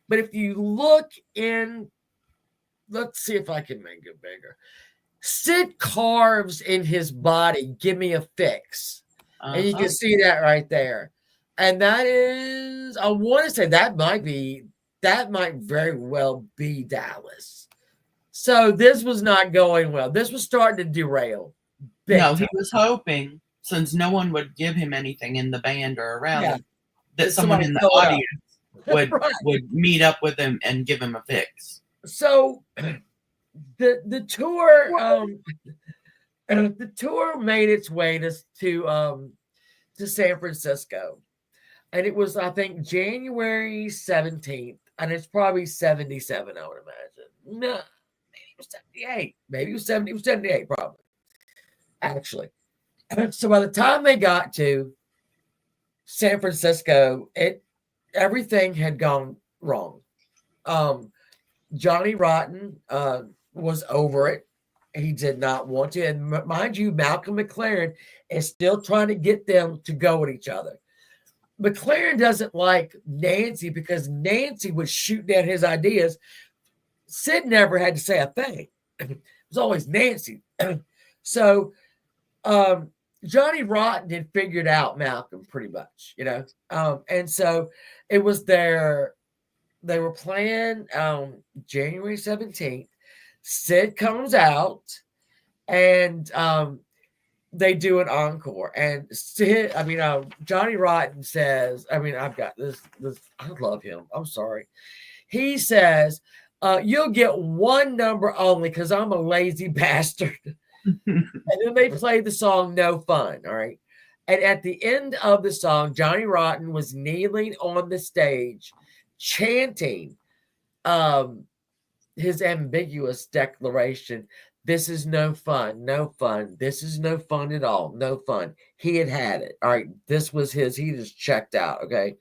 But if you look in, let's see if I can make it bigger. Sid carves in his body, give me a fix. And you can see that right there. And that is, I want to say that might very well be Dallas. So this was not going well. This was starting to derail. No, he was hoping, since no one would give him anything in the band or around him, that someone in the audience would meet up with him and give him a fix. So the tour made its way to San Francisco. And it was, I think, January 17th. And it's probably 77, I would imagine. No, maybe it was 78. Maybe it was 70. It was 78, probably. Actually. So by the time they got to San Francisco, everything had gone wrong. Johnny Rotten was over it. He did not want to. And mind you, Malcolm McLaren is still trying to get them to go with each other. McLaren doesn't like Nancy because Nancy was shooting down his ideas. Sid never had to say a thing. It was always Nancy. So Johnny Rotten had figured out Malcolm pretty much, and so it was they were playing January 17th. Sid comes out and they do an encore. And Johnny Rotten says, I've got this, I love him. I'm sorry. He says, you'll get one number only because I'm a lazy bastard. And then they played the song No Fun. All right. And at the end of the song, Johnny Rotten was kneeling on the stage chanting his ambiguous declaration. This is no fun, no fun. This is no fun at all, no fun. He had it. All right. This was his. He just checked out. Okay.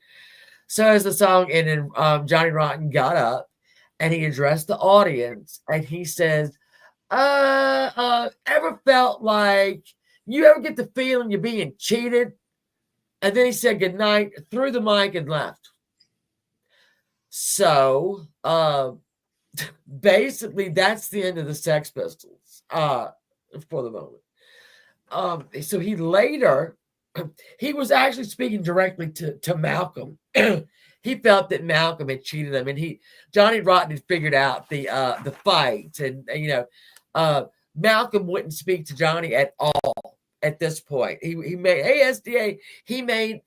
So as the song ended, Johnny Rotten got up and he addressed the audience and he says, ever felt like you ever get the feeling you're being cheated? And then he said goodnight, threw the mic and left. So basically that's the end of the Sex Pistols for the moment. So he later, he was actually speaking directly to Malcolm. He felt that Malcolm had cheated him, and Johnny Rotten had figured out the fight, and Malcolm wouldn't speak to Johnny at all at this point. He made SDA. He made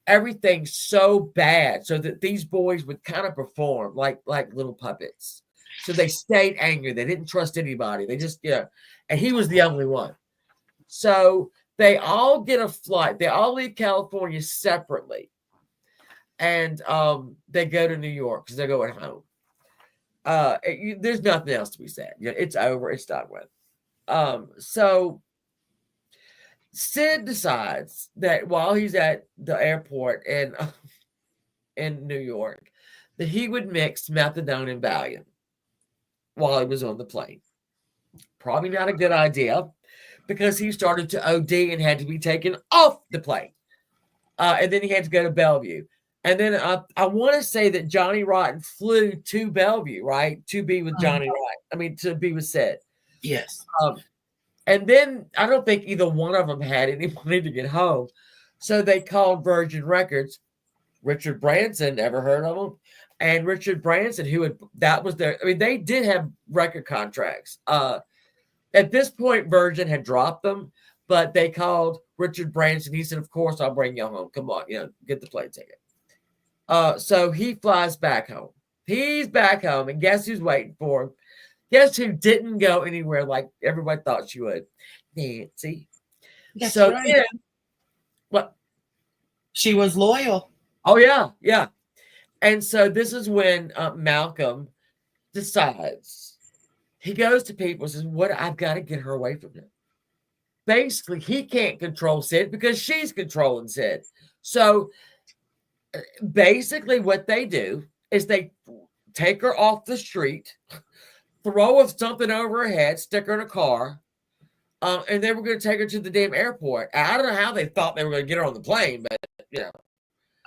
everything so bad so that these boys would kind of perform like little puppets. So they stayed angry. They didn't trust anybody. They just and he was the only one. So they all get a flight. They all leave California separately. And they go to New York because they're going home. There's nothing else to be said. It's over. It's done with. So Sid decides that while he's at the airport in New York, that he would mix methadone and Valium while he was on the plane. Probably not a good idea because he started to OD and had to be taken off the plane. And then he had to go to Bellevue. And then I want to say that Johnny Rotten flew to Bellevue, right? To be with Johnny Rotten. To be with Sid. Yes. And then I don't think either one of them had any money to get home. So they called Virgin Records. Richard Branson, ever heard of him? And Richard Branson, they did have record contracts. At this point, Virgin had dropped them, but they called Richard Branson. He said, of course, I'll bring you home. Come on, get the plane ticket. So he flies back home. He's back home, and guess who's waiting for him? Guess who didn't go anywhere like everybody thought she would? Nancy. That's so right. then, what? She was loyal. Oh, yeah, yeah. And so this is when Malcolm decides. He goes to people and says, I've got to get her away from him. Basically, he can't control Sid because she's controlling Sid. So basically what they do is they take her off the street, throw something over her head, stick her in a car, and they were going to take her to the damn airport. I don't know how they thought they were going to get her on the plane, but,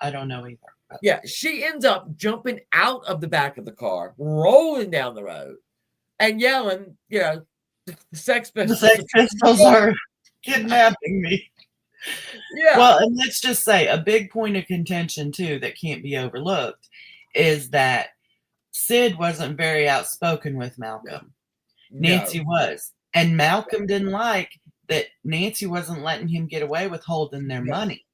I don't know either. Yeah, she ends up jumping out of the back of the car, rolling down the road, and yelling, the Sex Pistols. The Sex Pistols are kidnapping me. Yeah. Well, and let's just say a big point of contention, too, that can't be overlooked is that Sid wasn't very outspoken with Malcolm. No. Nancy was. And Malcolm didn't like that Nancy wasn't letting him get away with holding their money.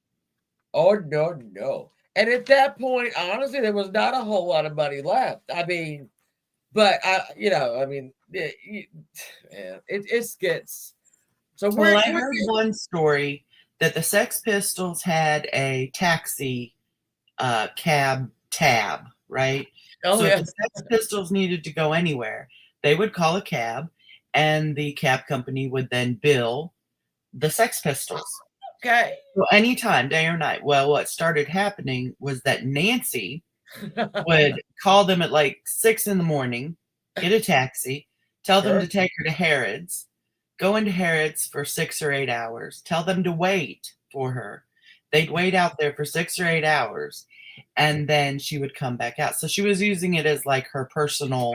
Oh, no. And at that point, honestly, there was not a whole lot of money left. It gets. So well, I heard one story that the Sex Pistols had a taxi cab tab, right? Oh, so yeah. if the Sex Pistols needed to go anywhere, they would call a cab, and the cab company would then bill the Sex Pistols. Okay. So anytime, day or night. Well, what started happening was that Nancy would call them at like 6 a.m, get a taxi, tell them to take her to Harrods, go into Harrods for 6 or 8 hours, tell them to wait for her. They'd wait out there for 6 or 8 hours, and then she would come back out. So she was using it as like her personal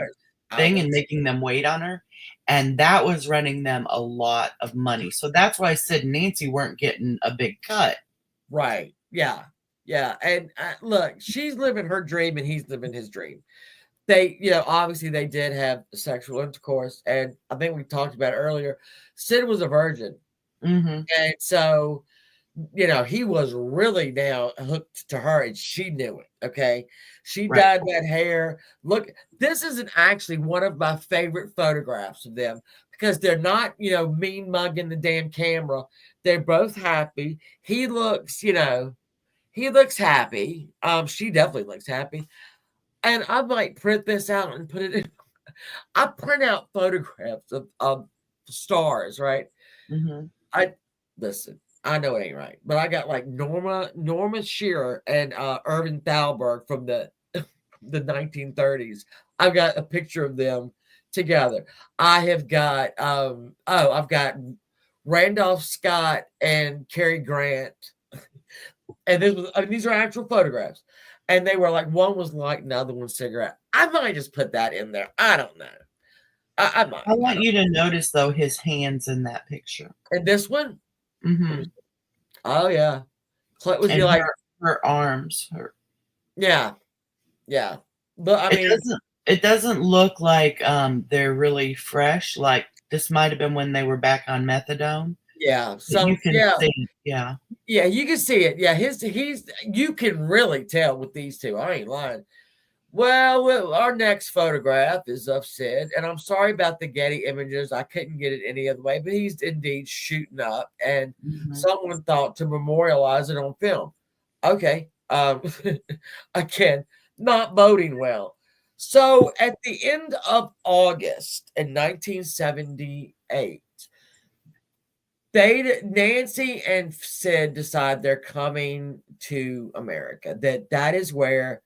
thing and making them wait on her. And that was running them a lot of money. So that's why Sid and Nancy weren't getting a big cut. Right. Yeah. Yeah. And look, she's living her dream and he's living his dream. They, obviously they did have sexual intercourse. And I think we talked about it earlier. Sid was a virgin. Mm-hmm. And so, he was really now hooked to her and she knew it. Okay. She dyed that hair. Look, this isn't actually one of my favorite photographs of them because they're not, mean mugging the damn camera. They're both happy. He looks, he looks happy. She definitely looks happy. And I might print this out and put it in. I print out photographs of stars, right? Mm-hmm. Listen, I know it ain't right, but I got like Norma Shearer and Irving Thalberg from the 1930s. I've got a picture of them together. I have got I've got Randolph Scott and Cary Grant, and these are actual photographs. And they were like, one was lighting, the other one's cigarette. I might just put that in there. I don't know. I might. I want you to notice though his hands in that picture. And this one. Mm-hmm. Oh yeah. So was and like her arms. Yeah. But I mean, it doesn't look like they're really fresh. Like this might have been when they were back on methadone. Yeah. So you can see. Yeah. Yeah, you can see it. Yeah, you can really tell with these two. I ain't lying. Well, our next photograph is of Sid, and I'm sorry about the Getty images. I couldn't get it any other way, but he's indeed shooting up, and someone thought to memorialize it on film. Okay. Again, not boding well. So at the end of August in 1978, Nancy and Sid decide they're coming to America. That is where,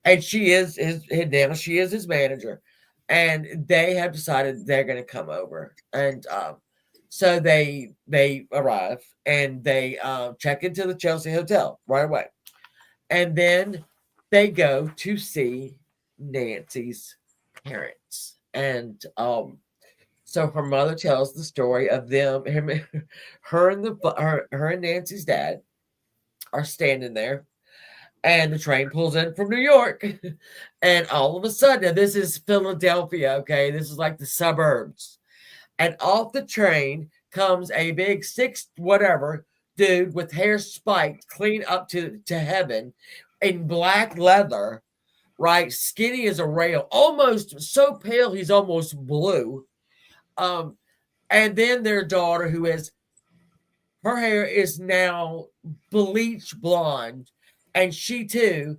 and she is his manager, and they have decided they're going to come over, and so they arrive and they check into the Chelsea Hotel right away, and then they go to see Nancy's parents, and so her mother tells the story of them, her and Nancy's dad are standing there, and the train pulls in from New York, and all of a sudden, this is Philadelphia, okay? This is like the suburbs, and off the train comes a big 6', dude with hair spiked clean up to heaven in black leather, right? Skinny as a rail, almost so pale he's almost blue. And then their daughter, her hair is now bleach blonde, and she too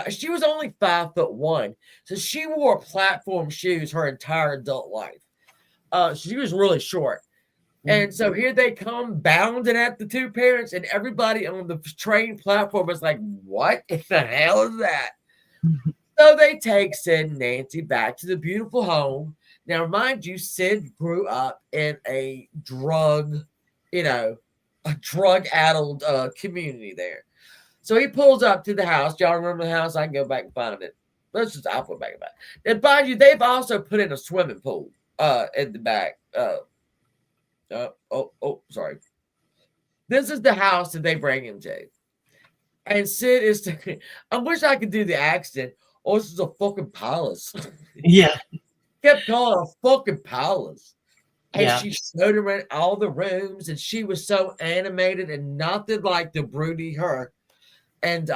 she was only 5'1", so she wore platform shoes her entire adult life. She was really short. And so here they come bounding at the two parents, and everybody on the train platform is like, what in the hell is that? So they take Sid and Nancy back to the beautiful home. Now, mind you, Sid grew up in a drug-addled community there. So he pulls up to the house. Y'all remember the house? I can go back and find it. I'll put it back in the back. And mind you, they've also put in a swimming pool in the back. Sorry. This is the house that they bring him to. And Sid is, I wish I could do the accent. Oh, this is a fucking palace. Yeah. Kept calling it a fucking palace. And she showed him around all the rooms, and she was so animated and nothing like the broody her. And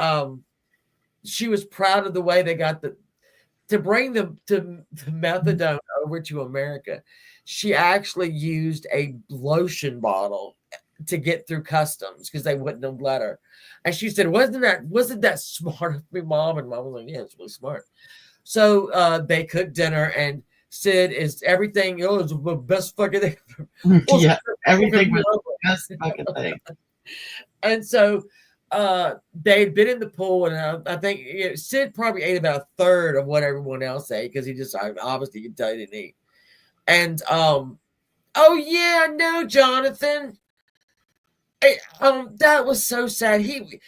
she was proud of the way they got to bring them to methadone over to America. She actually used a lotion bottle to get through customs because they wouldn't have let her. And she said, wasn't that smart of me, Mom? And Mom was like, yeah, it's really smart. So they cooked dinner, and Sid is everything. It's the best fucking thing. Yeah, everything was the best fucking thing. And so they'd been in the pool, and I think Sid probably ate about a third of what everyone else ate because he just obviously could tell he didn't eat. And oh yeah, I know, Jonathan. That was so sad. He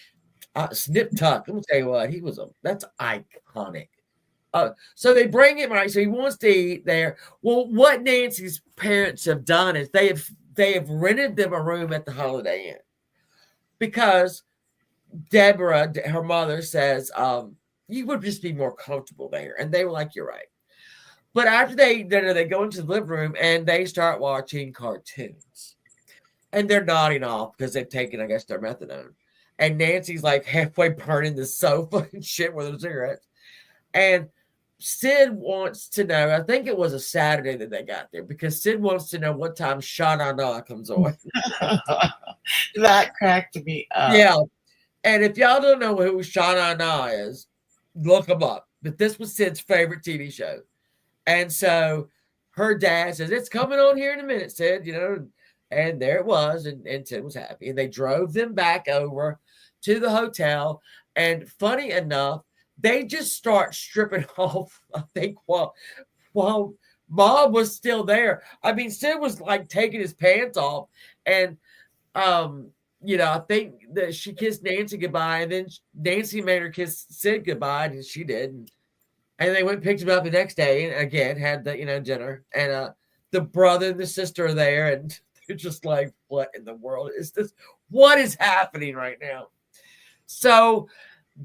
Snip Tuck. Let me tell you what, that's iconic. So they bring him, right? So he wants to eat there. Well, what Nancy's parents have done is they have rented them a room at the Holiday Inn because Deborah, her mother, says you would just be more comfortable there, and they were like, "You're right." But after they go into the living room and they start watching cartoons, and they're nodding off because they've taken, I guess, their methadone. And Nancy's like halfway burning the sofa and shit with her cigarettes. And Sid wants to know, I think it was a Saturday that they got there, because Sid wants to know what time Sha Na Na comes on. That cracked me up. Yeah. And if y'all don't know who Sha Na Na is, look them up. But this was Sid's favorite TV show. And so her dad says, it's coming on here in a minute, Sid, and there it was. And Sid was happy. And they drove them back over to the hotel. And funny enough, they just start stripping off, I think, while Mom was still there. I mean, Sid was like taking his pants off. And, I think that she kissed Nancy goodbye. And then Nancy made her kiss Sid goodbye. And she did. And they went and picked him up the next day and again had the, dinner. And the brother and the sister are there. And they're just like, what in the world is this? What is happening right now? So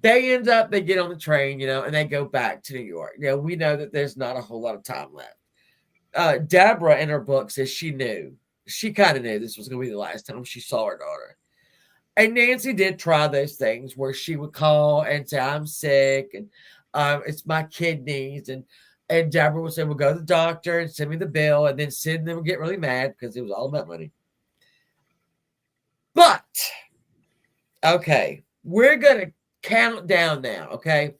they get on the train, and they go back to New York. We know that there's not a whole lot of time left. Deborah in her book says she kind of knew this was going to be the last time she saw her daughter. And Nancy did try those things where she would call and say, I'm sick and it's my kidneys. And Deborah would say, well, go to the doctor and send me the bill. And then Sid and them would get really mad because it was all about money. But, okay, we're going to count down now, okay?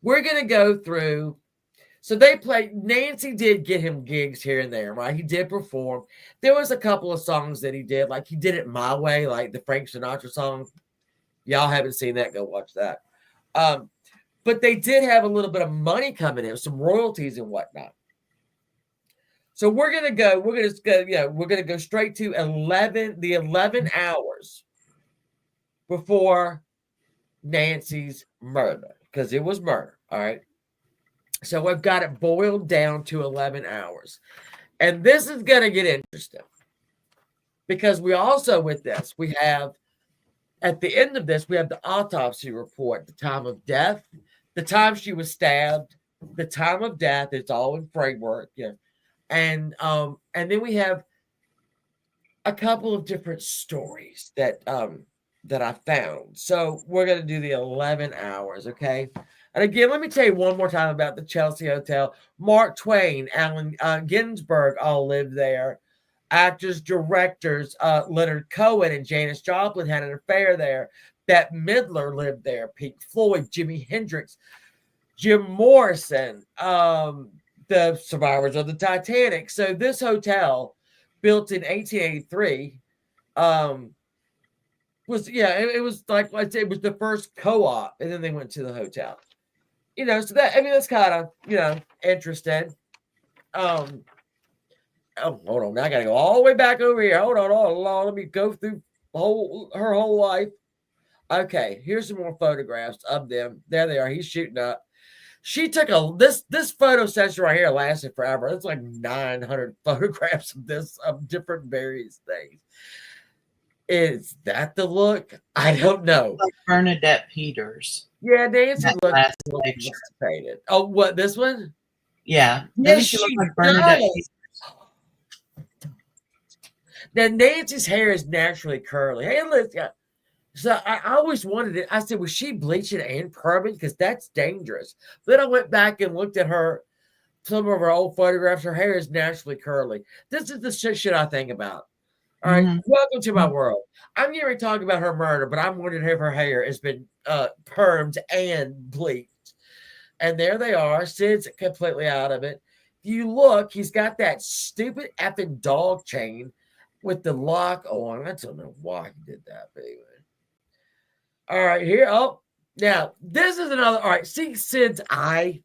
We're going to go through. So Nancy did get him gigs here and there, right? He did perform. There was a couple of songs that he did, like he did it My Way, like the Frank Sinatra song. Y'all haven't seen that, go watch that. But they did have a little bit of money coming in, some royalties and whatnot. So we're going to go straight to 11 hours before Nancy's murder, because it was murder, all right? So we've got it boiled down to 11 hours. And this is going to get interesting because we also, with this, we have, at the end of this, we have the autopsy report, the time of death, the time she was stabbed, the time of death. It's all in framework. Yeah. And then we have a couple of different stories that I found. So we're going to do the 11 hours, okay? And again, let me tell you one more time about the Chelsea Hotel. Mark Twain, Allen Ginsberg all lived there. Actors, directors, Leonard Cohen and Janis Joplin had an affair there. Bette Midler lived there. Pink Floyd, Jimi Hendrix, Jim Morrison, the survivors of the Titanic. So this hotel, built in 1883, it was like I said, it was the first co-op, and then they went to the hotel. So that's kind of, interesting. Oh, hold on. Now I got to go all the way back over here. Hold on. Let me go through her whole life. Okay, here's some more photographs of them. There they are. He's shooting up. She took this photo session right here lasted forever. It's like 900 photographs of this, of different various things. Is that the look? I don't know. Like Bernadette Peters. Yeah, Nancy looked anticipated. Oh, what, this one? Yeah. Yes, she looked she like Bernadette Peters. Now, Nancy's hair is naturally curly. Hey, listen. So I always wanted it. I said, was she bleaching and perming? Because that's dangerous. Then I went back and looked at some of her old photographs. Her hair is naturally curly. This is the shit I think about. All right, Welcome to my world. I'm going to talk about her murder, but I'm wondering if her hair has been permed and bleached. And there they are. Sid's completely out of it. If you look, he's got that stupid effing dog chain with the lock on. I don't know why he did that, but anyway. All right, here. Oh, now this is another. All right, see Sid's eye.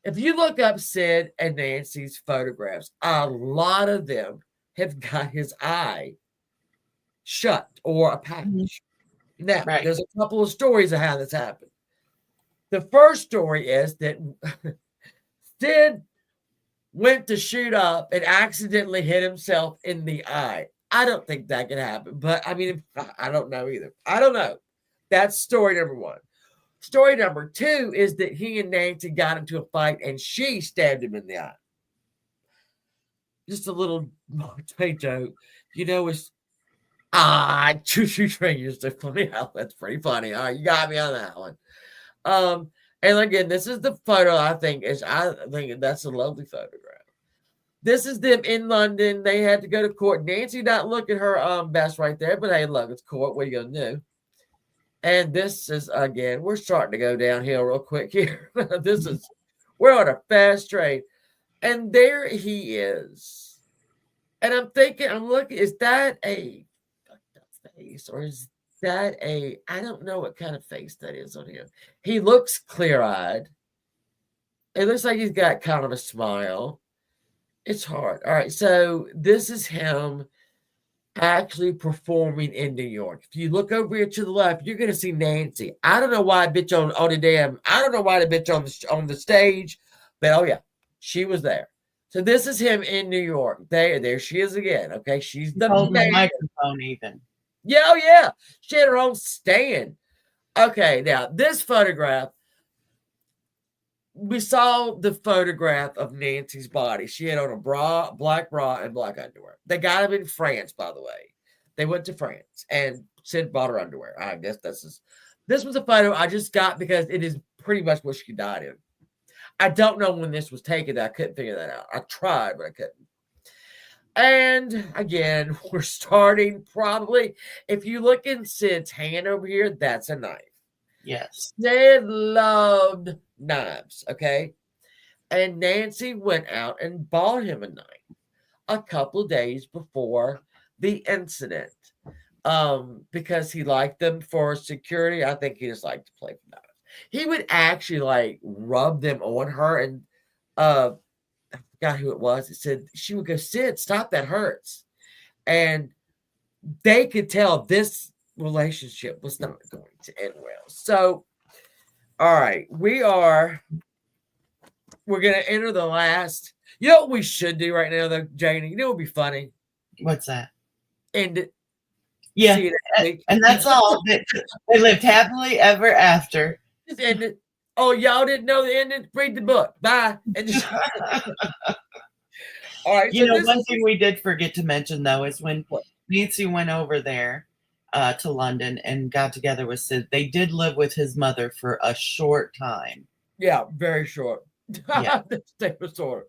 If you look up Sid and Nancy's photographs, a lot of them have got his eye shut or a package. Now, there's a couple of stories of how this happened. The first story is that Sid went to shoot up and accidentally hit himself in the eye. I don't think that could happen, but I mean, I don't know either. I don't know. That's story number one. Story number two is that he and Nancy got into a fight and she stabbed him in the eye. Just a little joke. You know, it's choo-choo train used to funny. Oh, that's pretty funny. All right, you got me on that one. And again, this is the photo I think that's a lovely photograph. This is them in London. They had to go to court. Nancy not looking her best right there, but hey, look, it's court. What are you gonna do? And this is again, we're starting to go downhill real quick here. We're on a fast train. And there he is. And I'm looking, is that a fucked up face? Or is that I don't know what kind of face that is on him. He looks clear-eyed. It looks like he's got kind of a smile. It's hard. All right, so this is him actually performing in New York. If you look over here to the left, you're gonna see Nancy. I don't know why the bitch on the stage, but oh yeah, she was there. So this is him in New York. There she is again. Okay, she's the microphone even. Yeah, oh yeah, she had her own stand. Okay, now this photograph. We saw the photograph of Nancy's body. She had on a black bra, and black underwear. They got him in France, by the way. They went to France, and Sid bought her underwear. I guess this was a photo I just got because it is pretty much what she died in. I don't know when this was taken. I couldn't figure that out. I tried, but I couldn't. And again, we're starting probably. If you look in Sid's hand over here, that's a knife. Yes. Sid loved knives, okay? And Nancy went out and bought him a knife a couple days before the incident because he liked them for security. I think he just liked to play with knives. He would actually rub them on her, and I forgot who it was. It said she would go, Sid, stop, that hurts. And they could tell this relationship was not going to end well. So, all right, we're going to enter the last. You know what we should do right now, though, Janie? You know what would be funny? What's that? End it. Yeah, and that's all. They lived happily ever after. Just end it. Oh, y'all didn't know the ending? Read the book. Bye. And just... All right. You know, one thing we did forget to mention, though, is when Nancy went over there to London and got together with Sid, they did live with his mother for a short time. Yeah, very short. Yeah. They were short.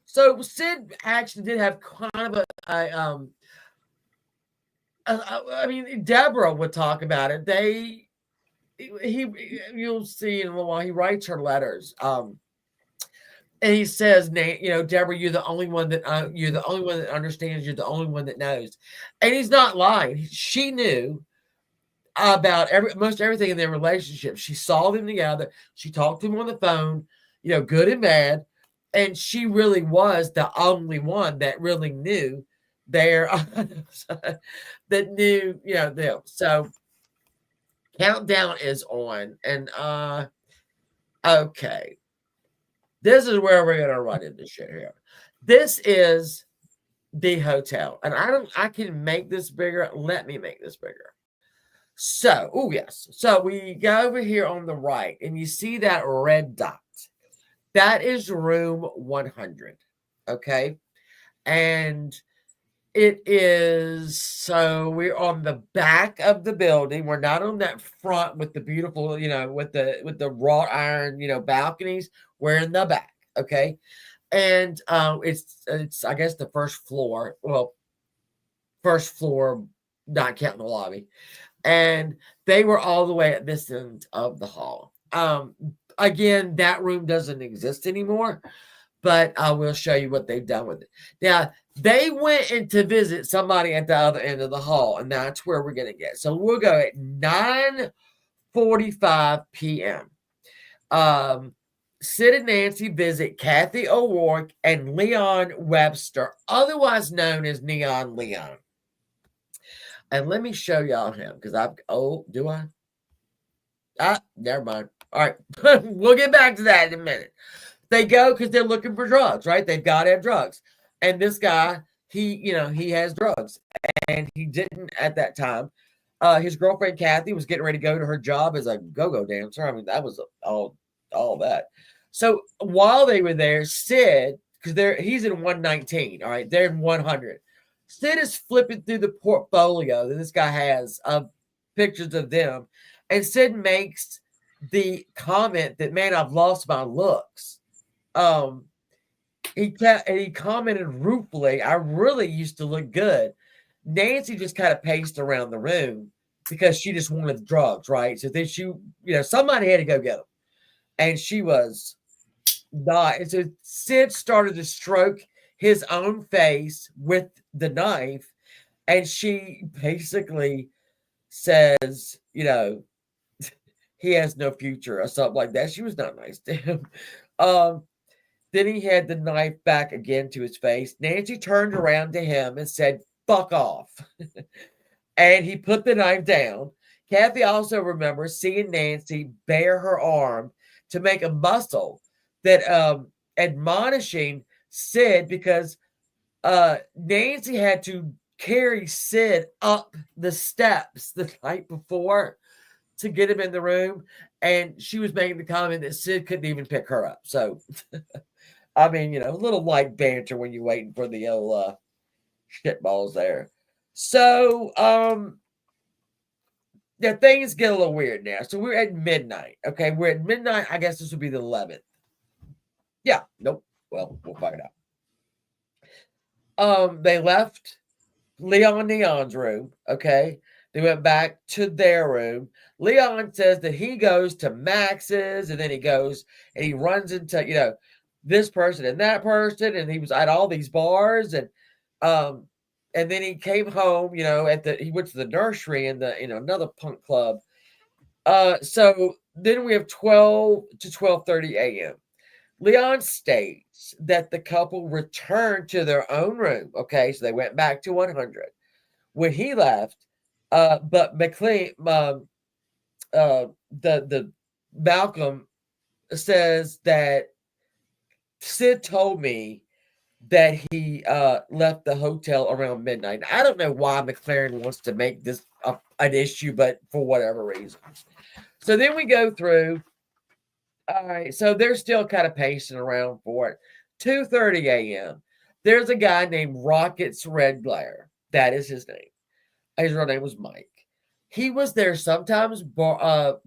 So Sid actually did have kind of I mean, Deborah would talk about it. You'll see in a little while, he writes her letters. And he says, Deborah, you're the only one that understands. You're the only one that knows. And he's not lying. She knew about most everything in their relationship. She saw them together. She talked to him on the phone, good and bad. And she really was the only one that really knew them. So countdown is on. And okay. This is where we're gonna run into shit here. This is the hotel. And I can make this bigger. Let me make this bigger. So, yes. So we go over here on the right and you see that red dot. That is room 100. Okay. And it is, so we're on the back of the building. We're not on that front with the beautiful, with the wrought iron, balconies. We're in the back. Okay. And it's I guess the first floor. Well, first floor, not counting the lobby. And they were all the way at this end of the hall. Again, that room doesn't exist anymore, but I will show you what they've done with it. Now, they went in to visit somebody at the other end of the hall, and that's where we're going to get. So we'll go at 9:45 p.m. Sid and Nancy visit Kathy O'Rourke and Leon Webster, otherwise known as Neon Leon. And let me show y'all him, because do I? Never mind. All right. We'll get back to that in a minute. They go because they're looking for drugs, right? They've got to have drugs. And this guy, he has drugs. And he didn't at that time. His girlfriend, Kathy, was getting ready to go to her job as a go-go dancer. I mean, that was all that. So while they were there, Sid, because he's in 119, all right? They're in 100. Sid is flipping through the portfolio that this guy has of pictures of them. And Sid makes the comment that, man, I've lost my looks. He commented ruefully, I really used to look good. Nancy just kind of paced around the room because she just wanted drugs, right? So then somebody had to go get them. And she was not. And so Sid started to stroke his own face with the knife. And she basically says, he has no future or something like that. She was not nice to him. Then he had the knife back again to his face. Nancy turned around to him and said, fuck off. And he put the knife down. Kathy also remembers seeing Nancy bare her arm to make a muscle that admonishing Sid because Nancy had to carry Sid up the steps the night before to get him in the room. And she was making the comment that Sid couldn't even pick her up. So, I mean, a little light banter when you're waiting for the old shitballs there. So, things get a little weird now. So we're at midnight. Okay, we're at midnight. I guess this would be the 11th. Yeah, nope. Well, we'll find out. They left Neon's room. Okay, they went back to their room. Leon says that he goes to Max's, and then he goes and he runs into this person and that person, and he was at all these bars, and then he came home. He went to the nursery and another punk club. So then we have 12 to 12:30 a.m. Leon states that the couple returned to their own room. Okay, so they went back to 100 when he left. But McLean, the Malcolm says that Sid told me that he left the hotel around midnight. I don't know why McLaren wants to make this an issue, but for whatever reason. So then we go through. All right, so they're still kind of pacing around for it. 2:30 a.m. There's a guy named Rockets Red Glare. That is his name. His real name was Mike. He was there sometimes bodyguard.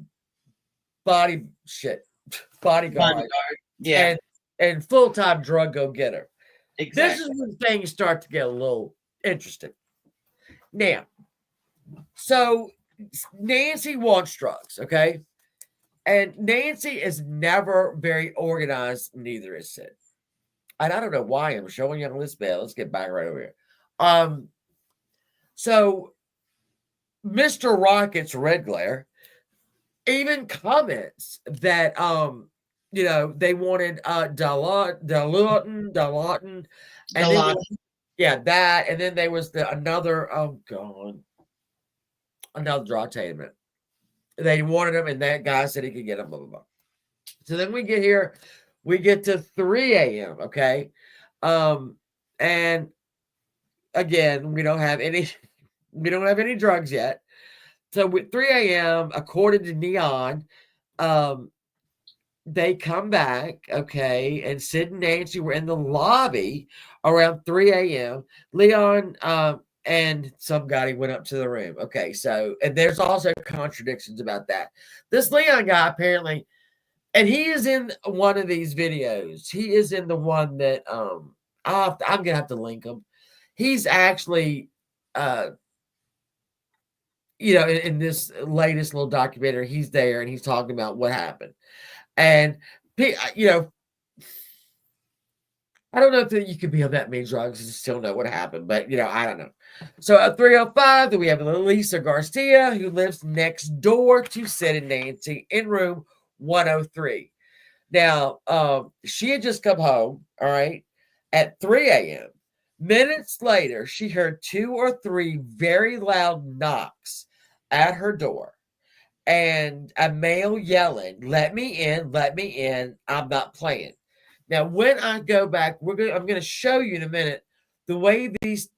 Yeah. And full-time drug go-getter. Exactly. This is when things start to get a little interesting. Now, so Nancy wants drugs, okay? And Nancy is never very organized, neither is Sid. And I don't know why I'm showing you on this bed. Let's get back right over here. So Mr. Rocket's Red Glare even comments that they wanted Dilaton, and that, and then there was another drug tainment. They wanted him, and that guy said he could get him, blah, blah, blah. So then we get to 3 a.m., okay? And again, we don't have any drugs yet. So with 3 a.m., according to Neon, they come back, okay, and Sid and Nancy were in the lobby around 3 a.m. Leon and some guy went up to the room. Okay, so, and there's also contradictions about that. This Leon guy apparently, and he is in one of these videos. He is in the one that I'm going to have to link him. He's actually, in this latest little documentary, he's there and he's talking about what happened. And, I don't know if you could be on that many drugs and still know what happened, but, I don't know. So at 3:05, then we have Lisa Garcia, who lives next door to Sid and Nancy in room 103. Now, she had just come home, all right, at 3 a.m. Minutes later, she heard 2 or 3 very loud knocks at her door. and a male yelling, let me in, I'm not playing. Now, when I go back, I'm going to show you in a minute the way these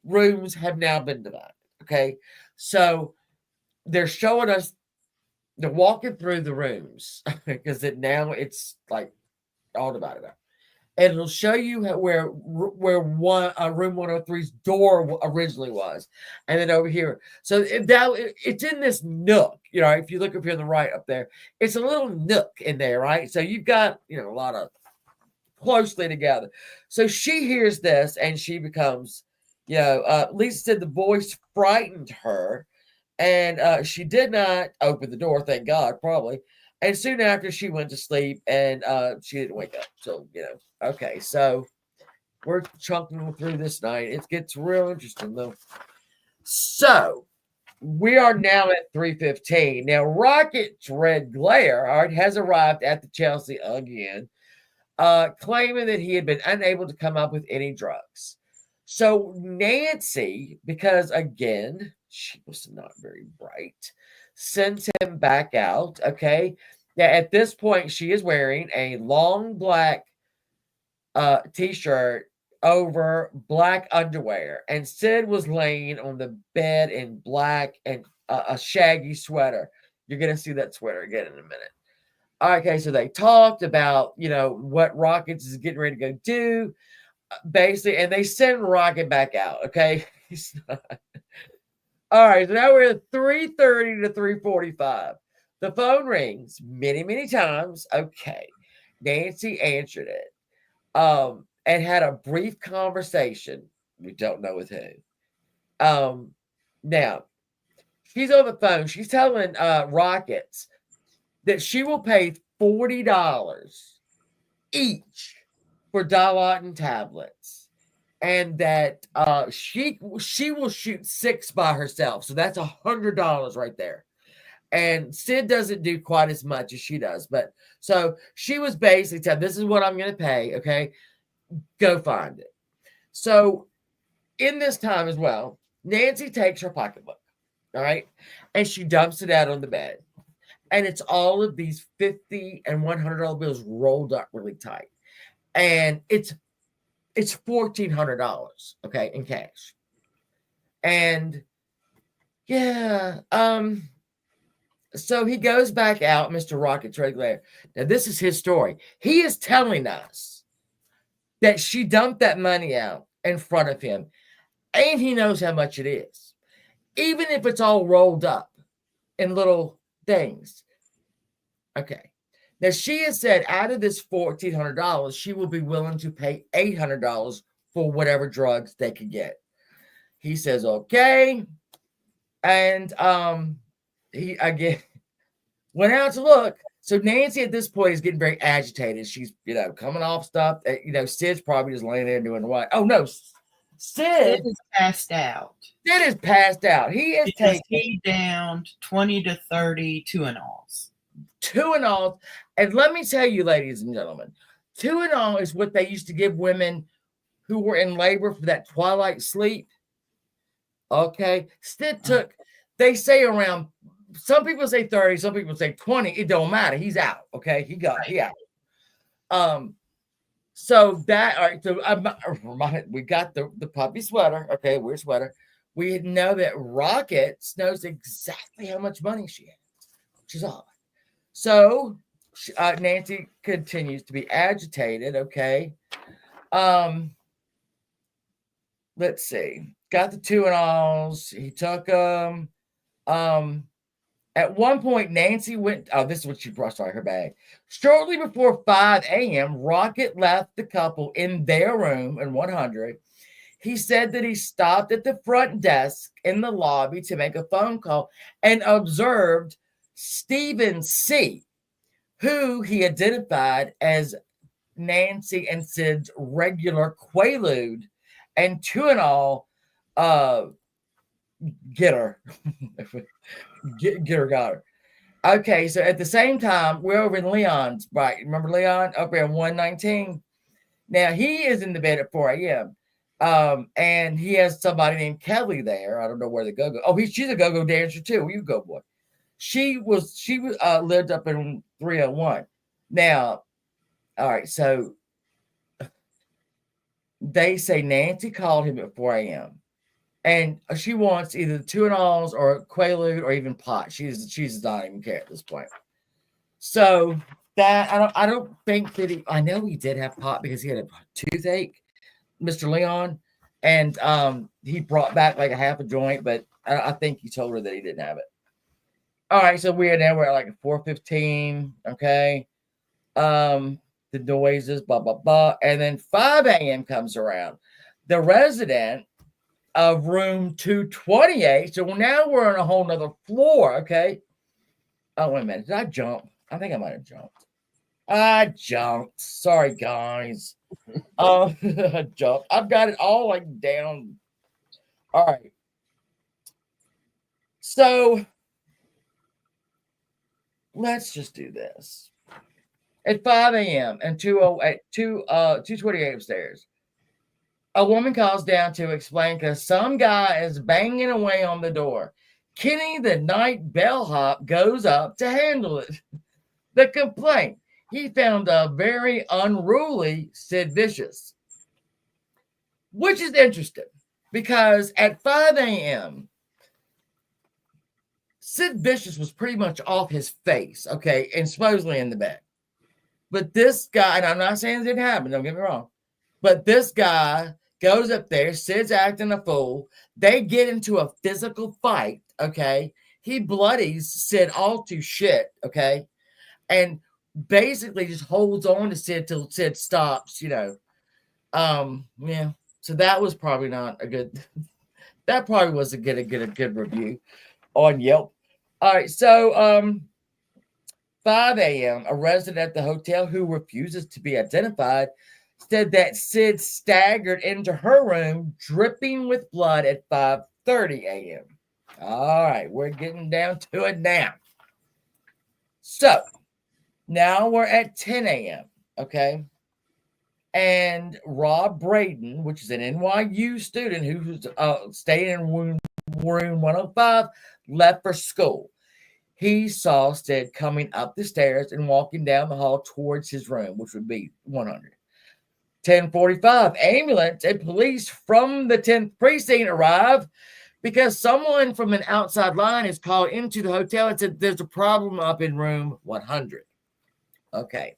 rooms have now been divided. Okay, so they're showing us, they're walking through the rooms because now it's like all divided up, and it'll show you where room 103's door originally was, and then over here. So it's in this nook. If you look up here on the right up there, it's a little nook in there, right? So you've got a lot of closely together. So she hears this and she becomes, Lisa said the voice frightened her, and she did not open the door, thank God, probably. And soon after she went to sleep, and she didn't wake up. So, okay, so we're chunking through this night. It gets real interesting though. So we are now at 3:15. Now Rocket's red glare, all right, has arrived at the Chelsea again. Claiming that he had been unable to come up with any drugs. So Nancy, because again, she was not very bright, sends him back out. Okay. Now at this point, she is wearing a long black t-shirt over black underwear. And Sid was laying on the bed in black and a shaggy sweater. You're going to see that sweater again in a minute. Okay, so they talked about, what Rockets is getting ready to go do, basically, and they send Rocket back out, okay? All right, so now we're at 3:30 to 3:45. The phone rings many, many times. Okay, Nancy answered it and had a brief conversation. We don't know with who. Now, she's on the phone. She's telling Rockets that she will pay $40 each for Dilaudid tablets, and that she will shoot 6 by herself. So that's $100 right there. And Sid doesn't do quite as much as she does, but so she was basically telling, this is what I'm going to pay. Okay, go find it. So in this time as well, Nancy takes her pocketbook, all right, and she dumps it out on the bed. And it's all of these $50 and $100 bills rolled up really tight. And it's $1,400, okay, in cash. And yeah, so he goes back out, Mr. Rocket's regular. Now, this is his story. He is telling us that she dumped that money out in front of him, and he knows how much it is. Even if it's all rolled up in little things. Okay. Now, she has said out of this $1,400, she will be willing to pay $800 for whatever drugs they could get. He says, okay. And he, again, went out to look. So Nancy at this point is getting very agitated. She's, coming off stuff. Sid's probably just laying there doing what? Oh, no. Sid is passed out. Sid is passed out. He is he downed 20 to 30 2-and-alls. 2-and-all. And let me tell you, ladies and gentlemen, 2-and-all is what they used to give women who were in labor for that twilight sleep. Okay. Sid took, they say around, some people say 30, some people say 20. It don't matter. He's out. Okay. He out. So that, all right. So we got the puppy sweater. Okay. Weird sweater. We know that Rockets knows exactly how much money she has, which is odd. So Nancy continues to be agitated. Okay. Let's see. Got the 2-and-alls. He took them. At one point, Nancy went. Oh, this is what she brought. Sorry, her bag. Shortly before 5 a.m., Rocket left the couple in their room in 100. He said that he stopped at the front desk in the lobby to make a phone call and observed Stephen C., who he identified as Nancy and Sid's regular Quaalude and 2-and-all getter. Getter got her. Okay, so at the same time, we're over in Leon's, right? Remember Leon up there in 119? Now, he is in the bed at 4 a.m. And he has somebody named Kelly there. I don't know where the go-go. Oh, she's a go-go dancer too. You go, boy. She lived up in 301. Now, all right, so they say Nancy called him at 4 a.m. and she wants either the Tuinals or Quaalude or even pot. She's not even care at this point. So that I don't think that I know he did have pot because he had a toothache, Mr. Leon, and he brought back like a half a joint, but I think he told her that he didn't have it. All right, so we're at like 4:15. Okay, the noises, blah blah blah, and then 5 a.m. comes around. The resident of room 228. So now we're on a whole nother floor. Okay. Oh, wait a minute. Did I jump? I think I might have jumped. I jumped. Sorry, guys. I jumped. I've got it all like down. All right. So let's just do this. At 5 a.m. and 228 upstairs, a woman calls down to explain because some guy is banging away on the door. Kenny, the night bellhop, goes up to handle it. The complaint: he found a very unruly Sid Vicious, which is interesting because at 5 a.m., Sid Vicious was pretty much off his face, okay, and supposedly in the bed. But this guy, and I'm not saying it didn't happen, don't get me wrong, but this guy goes up there, Sid's acting a fool. They get into a physical fight, okay? He bloodies Sid all to shit, okay? And basically just holds on to Sid till Sid stops, yeah. So that was probably not a good, that probably wasn't going to get a good review on Yelp. All right, so 5 a.m., a resident at the hotel who refuses to be identified said that Sid staggered into her room dripping with blood at 5:30 a.m. All right, we're getting down to it now. So now we're at 10 a.m., okay? And Rob Braden, which is an NYU student who's staying in room 105, left for school. He saw Sid coming up the stairs and walking down the hall towards his room, which would be 100. 10:45, ambulance and police from the 10th precinct arrive because someone from an outside line is called into the hotel and said there's a problem up in room 100. Okay.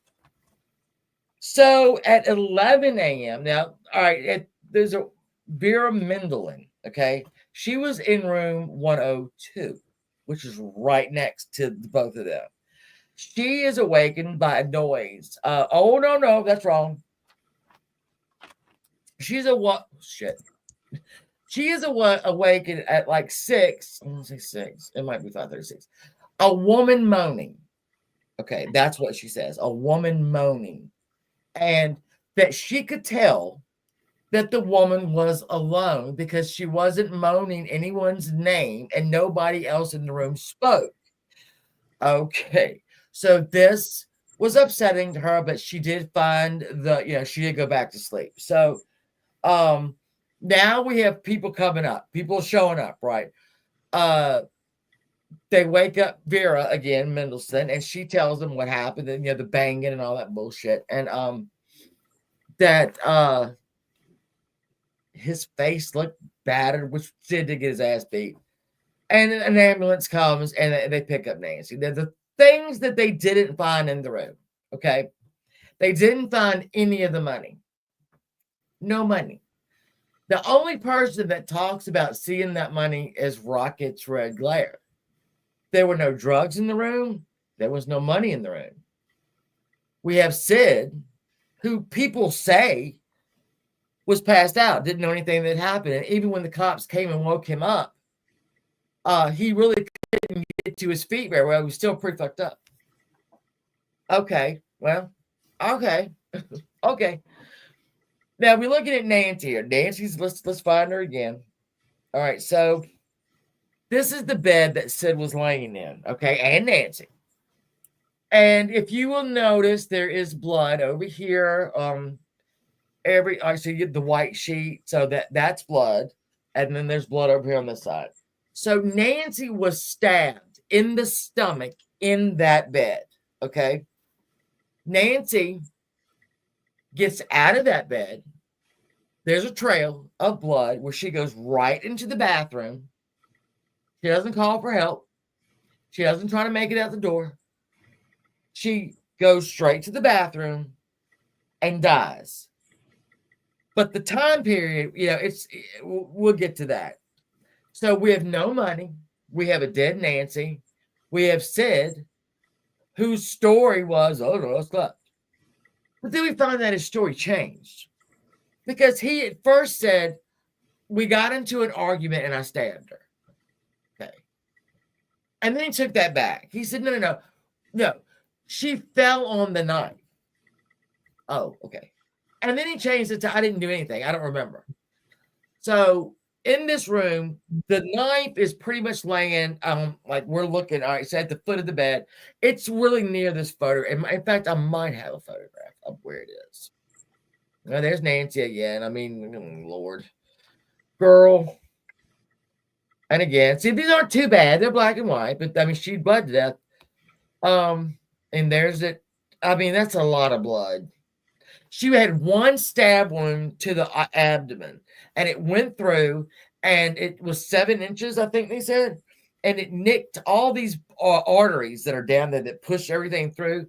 So at 11 a.m., now, all right, there's a Vera Mendelin, okay? She was in room 102, which is right next to both of them. She is awakened by a noise. Oh, no, that's wrong. She's She is awakened at like 6. I want to say 6. It might be 5:36. A woman moaning. Okay, that's what she says. A woman moaning. And that she could tell that the woman was alone because she wasn't moaning anyone's name and nobody else in the room spoke. Okay, so this was upsetting to her, but she did find she did go back to sleep. So now we have people coming up, people showing up, right? They wake up Vera again, Mendelsohn, and she tells them what happened and the banging and all that bullshit. And that his face looked battered, which Sid did get his ass beat. And an ambulance comes and they pick up Nancy. They're the things that they didn't find in the room. Okay. They didn't find any of the money. No money. The only person that talks about seeing that money is Rocket's red glare. There were no drugs in the room. There was no money in the room. We have Sid, who people say was passed out, didn't know anything that happened. And even when the cops came and woke him up, he really couldn't get to his feet very well. He was still pretty fucked up. Okay, well, okay. Okay. Now we're looking at Nancy here. Nancy's, let's find her again. All right, so this is the bed that Sid was laying in, okay, and Nancy. And if you will notice, there is blood over here. So you get the white sheet, so that's blood, and then there's blood over here on this side. So Nancy was stabbed in the stomach in that bed. Okay. Nancy gets out of that bed. There's a trail of blood where she goes right into the bathroom. She doesn't call for help. She doesn't try to make it out the door. She goes straight to the bathroom and dies. But the time period, we'll get to that. So we have no money. We have a dead Nancy. We have Sid, whose story was, oh, no, it's left. But then we found that his story changed. Because he at first said, we got into an argument and I stabbed her. Okay. And then he took that back. He said, no. She fell on the knife. Oh, okay. And then he changed it to, I didn't do anything. I don't remember. So in this room, the knife is pretty much laying, like we're looking, all right, so at the foot of the bed. It's really near this photo. In fact, I might have a photograph of where it is. Now, there's Nancy again. I mean, Lord. Girl. And again, see, these aren't too bad. They're black and white, but I mean, she bled to death. And there's it. I mean, that's a lot of blood. She had one stab wound to the abdomen, and it went through, and it was 7 inches, I think they said, and it nicked all these arteries that are down there that push everything through.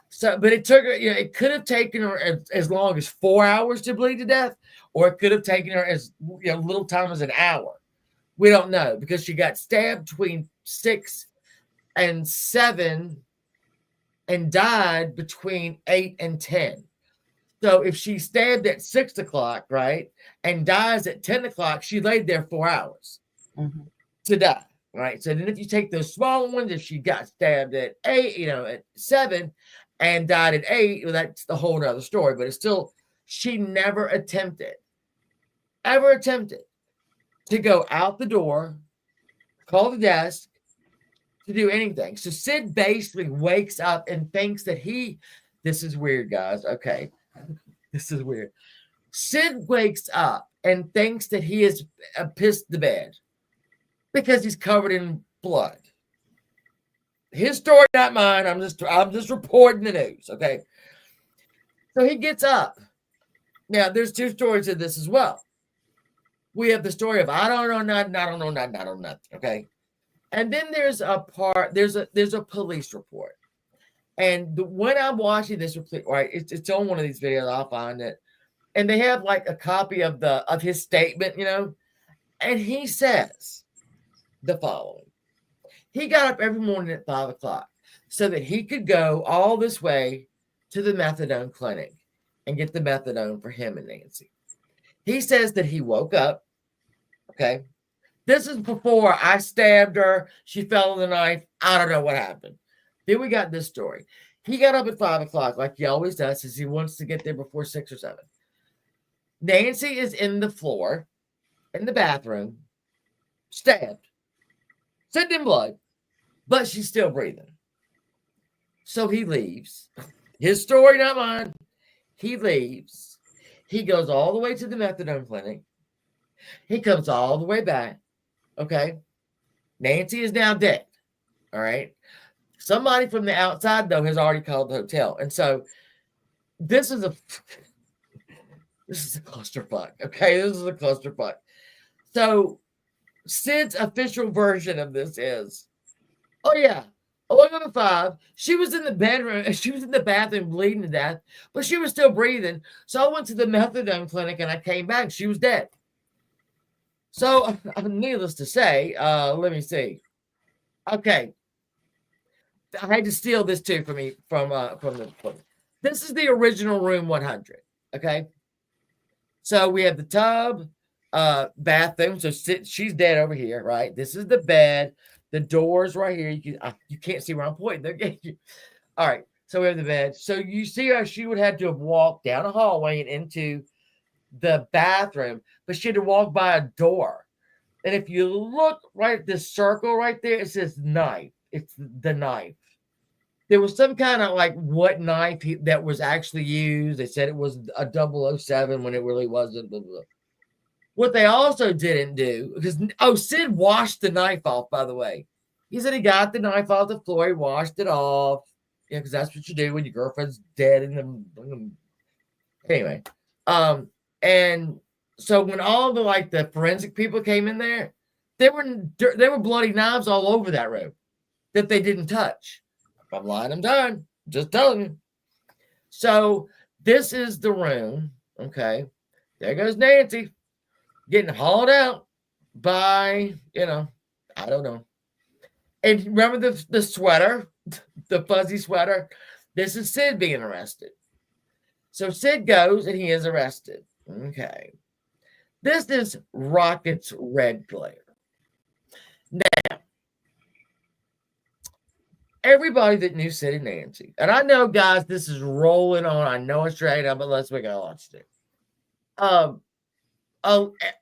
So, but it took her, it could have taken her as long as 4 hours to bleed to death, or it could have taken her as little time as an hour. We don't know, because she got stabbed between 6 and 7 and died between 8 and 10. So if she stabbed at 6 o'clock, right, and dies at 10 o'clock, she laid there 4 hours to die, right? So then if you take those small ones, if she got stabbed at 8, at 7 and died at 8, well, that's the whole other story. But it's still, she never ever attempted to go out the door, call the desk, to do anything. So Sid basically wakes up and thinks that this is weird, guys. Okay. This is weird. Sid wakes up and thinks that he has pissed the bed because he's covered in blood. His story, not mine. I'm just reporting the news. Okay. So he gets up. Now, there's 2 stories of this as well. We have the story of I don't know nothing, I don't know nothing, I don't know nothing. Okay. And then there's a police report. And when I'm watching this report, right, it's on one of these videos, I'll find it. And they have like a copy of his statement, and he says the following. He got up every morning at 5 o'clock so that he could go all this way to the methadone clinic and get the methadone for him and Nancy. He says that he woke up. Okay. This is before I stabbed her. She fell on the knife. I don't know what happened. Then we got this story. He got up at 5 o'clock like he always does, since he wants to get there before 6 or 7. Nancy is in the floor, in the bathroom, stabbed, sitting in blood, but she's still breathing. So he leaves. His story, not mine. He leaves. He goes all the way to the methadone clinic. He comes all the way back. Okay. Nancy is now dead. All right. Somebody from the outside, though, has already called the hotel. And so this is a clusterfuck. Okay. This is a clusterfuck. So Sid's official version of this is, oh, yeah. I woke up at 5. She was in the bedroom. She was in the bathroom bleeding to death, but she was still breathing. So I went to the methadone clinic and I came back. She was dead. So needless to say, let me see. Okay. I had to steal this too from the book. This is the original room 100. Okay. So we have the tub, bathroom. So she's dead over here, right? This is the bed. The door's right here. You can't see where I'm pointing. All right. So we have the bed. So you see how she would have to have walked down a hallway and into the bathroom, but she had to walk by a door. And if you look right at this circle right there, it says knife. It's the knife. There was some kind of like what knife that was actually used. They said it was a 007 when it really wasn't. Blah, blah. What they also didn't do, because Sid washed the knife off, by the way. He said he got the knife off the floor, he washed it off. Yeah, because that's what you do when your girlfriend's dead in the anyway. And so when all the forensic people came in there were bloody knives all over that room that they didn't touch. If I'm lying, I'm done. Just telling you. So this is the room. Okay. There goes Nancy getting hauled out by, I don't know. And remember the sweater, the fuzzy sweater? This is Sid being arrested. So Sid goes and he is arrested. Okay. This is Rocket's red glare. Now, everybody that knew Sid and Nancy, and I know, guys, this is rolling on. I know it's dragged out, but we got a lot to do.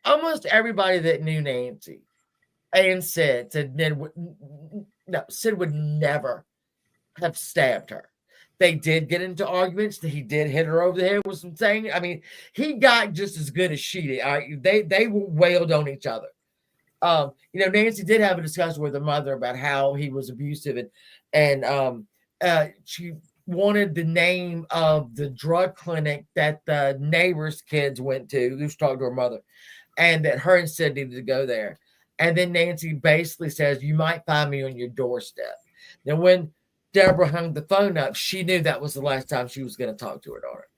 Almost everybody that knew Nancy and Sid said Sid would never have stabbed her. They did get into arguments. He did hit her over the head with some things. I mean, he got just as good as she did. They wailed on each other. Nancy did have a discussion with her mother about how he was abusive, and she wanted the name of the drug clinic that the neighbor's kids went to. Who was talking to her mother, and that her and Sid needed to go there. And then Nancy basically says, "You might find me on your doorstep." Now, when Deborah hung the phone up, she knew that was the last time she was going to talk to her daughter,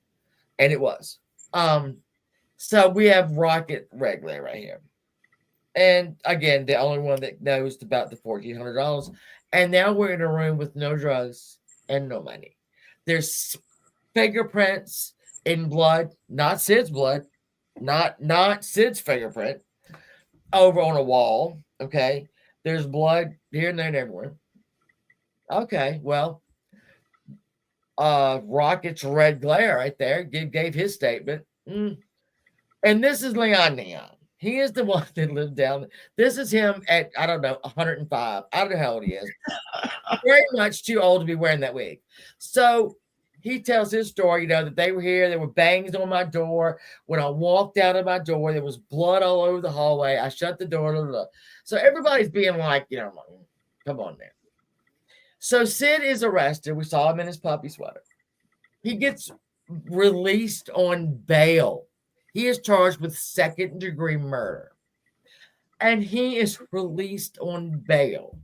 and it was. So we have Rocket Regler right here. And again, the only one that knows about the $1,400. And now we're in a room with no drugs and no money. There's fingerprints in blood, not Sid's blood, not Sid's fingerprint, over on a wall. Okay. There's blood here and there and everywhere. Okay. Well, Rocket's red glare right there gave his statement. And this is Leon. He is the one that lived down. This is him at, I don't know, 105. I don't know how old he is. Very much too old to be wearing that wig. So he tells his story, that they were here. There were bangs on my door. When I walked out of my door, there was blood all over the hallway. I shut the door. Blah, blah, blah. So everybody's being like, come on now. So Sid is arrested. We saw him in his puppy sweater. He gets released on bail. He is charged with second-degree murder. And he is released on bail.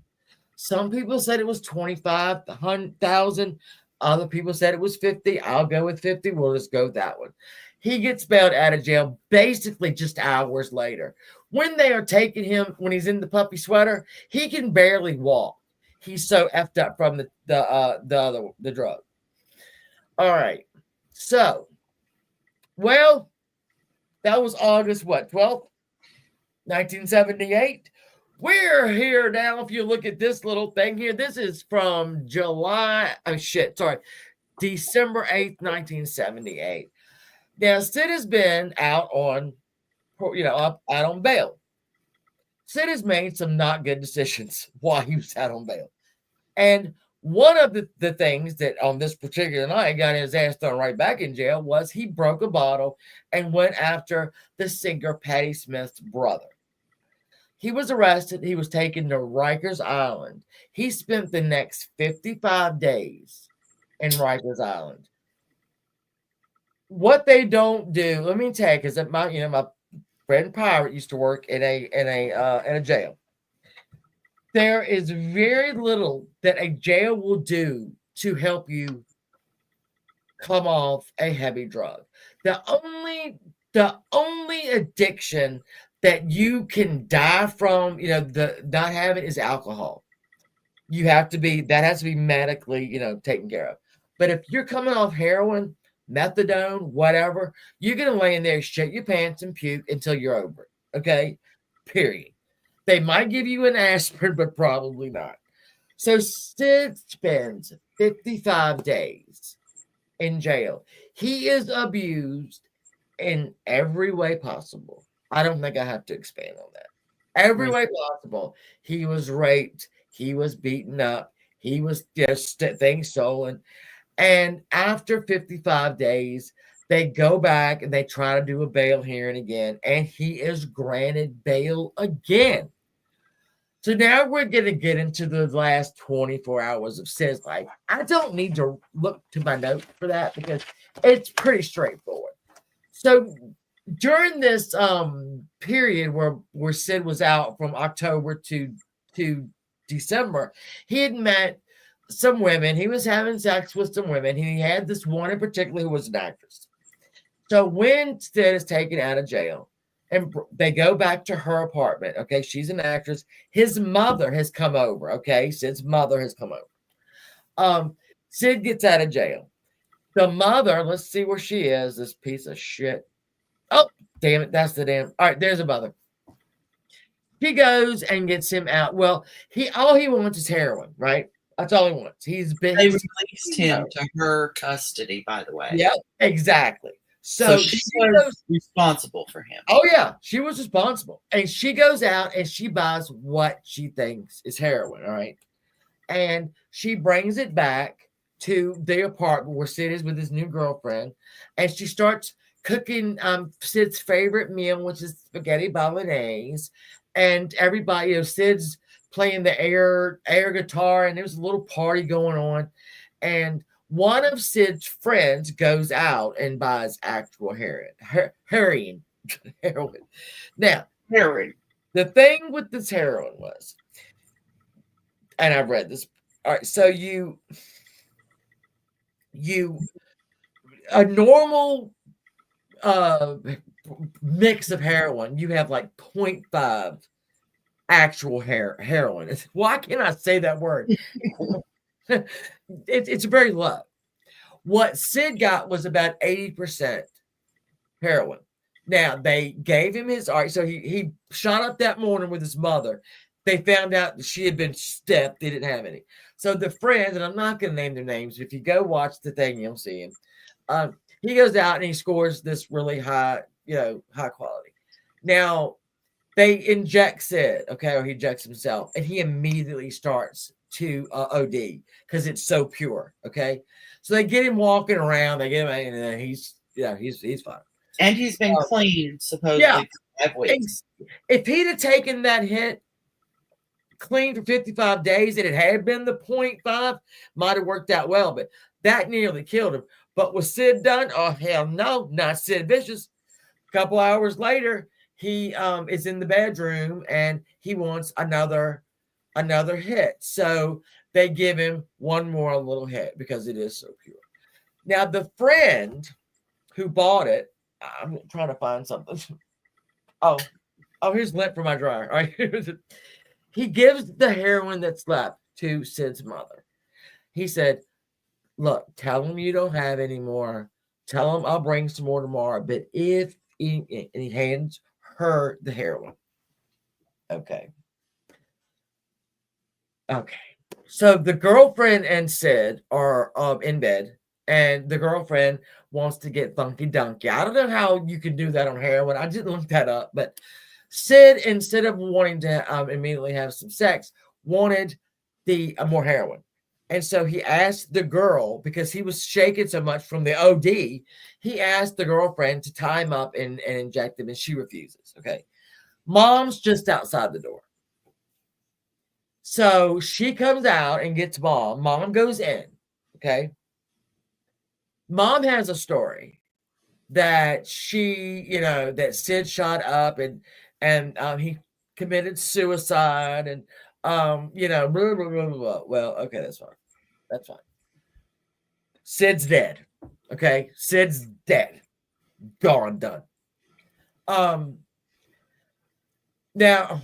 Some people said it was $25,000. Other people said it was $50,000. I'll go with $50,000. We'll just go with that one. He gets bailed out of jail basically just hours later. When they are taking him, when he's in the puppy sweater, he can barely walk. He's so effed up from the drug. All right. So, well, that was August, 12th, 1978. We're here now. If you look at this little thing here, this is from December 8th, 1978. Now, Sid has been out on bail. Sid has made some not good decisions while he was out on bail. And one of the things that on this particular night got his ass thrown right back in jail was he broke a bottle and went after the singer Patti Smith's brother. He was arrested. He was taken to Rikers Island. He spent the next 55 days in Rikers Island. What they don't do, let me tell you, because my friend Pirate used to work in a jail. There is very little that a jail will do to help you come off a heavy drug. The only addiction that you can die from, the not having is alcohol. That has to be medically, taken care of. But if you're coming off heroin, methadone, whatever, you're gonna lay in there, shit your pants and puke until you're over it. Okay? Period. They might give you an aspirin, but probably not. So Sid spends 55 days in jail. He is abused in every way possible. I don't think I have to expand on that. Every way possible. He was raped. He was beaten up. He was just things stolen. And after 55 days, they go back and they try to do a bail hearing again, and he is granted bail again. So now we're going to get into the last 24 hours of Sid's life. I don't need to look to my notes for that because it's pretty straightforward. So during this period where Sid was out from October to December, he had met some women. He was having sex with some women. He had this one in particular who was an actress. So when Sid is taken out of jail and they go back to her apartment, okay, she's an actress. His mother has come over, okay? Sid's mother has come over. Sid gets out of jail. The mother, let's see where she is, this piece of shit. Oh, damn it, that's the damn. All right, there's a mother. He goes and gets him out. Well, all he wants is heroin, right? That's all he wants. They released him to her custody, by the way. Yeah, exactly. So she was responsible for him. Oh, yeah, she was responsible. And she goes out and she buys what she thinks is heroin, all right? And she brings it back to the apartment where Sid is with his new girlfriend. And she starts cooking Sid's favorite meal, which is spaghetti bolognese. And everybody, Sid's playing the air guitar, and there's a little party going on. And one of Sid's friends goes out and buys actual heroin. Now, heroin. The thing with this heroin was, and I've read this. All right, so a normal mix of heroin, you have like 0.5 actual heroin. Why can't I say that word? It's very low. What Sid got was about 80% heroin. Now they gave him his, all right, so he shot up that morning with his mother. They found out that she had been stiff. They didn't have any. So the friends, and I'm not going to name their names. If you go watch the thing, you'll see him. He goes out and he scores this really high quality. Now they inject Sid, okay, or he injects himself, and he immediately starts to OD because it's so pure, okay. So they get him walking around. They get him, and he's fine. And he's been clean, supposedly, for 5 weeks. If he'd have taken that hit clean for 55 days and it had been the 0.5, might have worked out well, but that nearly killed him. But was Sid done? Oh, hell no, not Sid Vicious. A couple hours later, he is in the bedroom and he wants another hit. So they give him one more little hit because it is so pure. Now, the friend who bought it, I'm trying to find something. Oh, here's lint for my dryer. All right. He gives the heroin that's left to Sid's mother. He said, look, tell him you don't have any more. Tell him I'll bring some more tomorrow. But and he hands her the heroin. Okay. So the girlfriend and Sid are in bed, and the girlfriend wants to get funky dunky. I don't know how you can do that on heroin. I didn't look that up, but Sid, instead of wanting to immediately have some sex, wanted the more heroin. And so he asked the girl, because he was shaking so much from the OD, he asked the girlfriend to tie him up and inject him, and she refuses. Okay. Mom's just outside the door. So she comes out and gets Mom. Mom goes in. Okay. Mom has a story that that Sid shot up and he committed suicide and blah, blah, blah, blah, blah. Well, okay, that's fine. Sid's dead. Okay, Sid's dead. Gone, done. Now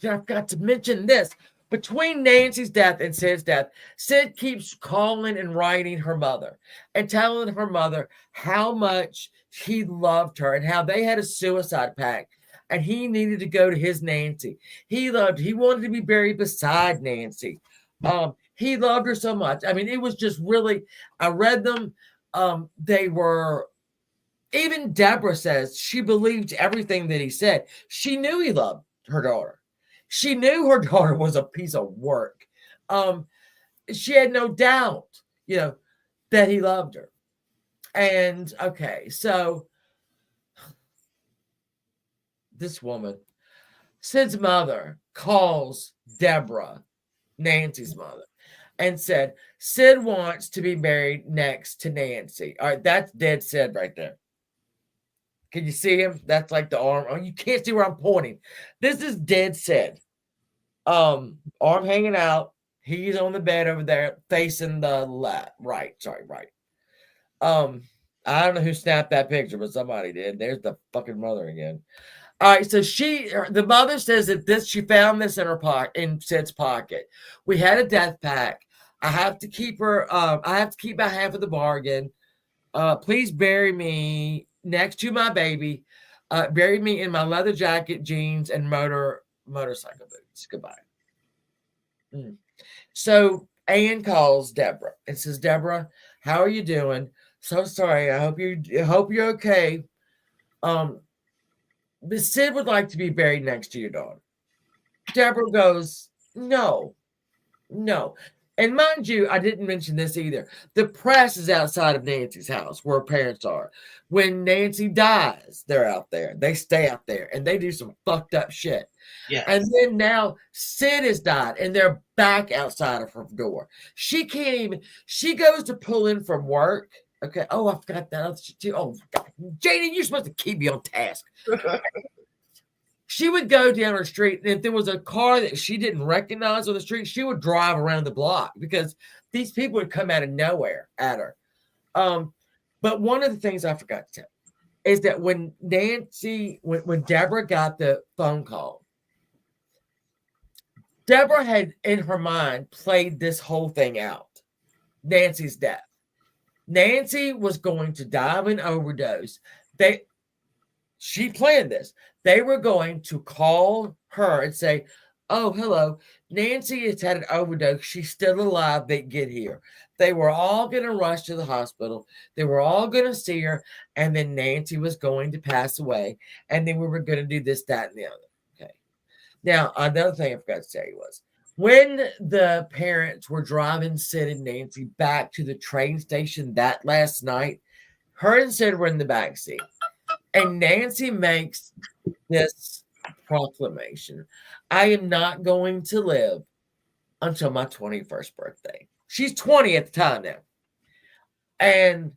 I've got to mention this. Between Nancy's death and Sid's death, Sid keeps calling and writing her mother and telling her mother how much he loved her and how they had a suicide pact and he needed to go to his Nancy. He wanted to be buried beside Nancy. He loved her so much. I mean, it was just really, I read them. They were, even Deborah says she believed everything that he said. She knew he loved her daughter. She knew her daughter was a piece of work. She had no doubt, that he loved her. And okay, so this woman, Sid's mother, calls Deborah, Nancy's mother, and said, Sid wants to be buried next to Nancy. All right, that's dead Sid right there. Can you see him? That's like the arm. Oh, you can't see where I'm pointing. This is dead Sid. Arm hanging out. He's on the bed over there, facing the left. Right. Sorry, right. I don't know who snapped that picture, but somebody did. There's the fucking mother again. All right, so the mother says that she found this in her pocket, in Sid's pocket. We had a death pact. I have to keep her. I have to keep my half of the bargain. Please bury me next to my baby. Bury me in my leather jacket, jeans, and motorcycle boots. Goodbye. So Anne calls Deborah and says, Deborah, how are you doing? So sorry. I hope you're okay. But Sid would like to be buried next to your daughter. Deborah goes, no. And mind you, I didn't mention this either. The press is outside of Nancy's house where her parents are. When Nancy dies, they're out there. They stay out there and they do some fucked up shit. Yeah. And then now Sid has died and they're back outside of her door. She goes to pull in from work. Okay. Oh, I forgot that other shit too. Oh, God. Janie, you're supposed to keep me on task. She would go down her street, and if there was a car that she didn't recognize on the street, she would drive around the block because these people would come out of nowhere at her. But one of the things I forgot to tell is that when Deborah got the phone call, Deborah had in her mind played this whole thing out. Nancy's death. Nancy was going to die of an overdose. She planned this. They were going to call her and say, oh, hello, Nancy has had an overdose. She's still alive. They get here. They were all going to rush to the hospital. They were all going to see her. And then Nancy was going to pass away. And then we were going to do this, that, and the other. Okay. Now, another thing I forgot to say was when the parents were driving Sid and Nancy back to the train station that last night, her and Sid were in the back seat. And Nancy makes this proclamation. I am not going to live until my 21st birthday. She's 20 at the time now. And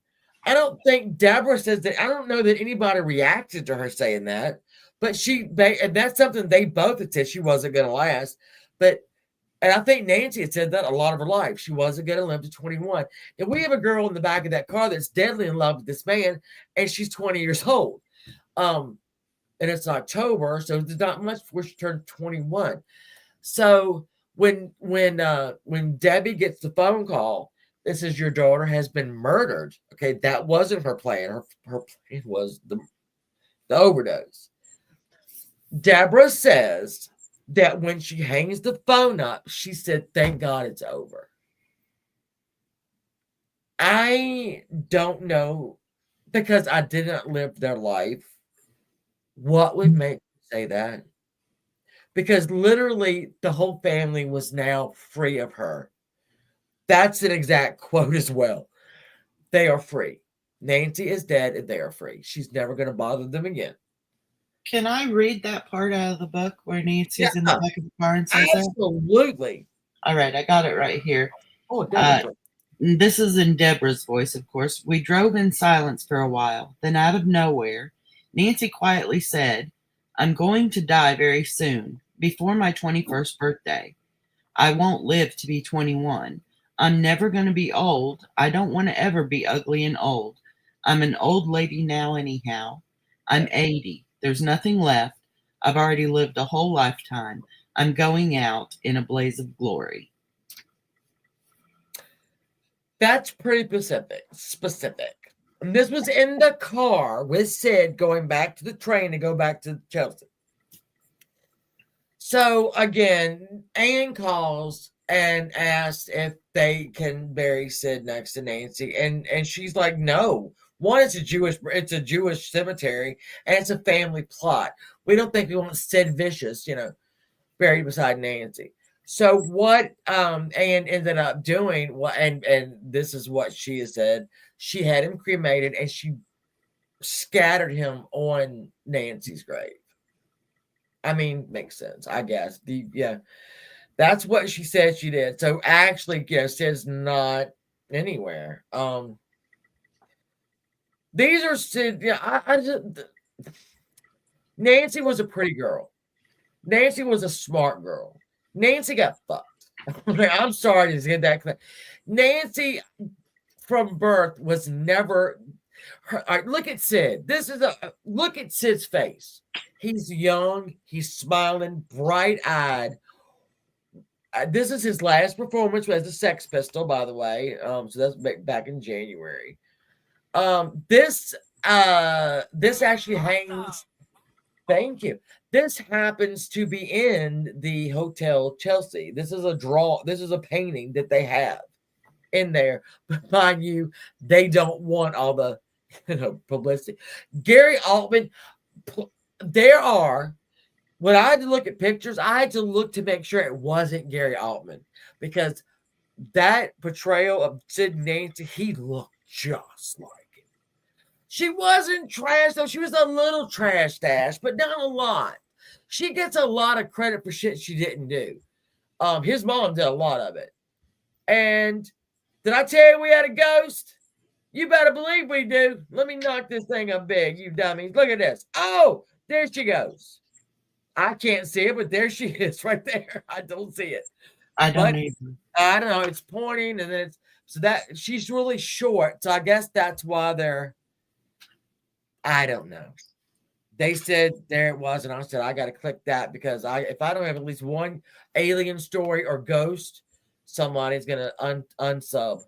I don't think Deborah says that. I don't know that anybody reacted to her saying that. But and that's something they both had said she wasn't going to last. And I think Nancy had said that a lot of her life. She wasn't going to live to 21. And we have a girl in the back of that car that's deadly in love with this man, and she's 20 years old. And it's October, so there's not much before she turned 21. So when Debbie gets the phone call, that says your daughter has been murdered. Okay, that wasn't her plan. Her plan was the overdose. Deborah says that when she hangs the phone up, she said, thank God it's over. I don't know, because I didn't live their life, what would make me say that? Because literally the whole family was now free of her. That's an exact quote as well. They are free. Nancy is dead and they are free. She's never going to bother them again. Can I read that part out of the book where Nancy's in the back of the car and says that? Absolutely. All right, I got it right here. Oh, definitely. This is in Deborah's voice, of course. We drove in silence for a while. Then out of nowhere, Nancy quietly said, I'm going to die very soon, before my 21st birthday. I won't live to be 21. I'm never going to be old. I don't want to ever be ugly and old. I'm an old lady now anyhow. I'm 80. There's nothing left. I've already lived a whole lifetime. I'm going out in a blaze of glory. That's pretty specific. And this was in the car with Sid going back to the train to go back to Chelsea. So again, Anne calls and asks if they can bury Sid next to Nancy. And she's like, no. One, it's a Jewish cemetery, and it's a family plot. We don't think we want Sid Vicious, buried beside Nancy. So what Anne ended up doing, and this is what she has said, she had him cremated and she scattered him on Nancy's grave. I mean, makes sense, I guess. That's what she said she did. So actually, Sid's not anywhere. These are Sid. Yeah, I just Nancy was a pretty girl. Nancy was a smart girl. Nancy got fucked. I'm sorry to get that clear. Nancy from birth was never. Look at Sid. Look at Sid's face. He's young. He's smiling, bright-eyed. This is his last performance as a Sex Pistol, by the way. So that's back in January. This actually hangs. Thank you. This happens to be in the Hotel Chelsea. This is a painting that they have in there. But mind you, they don't want all the publicity. Gary Altman, when I had to look at pictures, I had to look to make sure it wasn't Gary Altman, because that portrayal of Sid and Nancy, he looked just like it. She wasn't trash, though. She was a little trash dash, but not a lot. She gets a lot of credit for shit she didn't do. His mom did a lot of it. And did I tell you we had a ghost? You better believe we do. Let me knock this thing up big, you dummies. Look at this. Oh, there she goes. I can't see it, but there she is right there. I don't see it. I don't either. I don't know. It's pointing, and then she's really short. So I guess that's why I don't know. They said there it was, and I said I got to click that, because if I don't have at least one alien story or ghost, somebody's gonna unsub.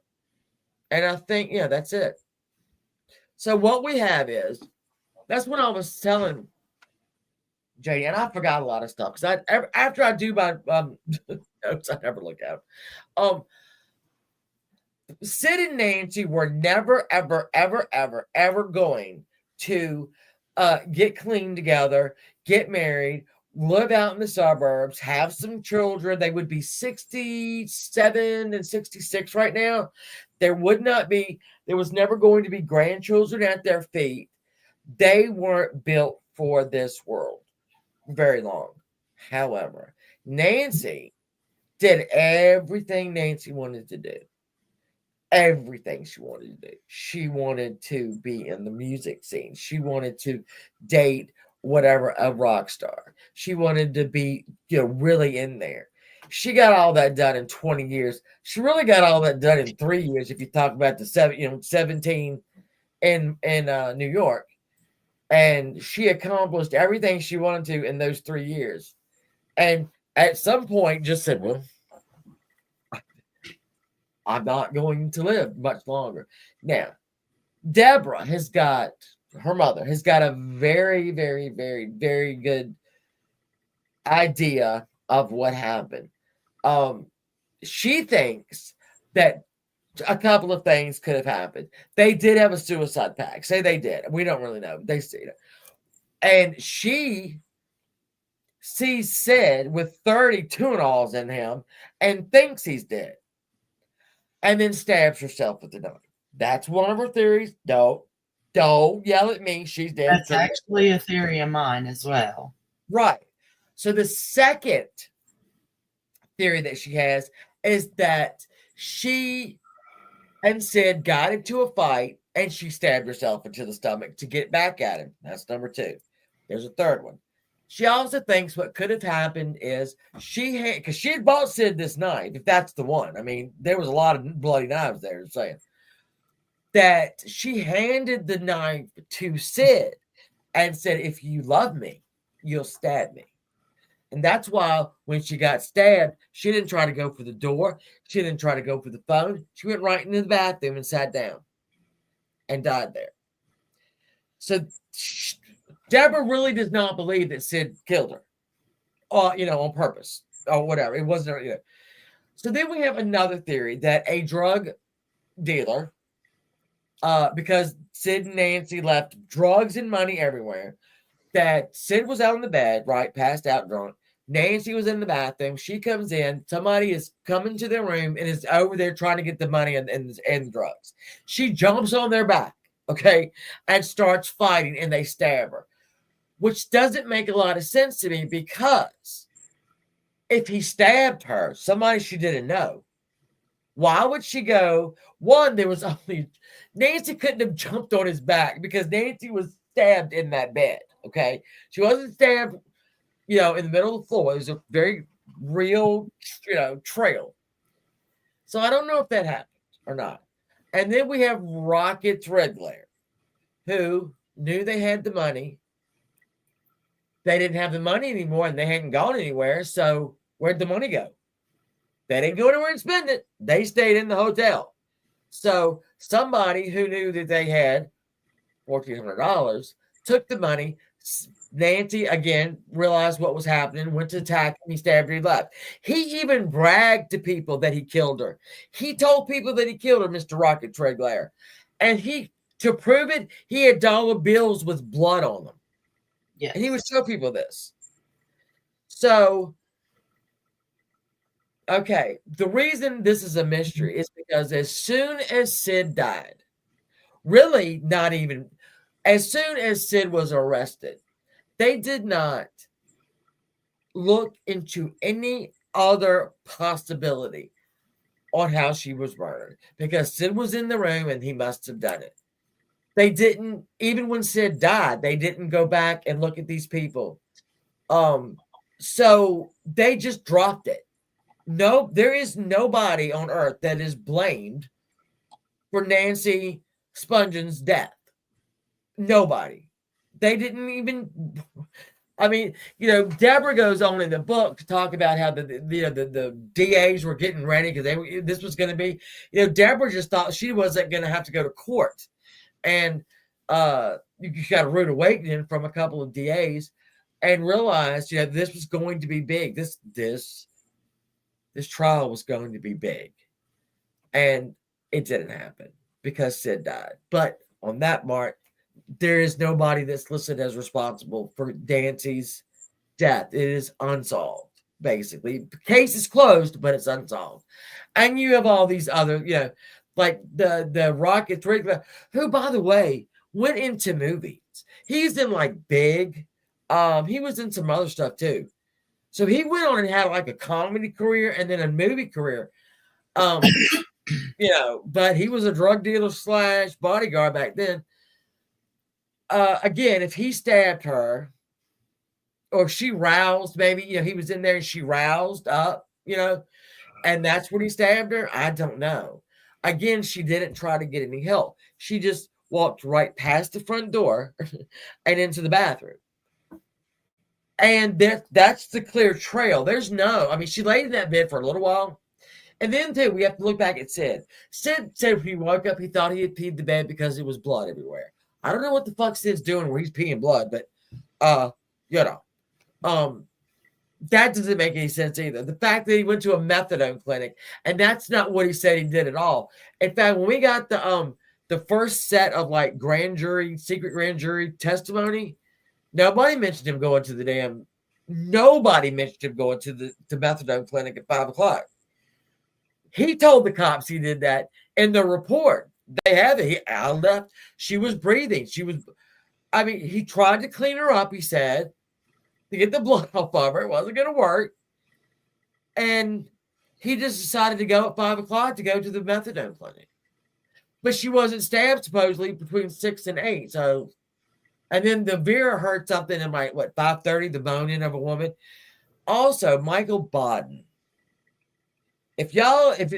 And I think, that's it. So what we have is, that's when I was telling JD, and I forgot a lot of stuff, because after I do my notes, I never look at them. Sid and Nancy were never, ever, ever, ever, ever going to get clean together, get married, live out in the suburbs, have some children. They would be 67 and 66 right now. There was never going to be grandchildren at their feet. They weren't built for this world very long. However, Nancy did everything Nancy wanted to do. Everything she wanted to do. She wanted to be in the music scene. She wanted to date a rock star. She wanted to be, really in there. She got all that done in 20 years. She really got all that done in 3 years. If you talk about the 17 in New York, and she accomplished everything she wanted to in those 3 years. And at some point, just said, "Well, I'm not going to live much longer." Now, Deborah her mother has got a very, very, very, very good idea of what happened. She thinks that a couple of things could have happened. They did have a suicide pact. Say they did. We don't really know. They see it. And she sees Sid with 30 Tuinals in him and thinks he's dead. And then stabs herself with the knife. That's one of her theories. Don't yell at me. She's dead. That's actually a theory of mine as well. Right. So the second theory that she has is that she and Sid got into a fight and she stabbed herself into the stomach to get back at him. That's number 2. There's a third one. She also thinks what could have happened is because she had bought Sid this knife, if that's the one. I mean, there was a lot of bloody knives there, saying that she handed the knife to Sid and said, "If you love me, you'll stab me." And that's why when she got stabbed, she didn't try to go for the door. She didn't try to go for the phone. She went right into the bathroom and sat down and died there. So Deborah really does not believe that Sid killed her, on purpose or whatever. It wasn't. So then we have another theory that a drug dealer, because Sid and Nancy left drugs and money everywhere, that Sid was out on the bed, right, passed out drunk. Nancy was in the bathroom. She comes in. Somebody is coming to their room and is over there trying to get the money and drugs. She jumps on their back, okay, and starts fighting, and they stab her, which doesn't make a lot of sense to me, because if he stabbed her, somebody she didn't know, why would she go? One, there was only Nancy couldn't have jumped on his back because Nancy was stabbed in that bed. Okay, she wasn't stabbed, in the middle of the floor. It was a very real, trail. So I don't know if that happened or not. And then we have Rocket Threadglare, who knew they had the money. They didn't have the money anymore, and they hadn't gone anywhere. So where'd the money go? They didn't go anywhere and spend it. They stayed in the hotel. So somebody who knew that they had $1,400 took the money. Nancy, again, realized what was happening, went to attack him. He stabbed her, he left. He even bragged to people that he killed her. He told people that he killed her, Mr. Rocket Threadglare. And to prove it, he had dollar bills with blood on them. Yeah. And he would show people this. So, okay, the reason this is a mystery is because as soon as Sid died, really not even, as soon as Sid was arrested, they did not look into any other possibility on how she was murdered because Sid was in the room and he must have done it. They didn't, even when Sid died, they didn't go back and look at these people. So they just dropped it. No, there is nobody on earth that is blamed for Nancy Spungen's death. Nobody. They didn't even, I mean, Deborah goes on in the book to talk about how the DAs were getting ready because this was going to be, Deborah just thought she wasn't going to have to go to court. And you got a rude awakening from a couple of DAs and realized, this was going to be big. This trial was going to be big. And it didn't happen because Sid died. But on that mark, there is nobody that's listed as responsible for Nancy's death. It is unsolved, basically. The case is closed, but it's unsolved. And you have all these other, like the Rocket Threadglare, who, by the way, went into movies. He's in like Big. He was in some other stuff too. So he went on and had like a comedy career and then a movie career. But he was a drug dealer / bodyguard back then. Again, if he stabbed her or she roused, maybe, he was in there and she roused up, and that's when he stabbed her. I don't know. Again, she didn't try to get any help. She just walked right past the front door and into the bathroom. And that's the clear trail. There's she laid in that bed for a little while. And then, too, we have to look back at Sid. Sid said when he woke up, he thought he had peed the bed because there was blood everywhere. I don't know what the fuck Sid's doing where he's peeing blood, but, that doesn't make any sense either. The fact that he went to a methadone clinic, and that's not what he said he did at all. In fact, when we got the first set of like secret grand jury testimony, nobody mentioned him going to the methadone clinic at 5:00. He told the cops he did that in the report. They have it. I left. She was breathing. He tried to clean her up, he said, to get the blood off of her. It wasn't going to work. And he just decided to go at 5:00 to go to the methadone clinic. But she wasn't stabbed, supposedly, between 6 and 8. So, and then the Vera heard something in 5:30, the bone-in of a woman. Also, Michael Bodden. If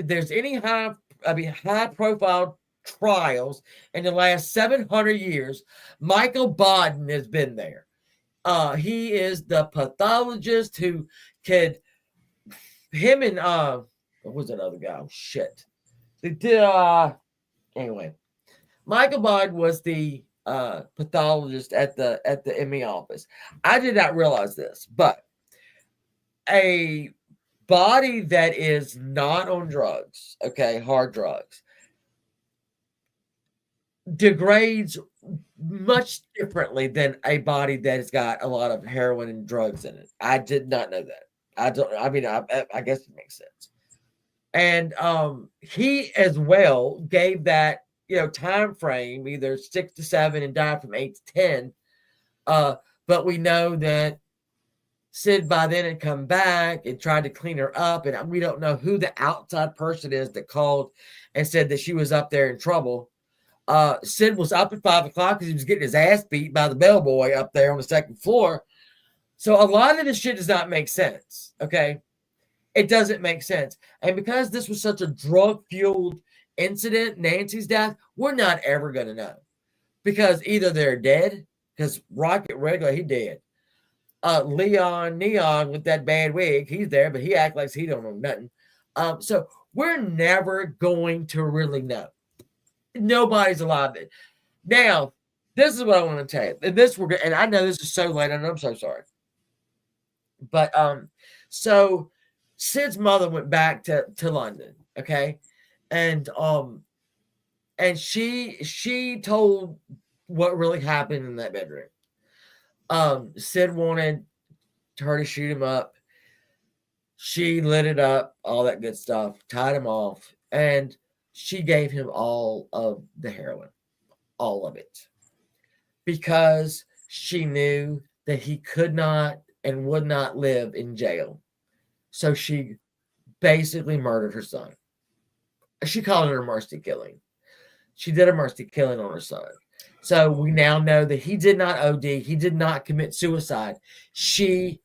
there's any high-profile trials in the last 700 years, Michael Bodden has been there. He is the pathologist who could, him and what was that other guy? Oh, shit. Anyway, Michael Bodden was the pathologist at the ME office. I did not realize this, but a body that is not on drugs, okay, hard drugs, degrades much differently than a body that has got a lot of heroin and drugs in it. I did not know that. I guess it makes sense. And he as well gave that time frame, either 6 to 7 and died from 8 to 10. But we know that Sid by then had come back and tried to clean her up, and we don't know who the outside person is that called and said that she was up there in trouble. Sid was up at 5 o'clock because he was getting his ass beat by the bellboy up there on the second floor. So a lot of this shit does not make sense. Okay, it doesn't make sense, and because this was such a drug-fueled incident, Nancy's death, we're not ever gonna know, because either they're dead, because Rocket Regular, he dead. Leon Neon with that bad wig, he's there, but he acts like he don't know nothing. So we're never going to really know. Nobody's alive. Now, this is what I want to tell you. And I know this is so late, and I'm so sorry. But so Sid's mother went back to London, okay? And she told what really happened in that bedroom. Sid wanted her to shoot him up. She lit it up, all that good stuff, tied him off, and she gave him all of the heroin, all of it, because she knew that he could not and would not live in jail. So she basically murdered her son. She called it a mercy killing. She did a mercy killing on her son. So we now know that he did not OD. He did not commit suicide. She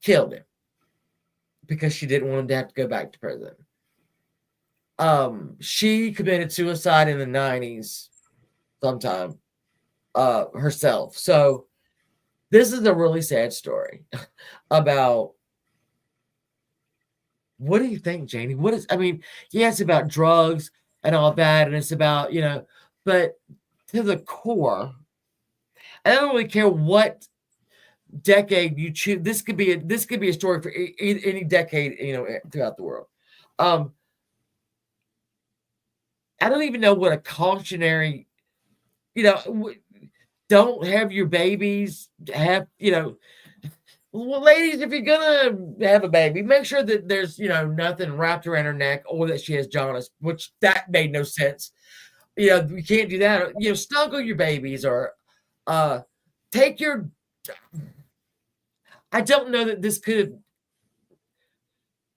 killed him because she didn't want him to have to go back to prison. She committed suicide in the 90s sometime herself. So this is a really sad story about, what do you think, Janie? Yeah, it's about drugs and all that, and it's about, but to the core, I don't really care what decade you choose. This could be a story for any decade, throughout the world. I don't even know what a cautionary, don't have your babies have, well, ladies, if you're gonna have a baby, make sure that there's, nothing wrapped around her neck, or that she has jaundice, which that made no sense. We can't do that. Snuggle your babies, or take your. I don't know that this could.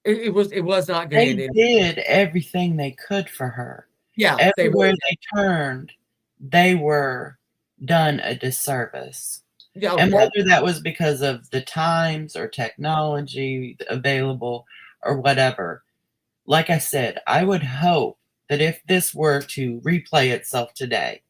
It was not good. They did everything they could for her. Yeah, everywhere they turned, they were done a disservice. Yeah, and whether that was because of the times or technology available or whatever, like I said, I would hope that if this were to replay itself today,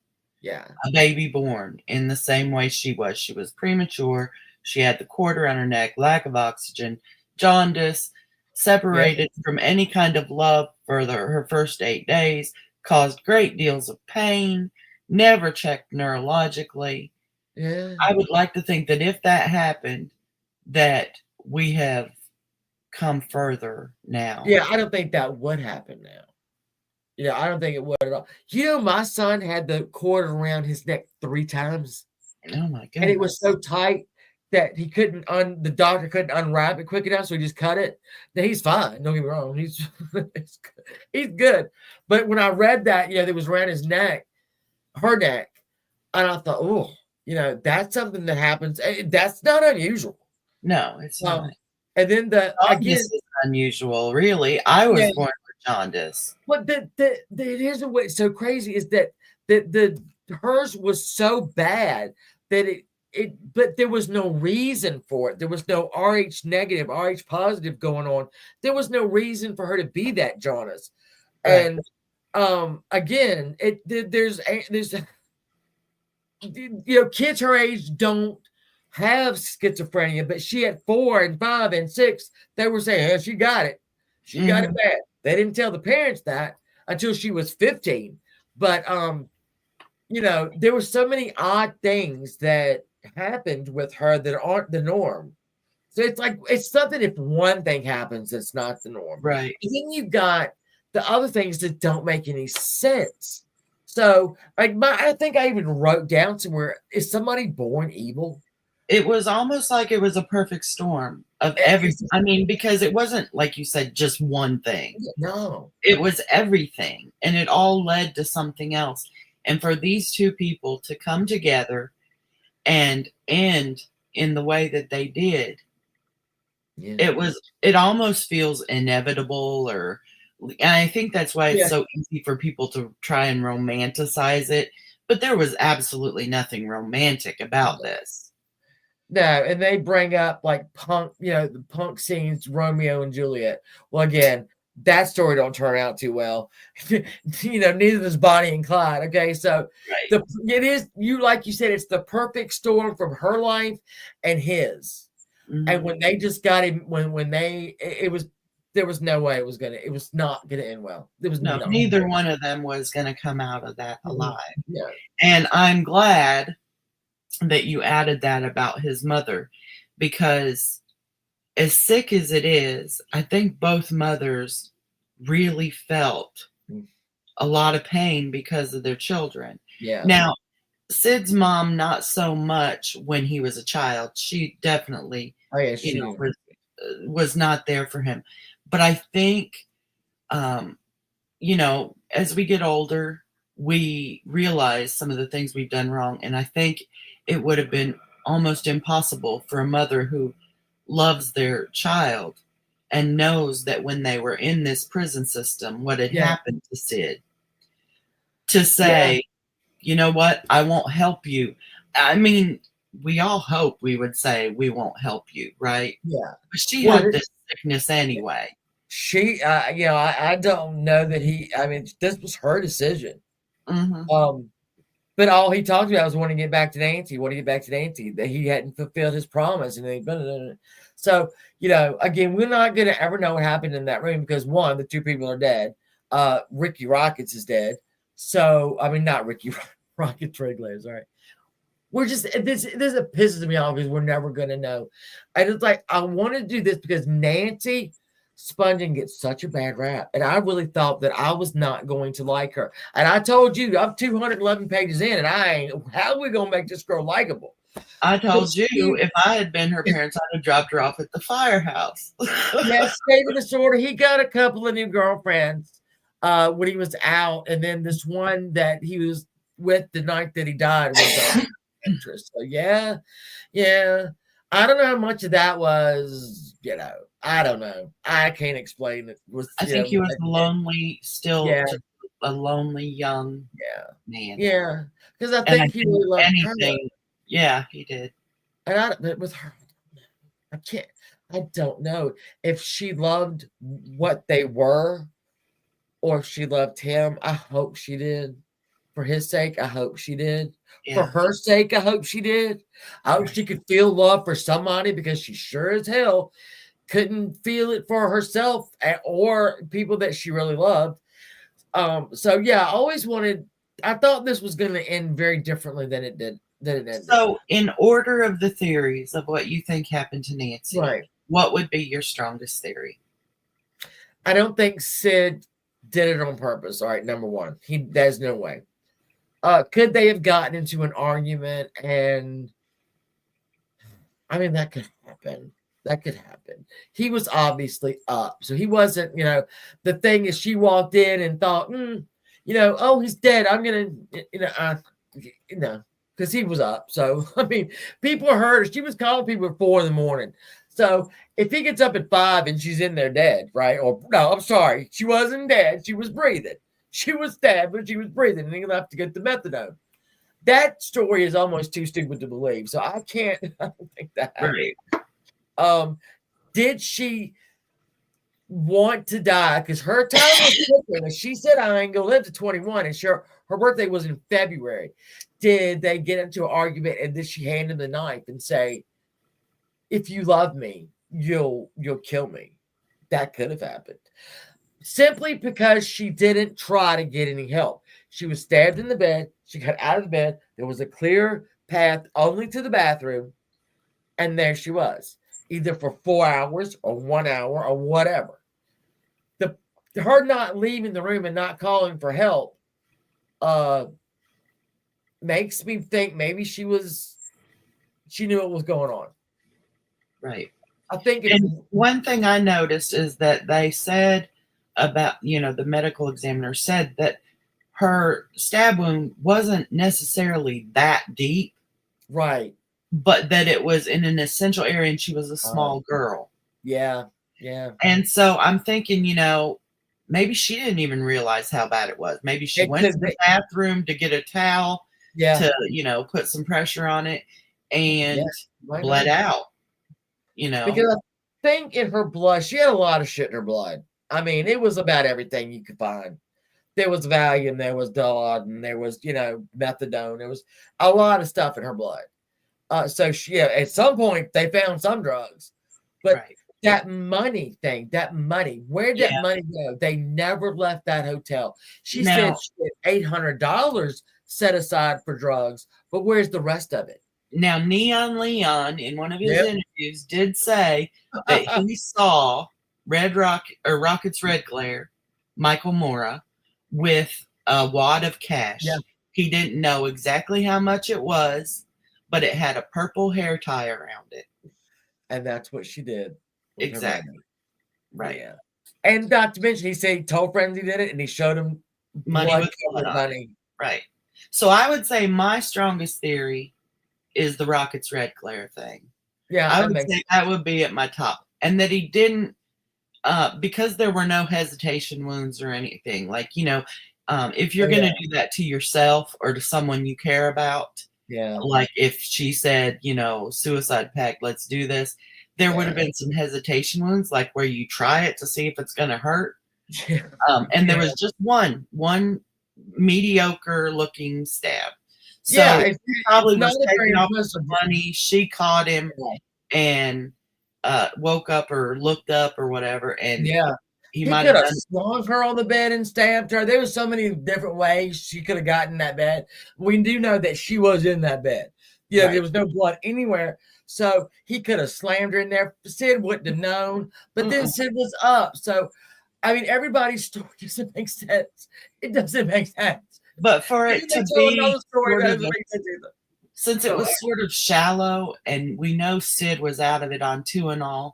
a baby born in the same way she was premature, she had the cord around her neck, lack of oxygen, jaundice, separated from any kind of love for her first 8 days, caused great deals of pain, never checked neurologically. Yeah. I would like to think that if that happened, that we have come further now. Yeah, I don't think that would happen now. I don't think it would at all. My son had the cord around his neck 3 times. Oh my goodness. And it was so tight that he couldn't the doctor couldn't unwrap it quick enough, so he just cut it. Now he's fine. Don't get me wrong. He's good. But when I read that, that was around his neck, her neck, and I thought, oh, that's something that happens. That's not unusual. No, it's not. And then again, is unusual, really. I was born with jaundice. But here's what's so crazy is that hers was so bad that but there was no reason for it. There was no RH negative, RH positive going on. There was no reason for her to be that jaundice. Right. And again, there's kids her age don't have schizophrenia, but she at 4 and 5 and 6, they were saying, hey, she got it. She got it bad. They didn't tell the parents that until she was 15. But there were so many odd things that happened with her that aren't the norm. So it's like, it's something if one thing happens, it's not the norm. Right. And then you've got the other things that don't make any sense. So I think I even wrote down somewhere, is somebody born evil? It was almost like it was a perfect storm of everything. I mean, because it wasn't, like you said, just one thing. No. It was everything. And it all led to something else. And for these two people to come together and end in the way that they did, Yeah. it almost feels inevitable, and I think that's why it's so easy for people to try and romanticize it. But there was absolutely nothing romantic about this. No, and they bring up like punk, the punk scenes, Romeo and Juliet. Well, again, that story don't turn out too well. Neither does Bonnie and Clyde. Okay, so Right. it is, like you said, it's the perfect storm from her life and his. Mm-hmm. And when they just got him, there was no way it was not gonna end well. There was neither one of them was gonna come out of that alive. Yeah. And I'm glad that you added that about his mother, because as sick as it is, I think both mothers really felt a lot of pain because of their children. Yeah. Now, Sid's mom, not so much when he was a child. She definitely, was not there for him. But I think, as we get older, we realize some of the things we've done wrong. And I think it would have been almost impossible for a mother who loves their child and knows that when they were in this prison system, what had happened to Sid, to say, you know what, I won't help you. I mean, we all hope we would say we won't help you, right? Yeah. But she had this sickness anyway. She, I don't know that this was her decision. Mm-hmm. But all he talked about was wanting to get back to Nancy, that he hadn't fulfilled his promise. And so, again, we're not going to ever know what happened in that room because, one, the two people are dead. Ricky Rockets is dead. So, not Ricky Rocket Triglair, sorry. We're just, this pisses me off because we're never going to know. And it's like, I want to do this because Nancy Spungen gets such a bad rap. And I really thought that I was not going to like her. And I told you, I'm 211 pages in, and how are we going to make this girl likable? I told you, if I had been her parents, I'd have dropped her off at the firehouse. Yes, David Disorder. He got a couple of new girlfriends when he was out. And then this one that he was with the night that he died was interest. So, yeah. I don't know how much of that was, I don't know. I can't explain it. I think he was lonely, still a lonely young man. Yeah, because I think he really loved her. Yeah, he did. And with her, I don't know if she loved what they were or if she loved him. I hope she did. For his sake, I hope she did. Yeah. For her sake, I hope she did. I hope she could feel love for somebody because she sure as hell couldn't feel it for herself or people that she really loved. So yeah, I thought this was going to end very differently than it did. So in order of the theories of what you think happened to Nancy, what would be your strongest theory? I don't think Sid did it on purpose. All right, number one, there's no way. Could they have gotten into an argument? And that could happen. That could happen. He was obviously up. So he wasn't, the thing is she walked in and thought, oh, he's dead. I'm going to, because he was up. So, people heard her. She was calling people at 4 a.m. So if he gets up at 5 and she's in there dead, right? Or no, I'm sorry. She wasn't dead. She was breathing. She was stabbed, but she was breathing. And he left to get the methadone. That story is almost too stupid to believe. So I don't think that happened. Right. Did she want to die? Because her time was quicker. She said, I ain't gonna live to 21. And sure, her birthday was in February. Did they get into an argument and did she hand him the knife and say, if you love me, you'll kill me? That could have happened. Simply because she didn't try to get any help. She was stabbed in the bed. She got out of the bed. There was a clear path only to the bathroom. And there she was, either for 4 hours or 1 hour or whatever. Her not leaving the room and not calling for help makes me think maybe she knew what was going on. Right. I think one thing I noticed is that they said about, the medical examiner said that her stab wound wasn't necessarily that deep. Right. but that it was in an essential area and she was a small girl. Yeah. Yeah. And so I'm thinking, maybe she didn't even realize how bad it was. Maybe she went to the bathroom to get a towel to, put some pressure on it and bled out, Because I think in her blood, she had a lot of shit in her blood. I mean, it was about everything you could find. There was Valium, there was Dilaudid, there was, methadone. There was a lot of stuff in her blood. So she, at some point, they found some drugs. But that money thing, where'd that money go? They never left that hotel. She said she had $800 set aside for drugs, but where's the rest of it? Now, Neon Leon, in one of his interviews, did say that he saw Rocket's Red Glare, Michael Mora, with a wad of cash. Yeah. He didn't know exactly how much it was, but it had a purple hair tie around it. And that's what she did. Exactly. Right. Yeah. And not to mention, he said he told friends he did it, and he showed them money. Right. So I would say my strongest theory is the Rocket's Red Glare thing. Yeah. I would say that would be at my top. And that he didn't, because there were no hesitation wounds or anything. Like, if you're going to do that to yourself or to someone you care about, like if she said, suicide pact, let's do this, there would have been some hesitation wounds, like where you try it to see if it's going to hurt. And there was just one mediocre looking stab. So he probably was taking off some money. She caught him and woke up or looked up or whatever. And he might have swung her on the bed and stabbed her. There was so many different ways she could have gotten that bed. We do know that she was in that bed. There was no blood anywhere. So he could have slammed her in there. Sid wouldn't have known. But then Sid was up. So, I mean, everybody's story doesn't make sense. It doesn't make sense. But for it to be, since it was sort of shallow, and we know Sid was out of it on Tuinol,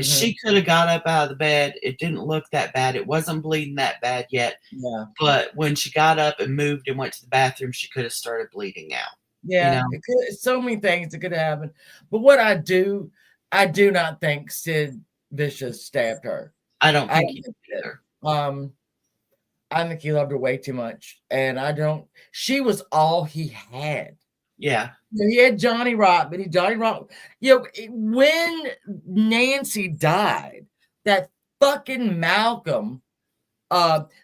she could have got up out of the bed. It didn't look that bad. It wasn't bleeding that bad yet. Yeah. But when she got up and moved and went to the bathroom, she could have started bleeding out. Yeah, it could, so many things that could happen. But what I do not think Sid Vicious stabbed her. I don't think he did either. I think he loved her way too much. And she was all he had. Yeah. He had Johnny Rock, but when Nancy died, that fucking Malcolm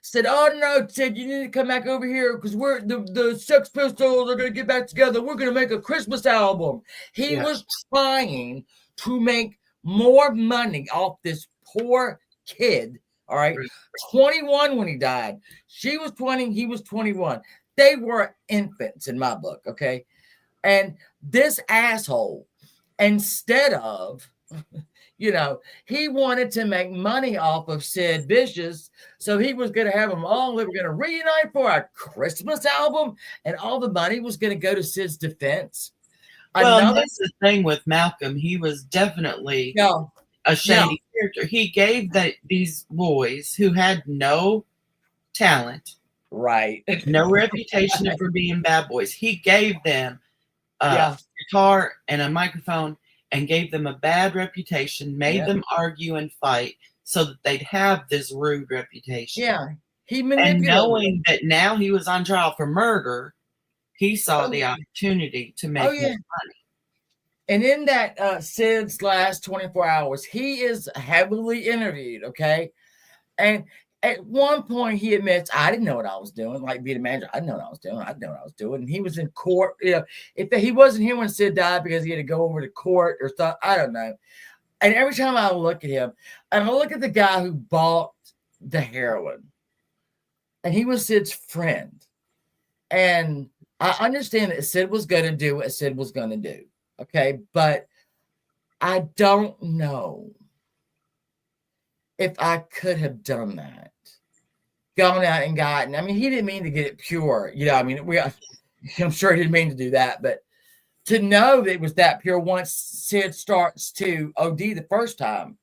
said, "Oh no, Sid, you need to come back over here because we're the Sex Pistols are gonna get back together. We're gonna make a Christmas album." He was trying to make more money off this poor kid. All right, 21 when he died. She was 20. He was 21. They were infants in my book. Okay, and this asshole, instead of he wanted to make money off of Sid Vicious, so he was going to have them all. They were going to reunite for a Christmas album, and all the money was going to go to Sid's defense. Well, that's the thing with Malcolm. He was definitely a shady character. He gave these boys who had no talent, no reputation for being bad boys. He gave them a guitar and a microphone, and gave them a bad reputation, made them argue and fight so that they'd have this rude reputation. Yeah. He manipulated. And knowing that now he was on trial for murder, he saw the opportunity to make more money. And in that Sid's last 24 hours, he is heavily interviewed, okay? And at one point, he admits, I didn't know what I was doing. Like being a manager, I didn't know what I was doing. I didn't know what I was doing. And he was in court. If he wasn't here when Sid died because he had to go over to court or stuff, I don't know. And every time I look at him, and I look at the guy who bought the heroin, and he was Sid's friend. And I understand that Sid was going to do what Sid was going to do. Okay. But I don't know if I could have done that. Gone out and gotten. I mean, he didn't mean to get it pure. I'm sure he didn't mean to do that, but to know that it was that pure once Sid starts to OD the first time,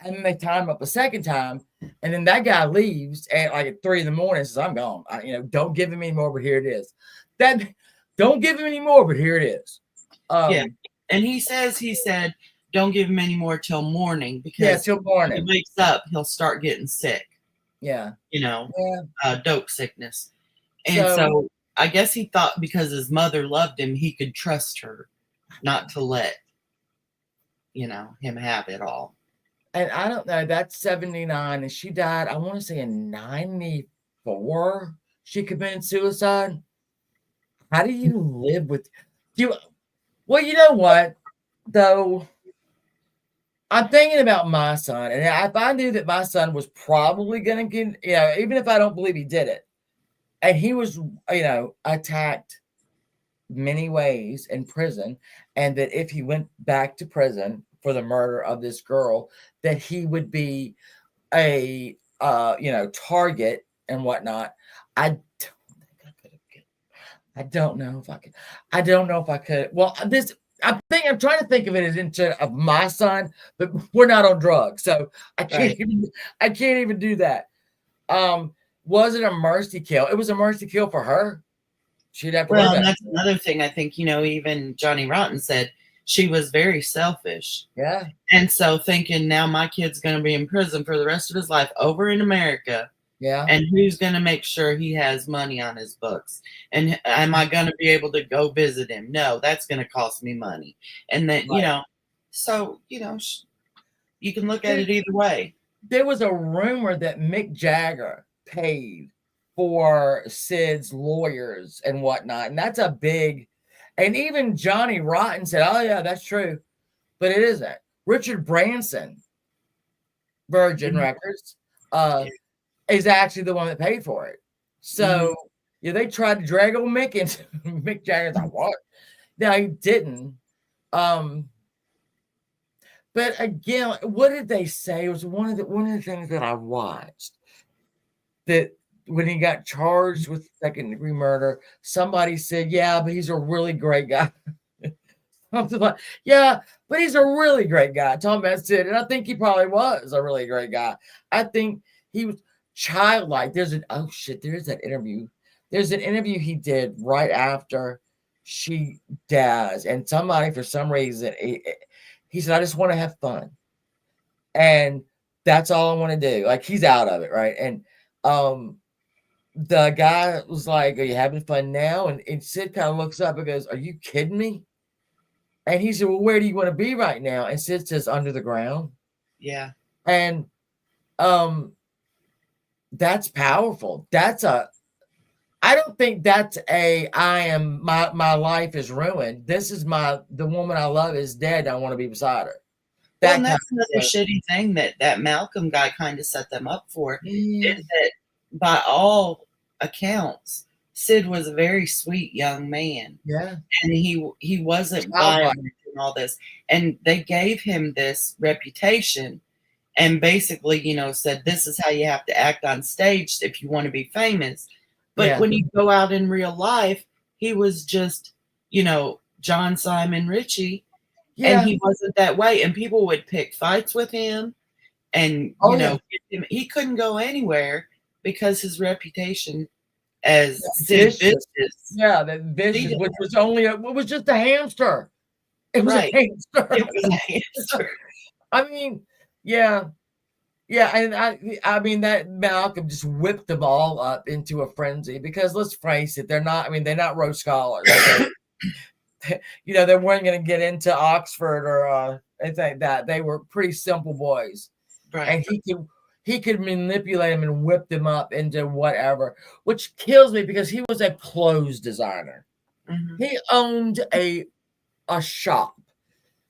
and then they tie him up a second time, and then that guy leaves at 3 a.m. and says, "I'm gone. Don't give him any more, but here it is." Don't give him any more, but here it is. Yeah. And he said, don't give him any more till morning because till when morning. he wakes up, he'll start getting sick. Yeah. You know, Yeah. dope sickness. And so I guess he thought because his mother loved him, he could trust her not to let, him have it all. And I don't know, that's 79, and she died, I want to say in 94, she committed suicide. How do you live with you? Well, you know what, though? I'm thinking about my son, and if I knew that my son was probably going to get, even if I don't believe he did it, and he was, attacked many ways in prison, and that if he went back to prison for the murder of this girl, that he would be a target and whatnot. I don't think I could have. I don't know if I could. I don't know if I could. Well, I'm trying to think of it as into of my son, but we're not on drugs, so I can't even do that. Was it a mercy kill? It was a mercy kill for her. She'd have to Well, and that's another thing. I think, even Johnny Rotten said she was very selfish. Yeah. And so thinking now my kid's going to be in prison for the rest of his life over in America. Yeah. And who's going to make sure he has money on his books? And am I going to be able to go visit him? No, that's going to cost me money. And then, so, you can look at it either way. There was a rumor that Mick Jagger paid for Sid's lawyers and whatnot. And that's a big, and even Johnny Rotten said, oh yeah, that's true. But it isn't. Richard Branson, Virgin Records, is actually the one that paid for it. So they tried to drag old Mick into Mick Jagger's like, what? No, he didn't. But again, what did they say? It was one of the things that I watched that when he got charged with second-degree murder, somebody said, yeah, but he's a really great guy. Something like, yeah, but he's a really great guy. Talking about Sid, and I think he probably was a really great guy. I think he was childlike. There is that interview. There's an interview he did right after she dies, and somebody, for some reason, he said, I just want to have fun. And that's all I want to do. Like, he's out of it, right? And the guy was like, are you having fun now? And Sid kind of looks up and goes, are you kidding me? And he said, well, where do you want to be right now? And Sid says, under the ground. Yeah. And that's powerful. I don't think that's my life is ruined. This is the woman I love is dead. I want to be beside her. Well, and that's another shitty thing that Malcolm guy kind of set them up for, is that by all accounts, Sid was a very sweet young man. Yeah. And he wasn't violent and all this. And they gave him this reputation and basically, said, this is how you have to act on stage if you want to be famous. But when you go out in real life, he was just, John Simon Ritchie. Yeah. And he wasn't that way. And people would pick fights with him. And, he couldn't go anywhere because his reputation as Sid Vicious. Yeah, that Vicious, which was it was just a hamster. It was a hamster. It was a hamster. I mean, yeah. Yeah, and I mean that Malcolm just whipped them all up into a frenzy because let's face it, they're not Rhodes Scholars. They weren't going to get into Oxford or anything like that. They were pretty simple boys. Right. And he could manipulate them and whip them up into whatever, which kills me because he was a clothes designer. Mm-hmm. He owned a shop.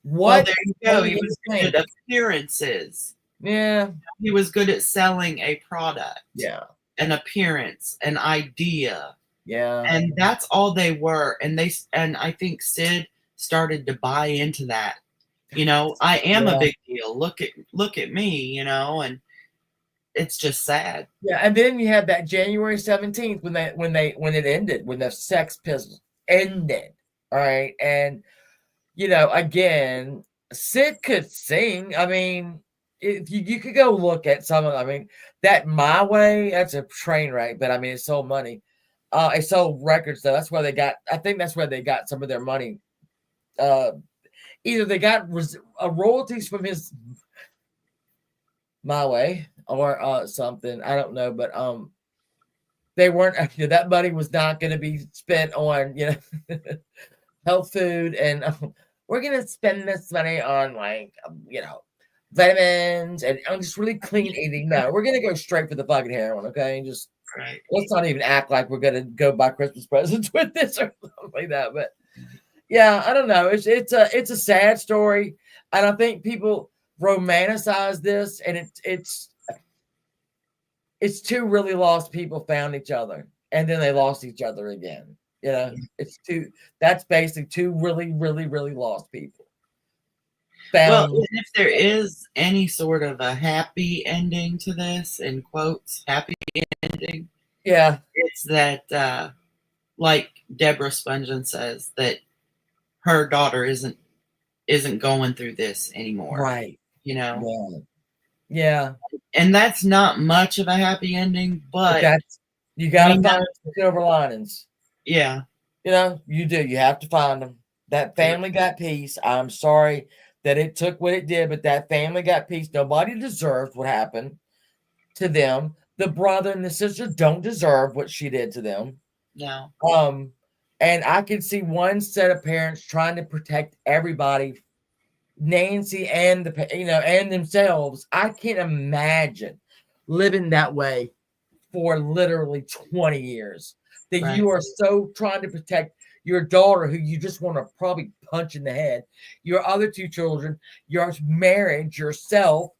Well, there you go. He was good at appearances. Yeah. He was good at selling a product. Yeah. An appearance, an idea. Yeah. And that's all they were. And I think Sid started to buy into that. I am a big deal. Look at me, and it's just sad. Yeah, and then you have that January 17th when it ended, when the Sex Pistols ended. All right. And again, Sid could sing. I mean, if you could go look at some of, that My Way, that's a train wreck, but it sold money. It sold records though. I think that's where they got some of their money either they got royalties from his My Way or something. I don't know, but they weren't. That money was not going to be spent on health food, and we're going to spend this money on vitamins and just really clean eating. No, we're going to go straight for the fucking heroin. Okay, and just let's not even act like we're going to go buy Christmas presents with this or something like that. But yeah, I don't know. It's a sad story, and I think people romanticize this, and it's two really lost people found each other, and then they lost each other again. That's basically two really, really, really lost people. Well, if there is any sort of a happy ending to this, in quotes, happy ending, it's that, like Deborah Spungen says, that her daughter isn't going through this anymore, right? Yeah. And that's not much of a happy ending, but you gotta find silver linings. Yeah, you do. You have to find them. That family got peace. I'm sorry that it took what it did, but that family got peace. Nobody deserved what happened to them. The brother and the sister don't deserve what she did to them. No. And I can see one set of parents trying to protect everybody, Nancy and and themselves. I can't imagine living that way for literally 20 years. That you are so trying to protect your daughter, who you just want to probably punch in the head, your other two children, your marriage, yourself.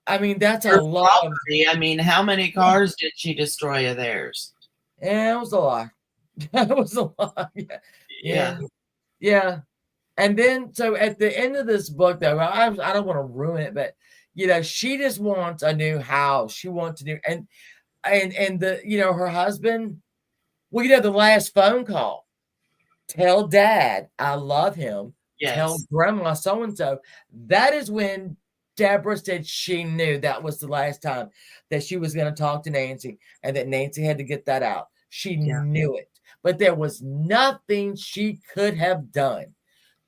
I mean, that's a lot. I mean, how many cars did she destroy of theirs? Yeah, it was a lot. That was a lot. Yeah. And then, so at the end of this book, though, I don't want to ruin it, but she just wants a new house. She wants to do, and the her husband. Well, the last phone call. Tell Dad I love him. Yes. Tell Grandma so and so. That is when Deborah said she knew that was the last time that she was going to talk to Nancy, and that Nancy had to get that out. She knew it, but there was nothing she could have done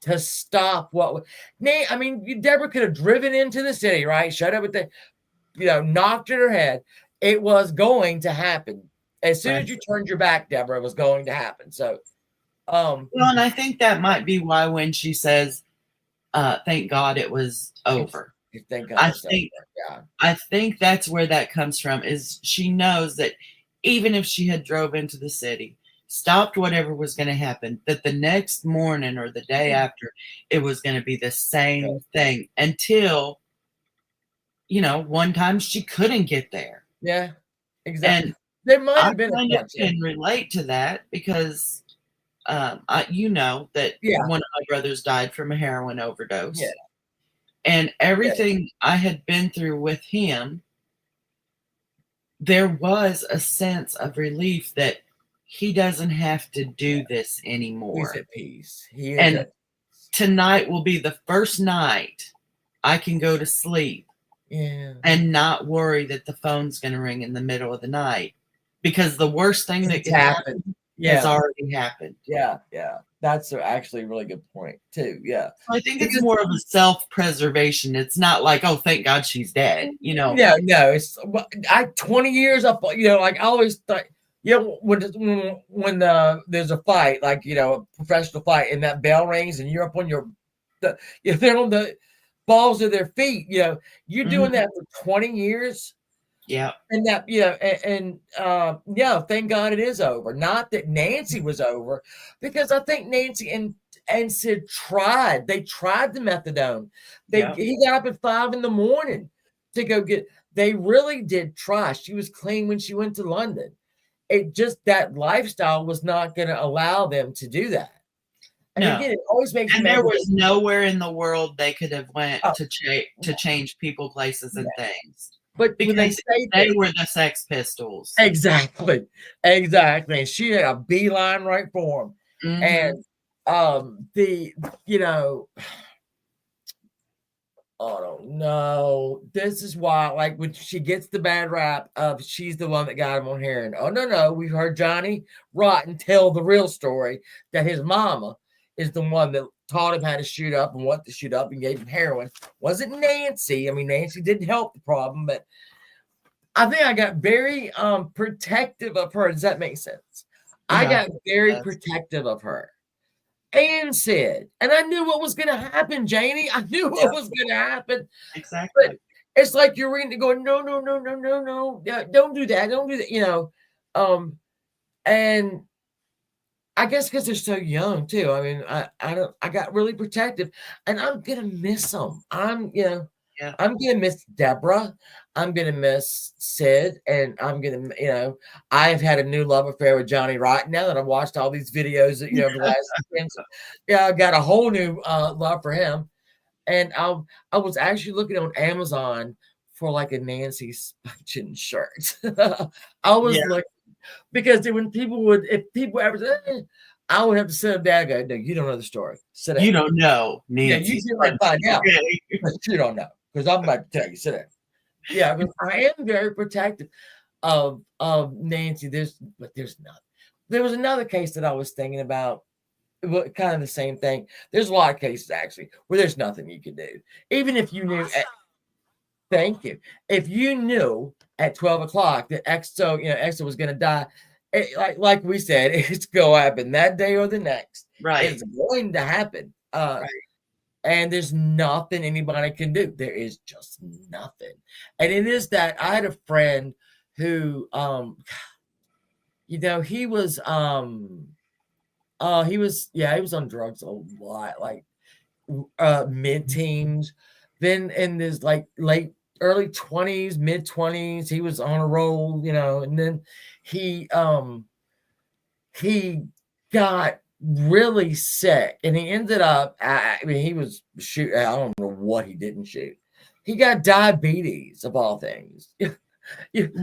to stop what. I mean, Deborah could have driven into the city, right? Shut up with the, knocked at her head. It was going to happen as soon as you turned your back. Deborah, it was going to happen. So, well, and I think that might be why when she says, "Thank God it was over," I think that's where that comes from. Is she knows that even if she had drove into the city, stopped whatever was going to happen, that the next morning or the day after, it was going to be the same thing until, one time she couldn't get there. Yeah, exactly. And there might have been I can relate to that because, that one of my brothers died from a heroin overdose. Yeah. And everything I had been through with him, there was a sense of relief that he doesn't have to do this anymore. He's at peace. Tonight will be the first night I can go to sleep and not worry that the phone's going to ring in the middle of the night, because the worst thing that can happen has already happened. Yeah. That's actually a really good point too. Yeah. I think it's more of a self-preservation. It's not like, oh, thank God she's dead. No. It's 20 years up. Like I always thought. When there's a fight, like a professional fight, and that bell rings, and you're up on they're on the balls of their feet. You're doing that for 20 years. Yeah. And that, thank God it is over. Not that Nancy was over, because I think Nancy and Sid tried. They tried the methadone. He got up at 5 a.m. to go get. They really did try. She was clean when she went to London. It just, that lifestyle was not going to allow them to do that. And again, it always makes me. There was nowhere in the world they could have went to change people, places, and things. But because they were the Sex Pistols. Exactly. And she had a beeline right for them. And I don't know. This is why, like, when she gets the bad rap of she's the one that got him on heroin. Oh, no. We've heard Johnny Rotten tell the real story that his mama is the one that taught him how to shoot up and what to shoot up and gave him heroin. Wasn't Nancy. I mean, Nancy didn't help the problem, but I think I got very protective of her. Does that make sense? I got very protective of her. And Sid. And I knew what was going to happen, Janie. I knew what was going to happen. Exactly. But it's like you're reading it going, no, no, no, no, no, no. Yeah, don't do that. Don't do that, you know. And I guess because they're so young too. I mean, I got really protective, and I'm gonna miss them. I'm gonna miss Deborah. I'm gonna miss Sid, and I'm gonna, I've had a new love affair with Johnny Rotten now that I've watched all these videos that the last I got a whole new love for him. And I was actually looking on Amazon for like a Nancy Spungen shirt. I was looking because if people ever said, I would have to sit them down and go, no, you don't know the story. Sit down. You don't know, Nancy. Yeah, you can find out, but you don't know because I'm about to tell you. Sit down. Yeah, because I am very protective of Nancy. But there's nothing. There was another case that I was thinking about. Kind of the same thing. There's a lot of cases actually where there's nothing you can do, even if you knew. Thank you. If you knew at 12 o'clock that Exo was going to die, like we said, it's going to happen that day or the next. Right. It's going to happen. Right. And there's nothing anybody can do. There is just nothing. And it is that I had a friend who, he was on drugs a lot, like mid-teens. Then in his like early 20s, mid-20s, he was on a roll, and then he got really sick, and he ended up, he was shooting, I don't know what he didn't shoot. He got diabetes, of all things.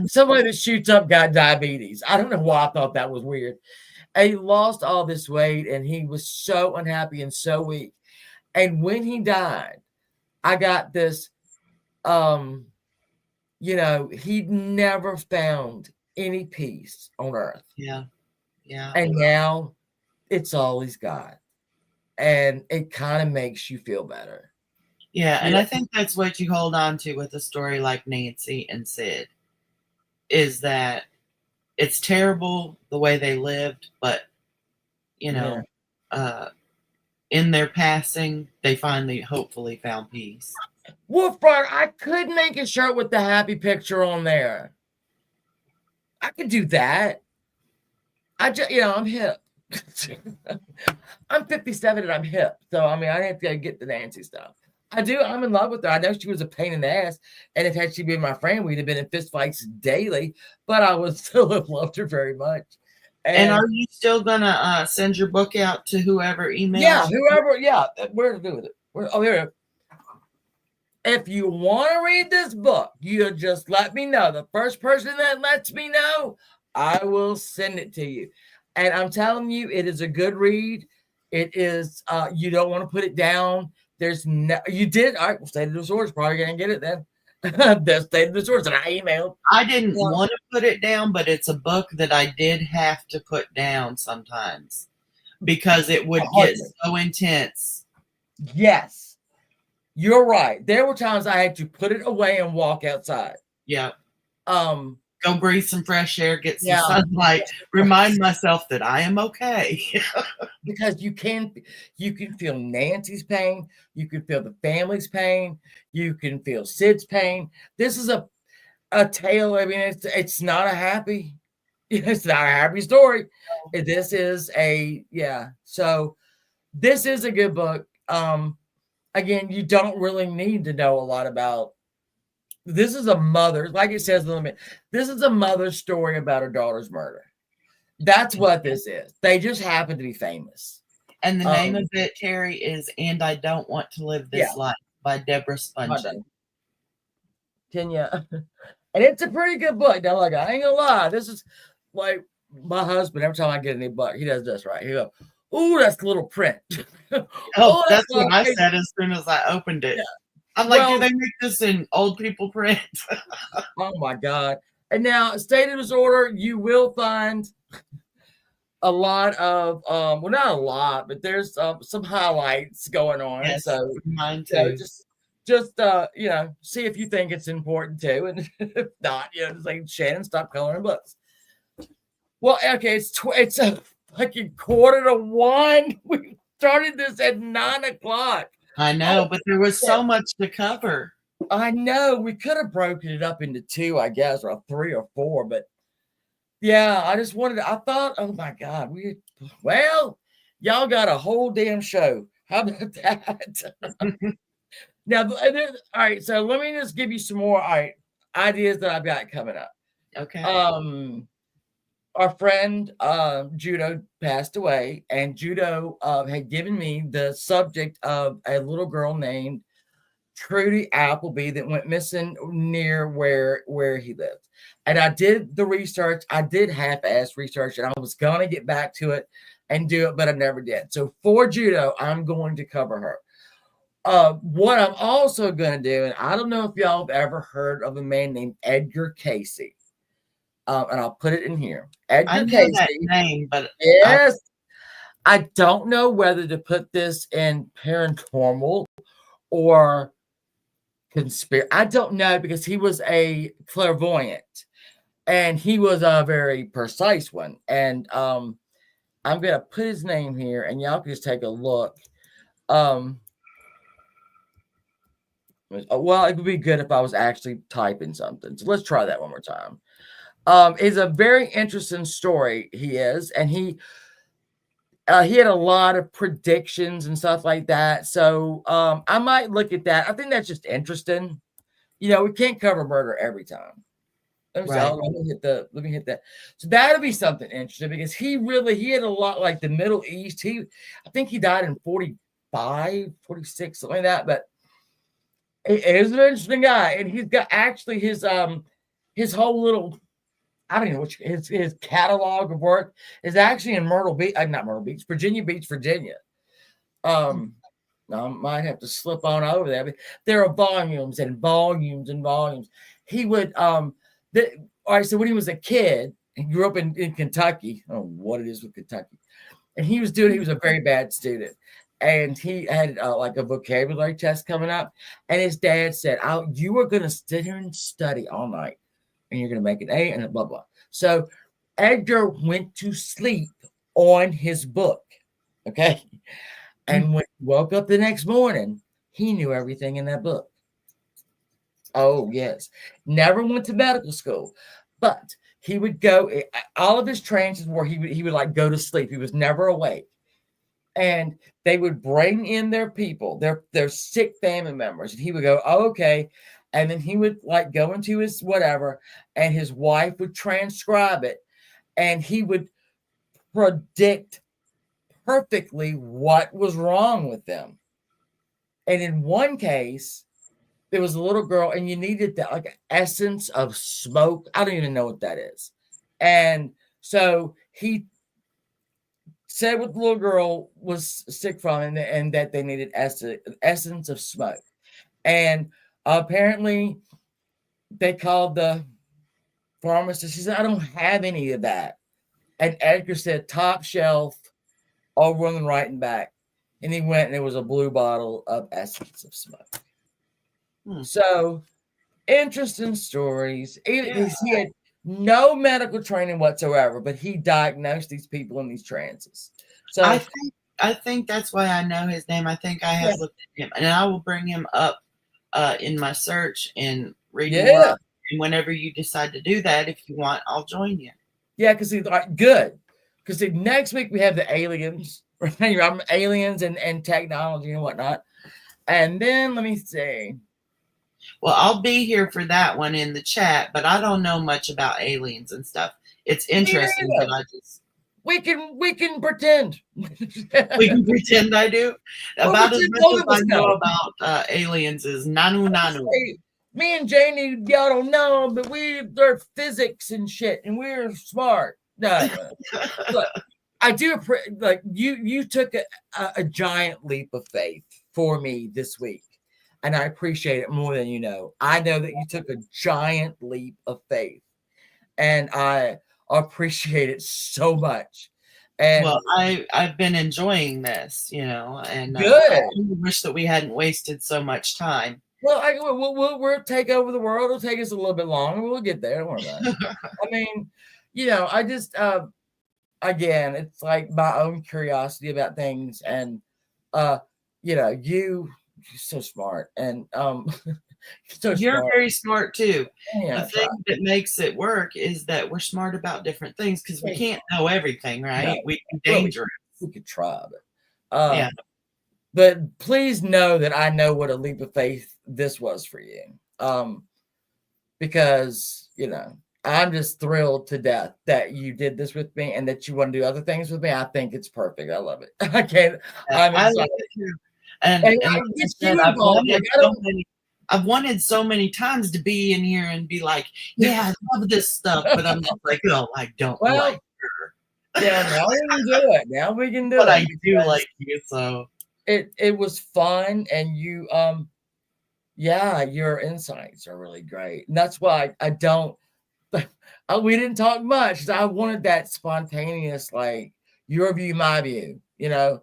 Somebody that shoots up got diabetes. I don't know why I thought that was weird. And he lost all this weight, and he was so unhappy and so weak. And when he died, I got this, he'd never found any peace on earth. Yeah. Yeah. And now it's all he's got. And it kind of makes you feel better. Yeah. And I think that's what you hold on to with a story like Nancy and Sid, is that it's terrible the way they lived, but, in their passing, they finally, hopefully, found peace. Wolfbrother, I could make a shirt with the happy picture on there. I could do that. I'm hip. I'm 57 and I'm hip. So, I have to get the Nancy stuff. I do. I'm in love with her. I know she was a pain in the ass. And if had she been my friend, we'd have been in fist fights daily. But I would still have loved her very much. And are you still going to send your book out to whoever emails? Yeah, whoever. Yeah. Where to do with it? Here. If you want to read this book, you just let me know. The first person that lets me know, I will send it to you. And I'm telling you, it is a good read. It is, you don't want to put it down. There's no, you did. All right, well, State of the Swords probably going to get it then. The State of the Swords, and I emailed. I didn't want to put it down, but it's a book that I did have to put down sometimes because it would get so intense. Yes, you're right. There were times I had to put it away and walk outside. Yeah. Go breathe some fresh air, get some sunlight, remind myself that I am okay. Because you can feel Nancy's pain, you can feel the family's pain, you can feel Sid's pain. This is a tale. It's not a happy story. This is so this is a good book. Again, you don't really need to know a lot about. This is a mother, like it says in the this is a mother's story about her daughter's murder. That's what this is. They just happen to be famous. And the name of it, Terry, is "And I Don't Want to Live This Life" by Deborah Spungen. Kenya. And it's a pretty good book. Now, like, I ain't gonna lie. This is like my husband. Every time I get a new book, he does this right. He goes, "Ooh, that's the little print." That's what I said as soon as I opened it. Yeah. I'm like, do they make this in old people print? Oh my God. And now, State of Disorder, you will find a lot of well, not a lot, but there's some highlights going on. Yes, So mine you know, too. just you know, see if you think it's important too, and if not, you know, just like Shannon, stop coloring books. Well, okay, it's a fucking 1:45. We started this at 9:00. I know, but there was so much to cover. I know we could have broken it up into two, I guess, or three or four, but yeah, I just wanted. I thought, oh my God, well, y'all got a whole damn show. How about that? Now, all right. So let me just give you some more ideas that I've got coming up. Okay. Our friend Judo passed away, and Judo had given me the subject of a little girl named Trudy Appleby that went missing near where he lived. And I did the research. I did half-ass research, and I was gonna get back to it and do it, but I never did. So for Judo, I'm going to cover her. What I'm also gonna do, and I don't know if y'all have ever heard of a man named Edgar Casey. And I'll put it in here. Edgar I know Casey. that name, but yes. I don't know whether to put this in paranormal or conspiracy. I don't know, because he was a clairvoyant, and he was a very precise one. And I'm gonna put his name here, and y'all can just take a look. Well, it would be good if I was actually typing something. So let's try that one more time. Is a very interesting story. He is, and he had a lot of predictions and stuff like that. So I might look at that. I think that's just interesting. You know, we can't cover murder every time. Let me, Right. let me hit that. So that'll be something interesting, because he had a lot, like the Middle East. I think he died in 45, 46, something like that. But he's an interesting guy, and he's got actually his whole little, I don't know, his catalog of work is actually in Myrtle Beach, not Myrtle Beach, Virginia Beach, Virginia. I might have to slip on over there, but there are volumes and volumes and volumes. He would, all right, so when he was a kid, he grew up in Kentucky. I don't know what it is with Kentucky. And he was a very bad student. And he had like a vocabulary test coming up. And his dad said, you are going to sit here and study all night, and you're going to make an A and blah, blah. So Edgar went to sleep on his book. Okay. And when he woke up the next morning, he knew everything in that book. Oh, yes. Never went to medical school, but he would go, all of his trances where he would like go to sleep. He was never awake. And they would bring in their people, their sick family members. And he would go, oh, okay. And then he would like go into his whatever, and his wife would transcribe it, and he would predict perfectly what was wrong with them. And in one case, there was a little girl, and you needed that like essence of smoke. I don't even know what that is. And so he said what the little girl was sick from, and that they needed essence of smoke. And apparently they called the pharmacist. She said, I don't have any of that. And Edgar said, top shelf, over on the right and back. And he went, and it was a blue bottle of essence of smoke. So interesting stories. He had no medical training whatsoever, but he diagnosed these people in these trances. So I think that's why I know his name. I think I have looked at him, and I will bring him up in my search and read more. And whenever you decide to do that, if you want, I'll join you. Yeah, because he's like, good. Because next week we have the aliens, right? Aliens and technology and whatnot. And then let me see. Well, I'll be here for that one in the chat, but I don't know much about aliens and stuff. It's interesting, but I just we can pretend. We can pretend I do. About as much as I know about aliens is nanu nanu. Me and Janie, y'all don't know, but they're physics and shit, and we're smart. No. Look, I do like you took a giant leap of faith for me this week, and I appreciate it more than you know. I know that you took a giant leap of faith, and I appreciate it so much. And well, I've been enjoying this, and Good. I really wish that we hadn't wasted so much time. well, we'll take over the world. It'll take us a little bit longer. We'll get there. Don't worry about it. I mean, I just again, it's like my own curiosity about things, and you're so smart, and so You're smart. very smart too. Yeah, The thing that makes it work is that we're smart about different things because we can't know everything, right? No. We'd be Well, dangerous. we could try, but Yeah. But please know that I know what a leap of faith this was for you. Because I'm just thrilled to death that you did this with me and that you want to do other things with me. I think it's perfect. I love it. I can't. I'm I excited. love it too. And I like get I you said, involved. I've wanted so many times to be in here and be like, yeah, I love this stuff, but I'm just like, oh, I don't Well, like her. Yeah, now we can do it. Now we can do But it. I do like you, so It was fun, and you your insights are really great, and that's why I don't. We didn't talk much because I wanted that spontaneous, like your view, my view. yeah.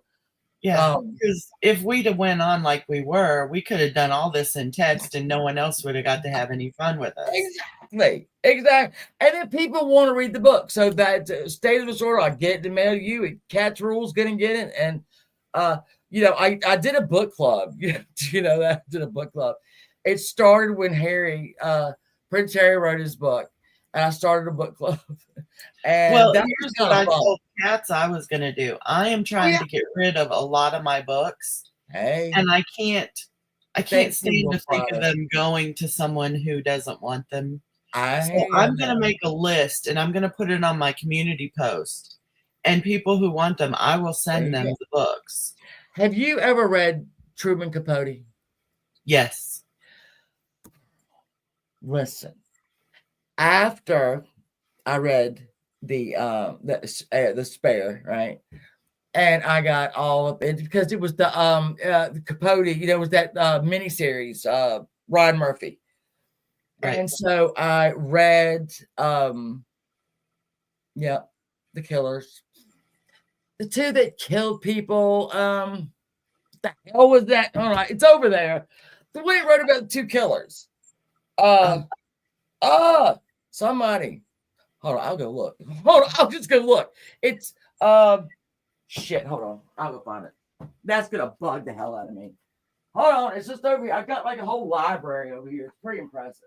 Because if we'd have went on like we were, we could have done all this in text, and no one else would have got to have any fun with us. Exactly. And if people want to read the book, so that State of Disorder, I get it to mail you. Catch Rules, gonna get it, and I did a book club. I did a book club. It started when Prince Harry wrote his book, and I started a book club. And well, that here's was what I kind of fun. told Cats I was going to do. I am trying to get rid of a lot of my books, Hey, and I can't stand to think of Friday. them going to someone who doesn't want them. So I I'm going to make a list, and I'm going to put it on my community post. And people who want them, I will send them the books. Have you ever read Truman Capote? Yes. Listen, after I read the Spare, right, and I got all of it because it was the Capote, it was that miniseries, Rod Murphy, Right. and so I read, The Killers, the two that killed people. The hell was that? All right, it's over there. The way he wrote about the two killers. Somebody. Hold on, I'll go look. Hold on, I'll just go look. It's shit. Hold on, I'll go find it. That's gonna bug the hell out of me. Hold on, it's just over here. I've got like a whole library over here. It's pretty impressive.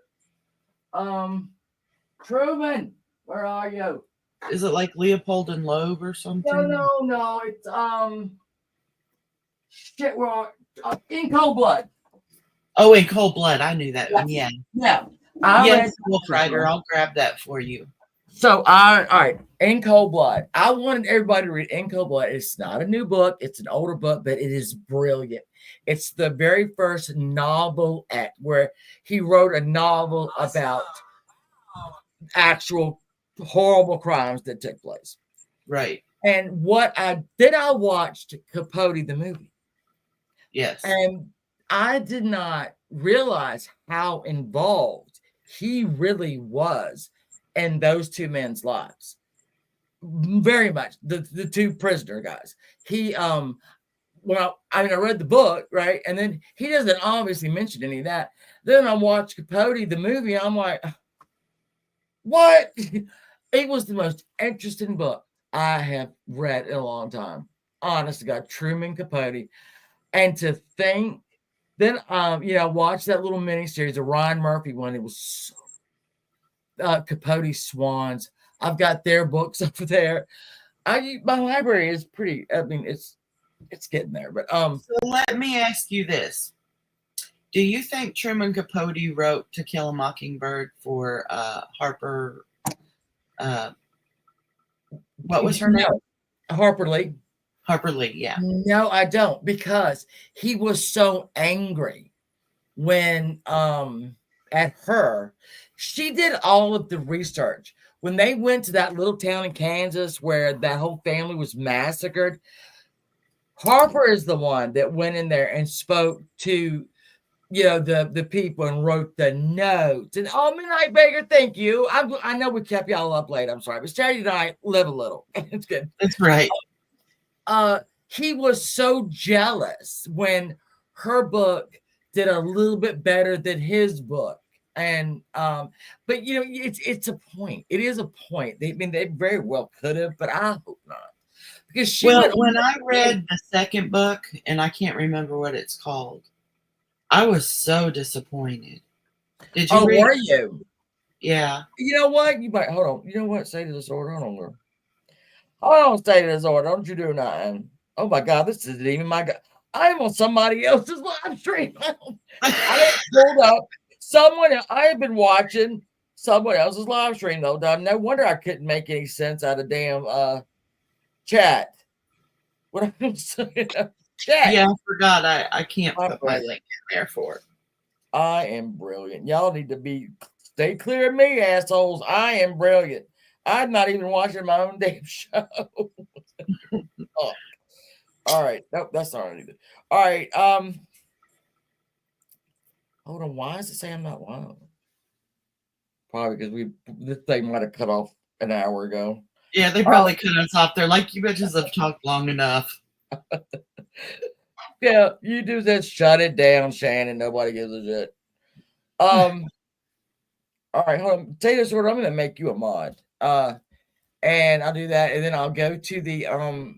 Truman, where are you? Is it like Leopold and Loeb or something? No. It's shit. We're In Cold Blood. Oh, In Cold Blood. I knew that one. Yeah. Yeah. Yes, Wolf Rider. I'll grab that for you. So, all right, In Cold Blood. I wanted everybody to read In Cold Blood. It's not a new book. It's an older book, but it is brilliant. It's the very first novel where he wrote a novel about actual horrible crimes that took place. Right. And I watched Capote the movie. Yes. And I did not realize how involved he really was in those two men's lives. Very much. The two prisoner guys. He I read the book, right? And then he doesn't obviously mention any of that. Then I watched Capote the movie. I'm like, what? It was the most interesting book I have read in a long time. Honest to God, Truman Capote. And to think, then I watched that little miniseries, the Ryan Murphy one. It was Capote Swans. I've got their books over there. My library is pretty. I mean, it's getting there. But So let me ask you this: do you think Truman Capote wrote To Kill a Mockingbird for Harper? What was her name? Harper Lee. Harper Lee. Yeah. No, I don't, because he was so angry when at her. She did all of the research. When they went to that little town in Kansas where that whole family was massacred, Harper is the one that went in there and spoke to, the people and wrote the notes. And Midnight Baker, thank you. I know we kept y'all up late. I'm sorry, but Saturday night, live a little. It's good. That's right. he was so jealous when her book did a little bit better than his book. And but you know, it's a point. It is a point. They very well could have, but I hope not. Because she went when I read the second book, and I can't remember what it's called, I was so disappointed. Did you read were it? you? Yeah. You know what? You might hold on. You know what? Say to disorder. Hold on, girl. Hold on, say to disorder. Don't you do nothing. Oh my God, this isn't even my God. I'm on somebody else's live stream. I pulled up someone. I have been watching someone else's live stream though. No wonder I couldn't make any sense out of damn chat. What I'm saying, chat. Yeah, I forgot. I can't I'm put my brilliant. link in there for it. I am brilliant. Y'all need to stay clear of me, assholes. I am brilliant. I'm not even watching my own damn show. Oh. All right. Nope, that's not either. All right. Hold on. Why does it say I'm not live? Probably because this thing might have cut off an hour ago. Yeah, they probably cut us off there. Like, you bitches have talked long enough. Yeah, you do that. Shut it down, Shannon. Nobody gives a shit. All right, hold on. Taylor Sword, I'm gonna make you a mod. And I'll do that, and then I'll go to the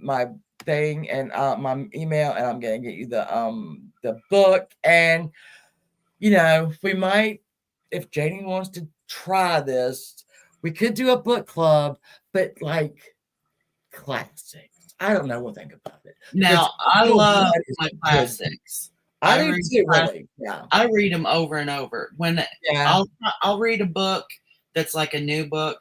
my thing and my email, and I'm gonna get you the book. And you know, we might, if Janie wants to try this, we could do a book club, but like classics. I don't know what to think about it. Now, I love my classics. I do too, really. Yeah. I read them over and over. Yeah. I'll read a book that's like a new book,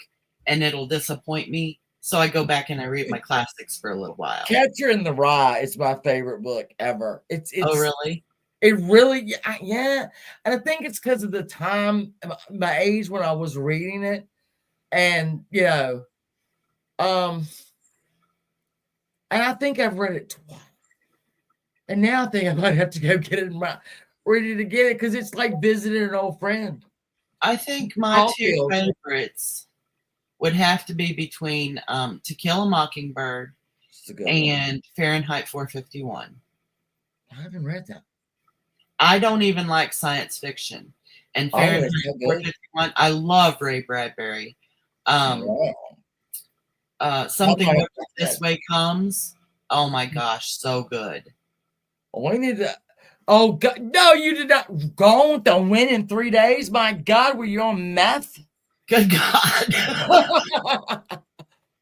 and it'll disappoint me. So I go back and I read my classics for a little while. Catcher in the Rye is my favorite book ever. It's oh, really? It really, yeah. And I think it's because of the time, my age when I was reading it. And, you know, and I think I've read it twice. And now I think I might have to go get it ready to get it because it's like visiting an old friend. I think my two favorites would have to be between To Kill a Mockingbird and Fahrenheit 451. I haven't read that. I don't even like science fiction. And Fahrenheit 451, I love Ray Bradbury. Something This Way Comes. Oh my gosh, so good. We need to. Oh God, no! You did not go on to win in 3 days. My God, were you on meth? Good God,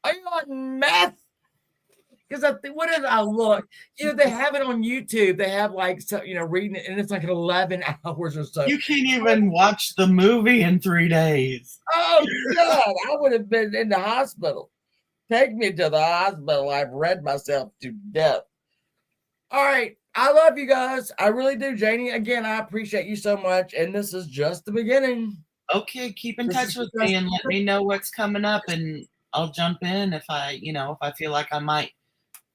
are you on meth? Because I think, what did I look? You know, they have it on YouTube. They have like, so, you know, reading it, and it's like 11 hours or so. You can't even watch the movie in 3 days. Oh God, I would have been in the hospital. Take me to the hospital. I've read myself to death. All right. I love you guys. I really do, Janie. Again, I appreciate you so much. And this is just the beginning. Okay, keep in touch with me and let me know what's coming up, and I'll jump in if I feel like I might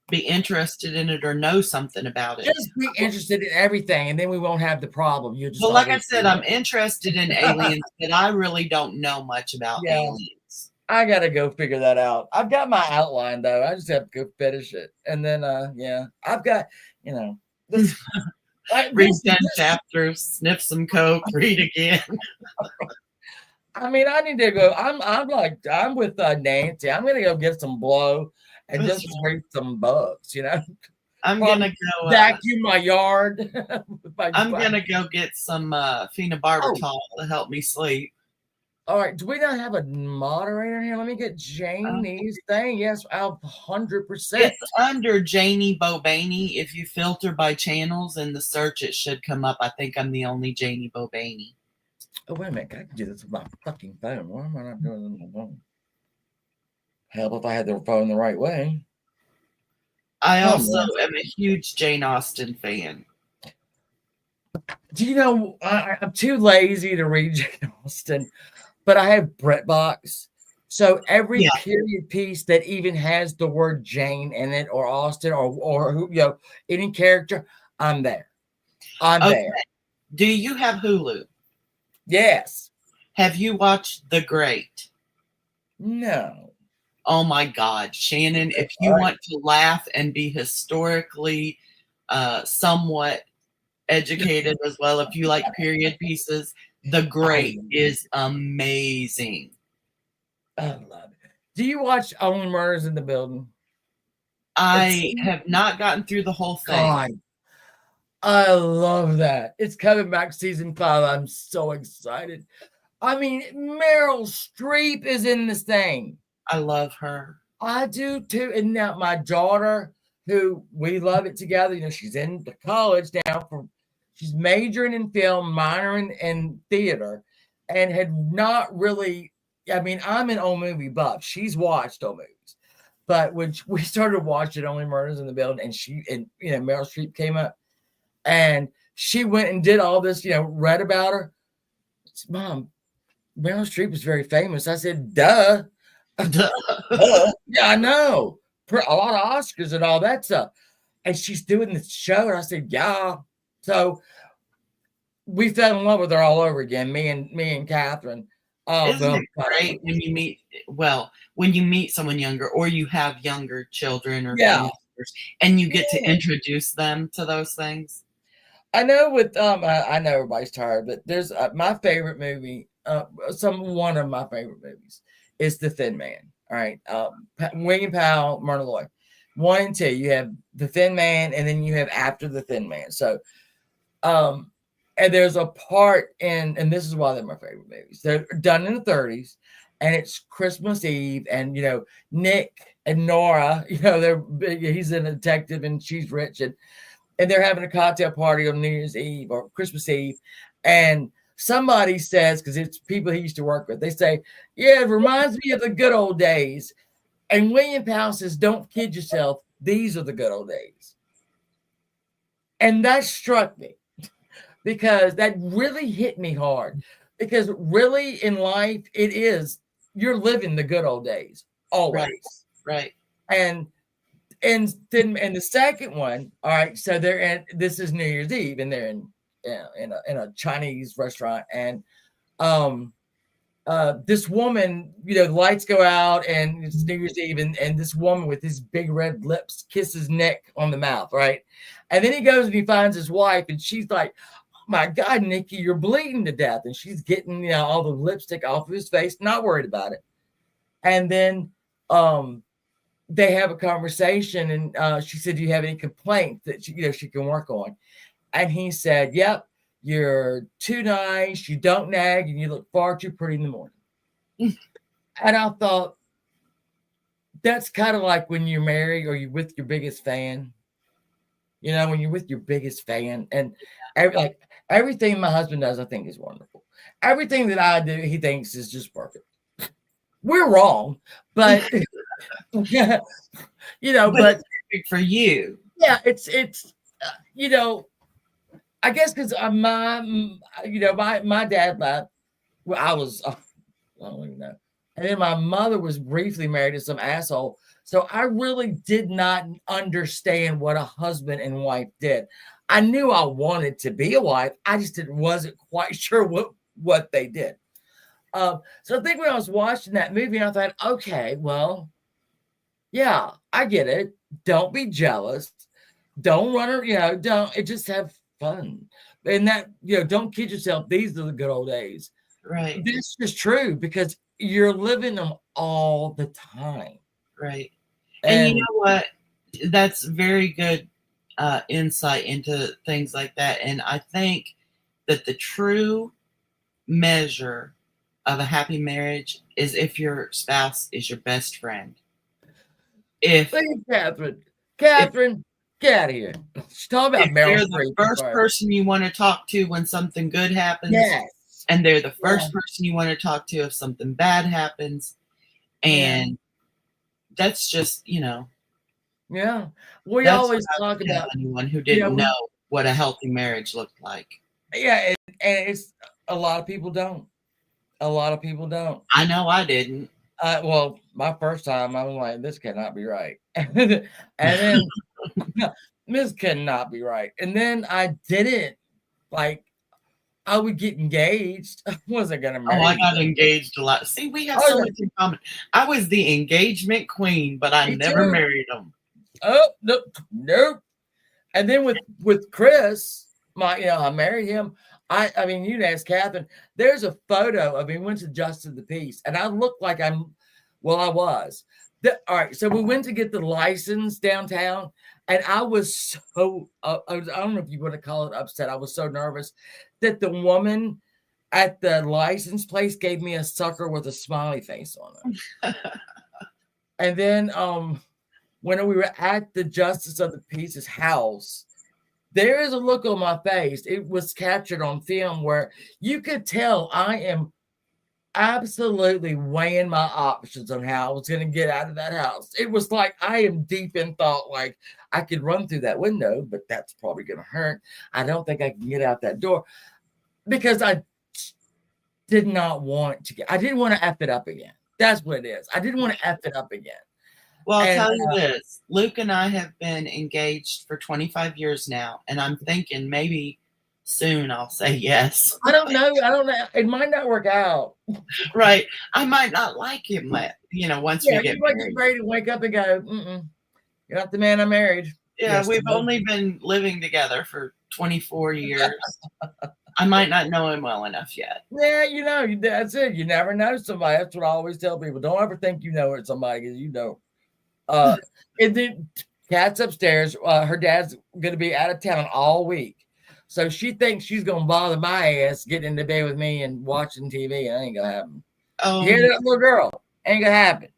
be interested in it or know something about it. Just be interested in everything, and then we won't have the problem. You just well, like I said, I'm interested in aliens, but I really don't know much about aliens. I gotta go figure that out. I've got my outline though. I just have to go finish it, and then I've got read 10 chapters, sniff some coke, read again. I mean, I need to go. I'm with Nancy. I'm gonna go get some blow and just read some books. You know, I'm gonna go vacuum my yard. I'm gonna go get some phenobarbital to help me sleep. All right. Do we not have a moderator here? Let me get Janie's thing. Yes, 100%. It's under Janie Bobaney. If you filter by channels in the search, it should come up. I think I'm the only Janie Bobaney. Oh, wait a minute. I can do this with my fucking phone. Why am I not doing it on my phone? Hell, if I had the phone the right way. I also am a huge Jane Austen fan. Do you know, I'm too lazy to read Jane Austen, but I have BritBox. So every period piece that even has the word Jane in it or Austen or any character, I'm there. I'm there. Do you have Hulu? Yes. Have you watched The Great? No. Oh my God, Shannon, if you want to laugh and be historically somewhat educated as well, if you like period pieces, The Great is amazing. I love it. Do you watch Only Murders in the Building? I have not gotten through the whole thing. God, I love that. It's coming back season 5. I'm so excited. I mean, Meryl Streep is in this thing. I love her. I do too. And now my daughter, who we love it together, you know, she's in the college now. She's majoring in film, minoring in theater, and had not really. I mean, I'm an old movie buff. She's watched old movies, but when we started watching Only Murders in the Building, and Meryl Streep came up, and she went and did all this, read about her. Said, Mom, Meryl Streep is very famous. I said, duh. Yeah, I know. A lot of Oscars and all that stuff. And she's doing this show. And I said, yeah. So we fell in love with her all over again, me and Catherine. Isn't it great when you meet someone younger, or you have younger children or family members, and you get to introduce them to those things? I know I know everybody's tired, but there's my favorite movie. One of my favorite movies is The Thin Man. All right, William Powell, Myrna Loy. 1 and 2. You have The Thin Man, and then you have After the Thin Man. So, and there's a part and this is why they're my favorite movies. They're done in the 30s, and it's Christmas Eve, and Nick and Nora, he's a detective and she's rich, and they're having a cocktail party on New Year's Eve or Christmas Eve, and somebody says, because it's people he used to work with, they say, yeah, it reminds me of the good old days. And William Powell says, don't kid yourself. These are the good old days. And that struck me because that really hit me hard. Because really in life, you're living the good old days always. Right. And then the second one, all right, so this is New Year's Eve, and they're in a Chinese restaurant, and this woman, the lights go out, and it's New Year's Eve, and this woman with his big red lips kisses Nick on the mouth, right? And then he goes and he finds his wife, and she's like, oh my God, Nikki, you're bleeding to death. And she's getting, all the lipstick off of his face, not worried about it. And then they have a conversation, and she said, do you have any complaints that she can work on? And he said, yep, you're too nice, you don't nag, and you look far too pretty in the morning. And I thought, that's kind of like when you're married or you're with your biggest fan. When you're with your biggest fan, and everything my husband does, I think is wonderful. Everything that I do, he thinks is just perfect. We're wrong, but but but it's for you. Yeah, it's I guess because my dad left. Well, I don't even know. And then my mother was briefly married to some asshole. So I really did not understand what a husband and wife did. I knew I wanted to be a wife. I just wasn't quite sure what they did. So I think when I was watching that movie, I thought, okay, well, yeah, I get it. Don't be jealous. Don't run her, just have fun. And that, don't kid yourself. These are the good old days. Right. This is true because you're living them all the time. Right. And you know what? That's very good insight into things like that. And I think that the true measure of a happy marriage is if your spouse is your best friend. Catherine, get out of here. She's talking about Meryl Streep. They're the first person you want to talk to when something good happens. Yes. And they're the first person you want to talk to if something bad happens. And that's just, Yeah. We always talk about anyone who didn't know what a healthy marriage looked like. Yeah. And it's a lot of people don't. A lot of people don't. I know I didn't. Well, my first time, I was like, this cannot be right. And then this cannot be right. And then I didn't I would get engaged. I wasn't gonna Oh, marry. I got engaged a lot. See, we have Oh, so yeah. much in common. I was the engagement queen, but I Me never too. married him. Oh, nope. And then with Chris, I married him. I mean, you can ask Catherine. There's a photo of me. We went to Justice of the Peace, and I looked like I was. All right, so we went to get the license downtown, and I was so I don't know if you want to call it upset. I was so nervous that the woman at the license place gave me a sucker with a smiley face on it. And then when we were at the Justice of the Peace's house, there is a look on my face. It was captured on film where you could tell I am absolutely weighing my options on how I was going to get out of that house. It was like I am deep in thought, like I could run through that window, but that's probably going to hurt. I don't think I can get out that door because I did not want to I didn't want to F it up again. That's what it is. I didn't want to F it up again. Well, I'll And, tell you this. Luke and I have been engaged for 25 years now, and I'm thinking maybe soon I'll say yes. I don't know. It might not work out. Right. I might not like him, once we get you might married. get ready to wake up and go, you're not the man I married. Yeah, Yes, we've no. only been living together for 24 years. I might not know him well enough yet. Yeah, that's it. You never know somebody. That's what I always tell people. Don't ever think you know somebody because you don't. And then Kat's upstairs. Her dad's going to be out of town all week. So she thinks she's going to bother my ass getting into bed with me and watching TV. And it ain't going to happen. Oh, You hear that, little girl? Ain't going to happen.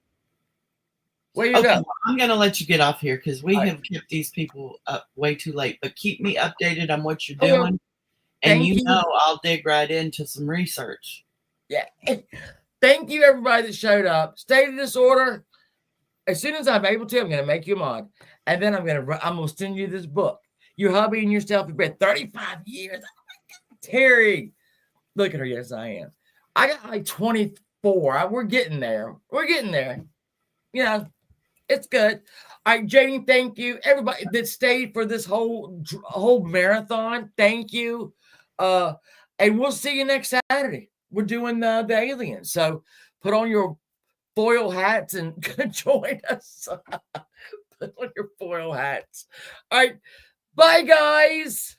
Where you okay, go? well, I'm going to let you get off here because we All right. have kept these people up way too late. But keep me updated on what you're Okay. doing. And Thank you you. know I'll dig right into some research. Yeah. Thank you, everybody that showed up. State of Disorder. As soon as I'm able to, I'm going to make you a mod. And then I'm going to send you this book. Your hubby and yourself have been 35 years. Oh my God, Terry. Look at her. Yes, I am. I got like 24. We're getting there. It's good. All right, Janie, thank you. Everybody that stayed for this whole marathon, thank you. And we'll see you next Saturday. We're doing the aliens. So put on your foil hats and join us. Put on your foil hats. All right. Bye, guys.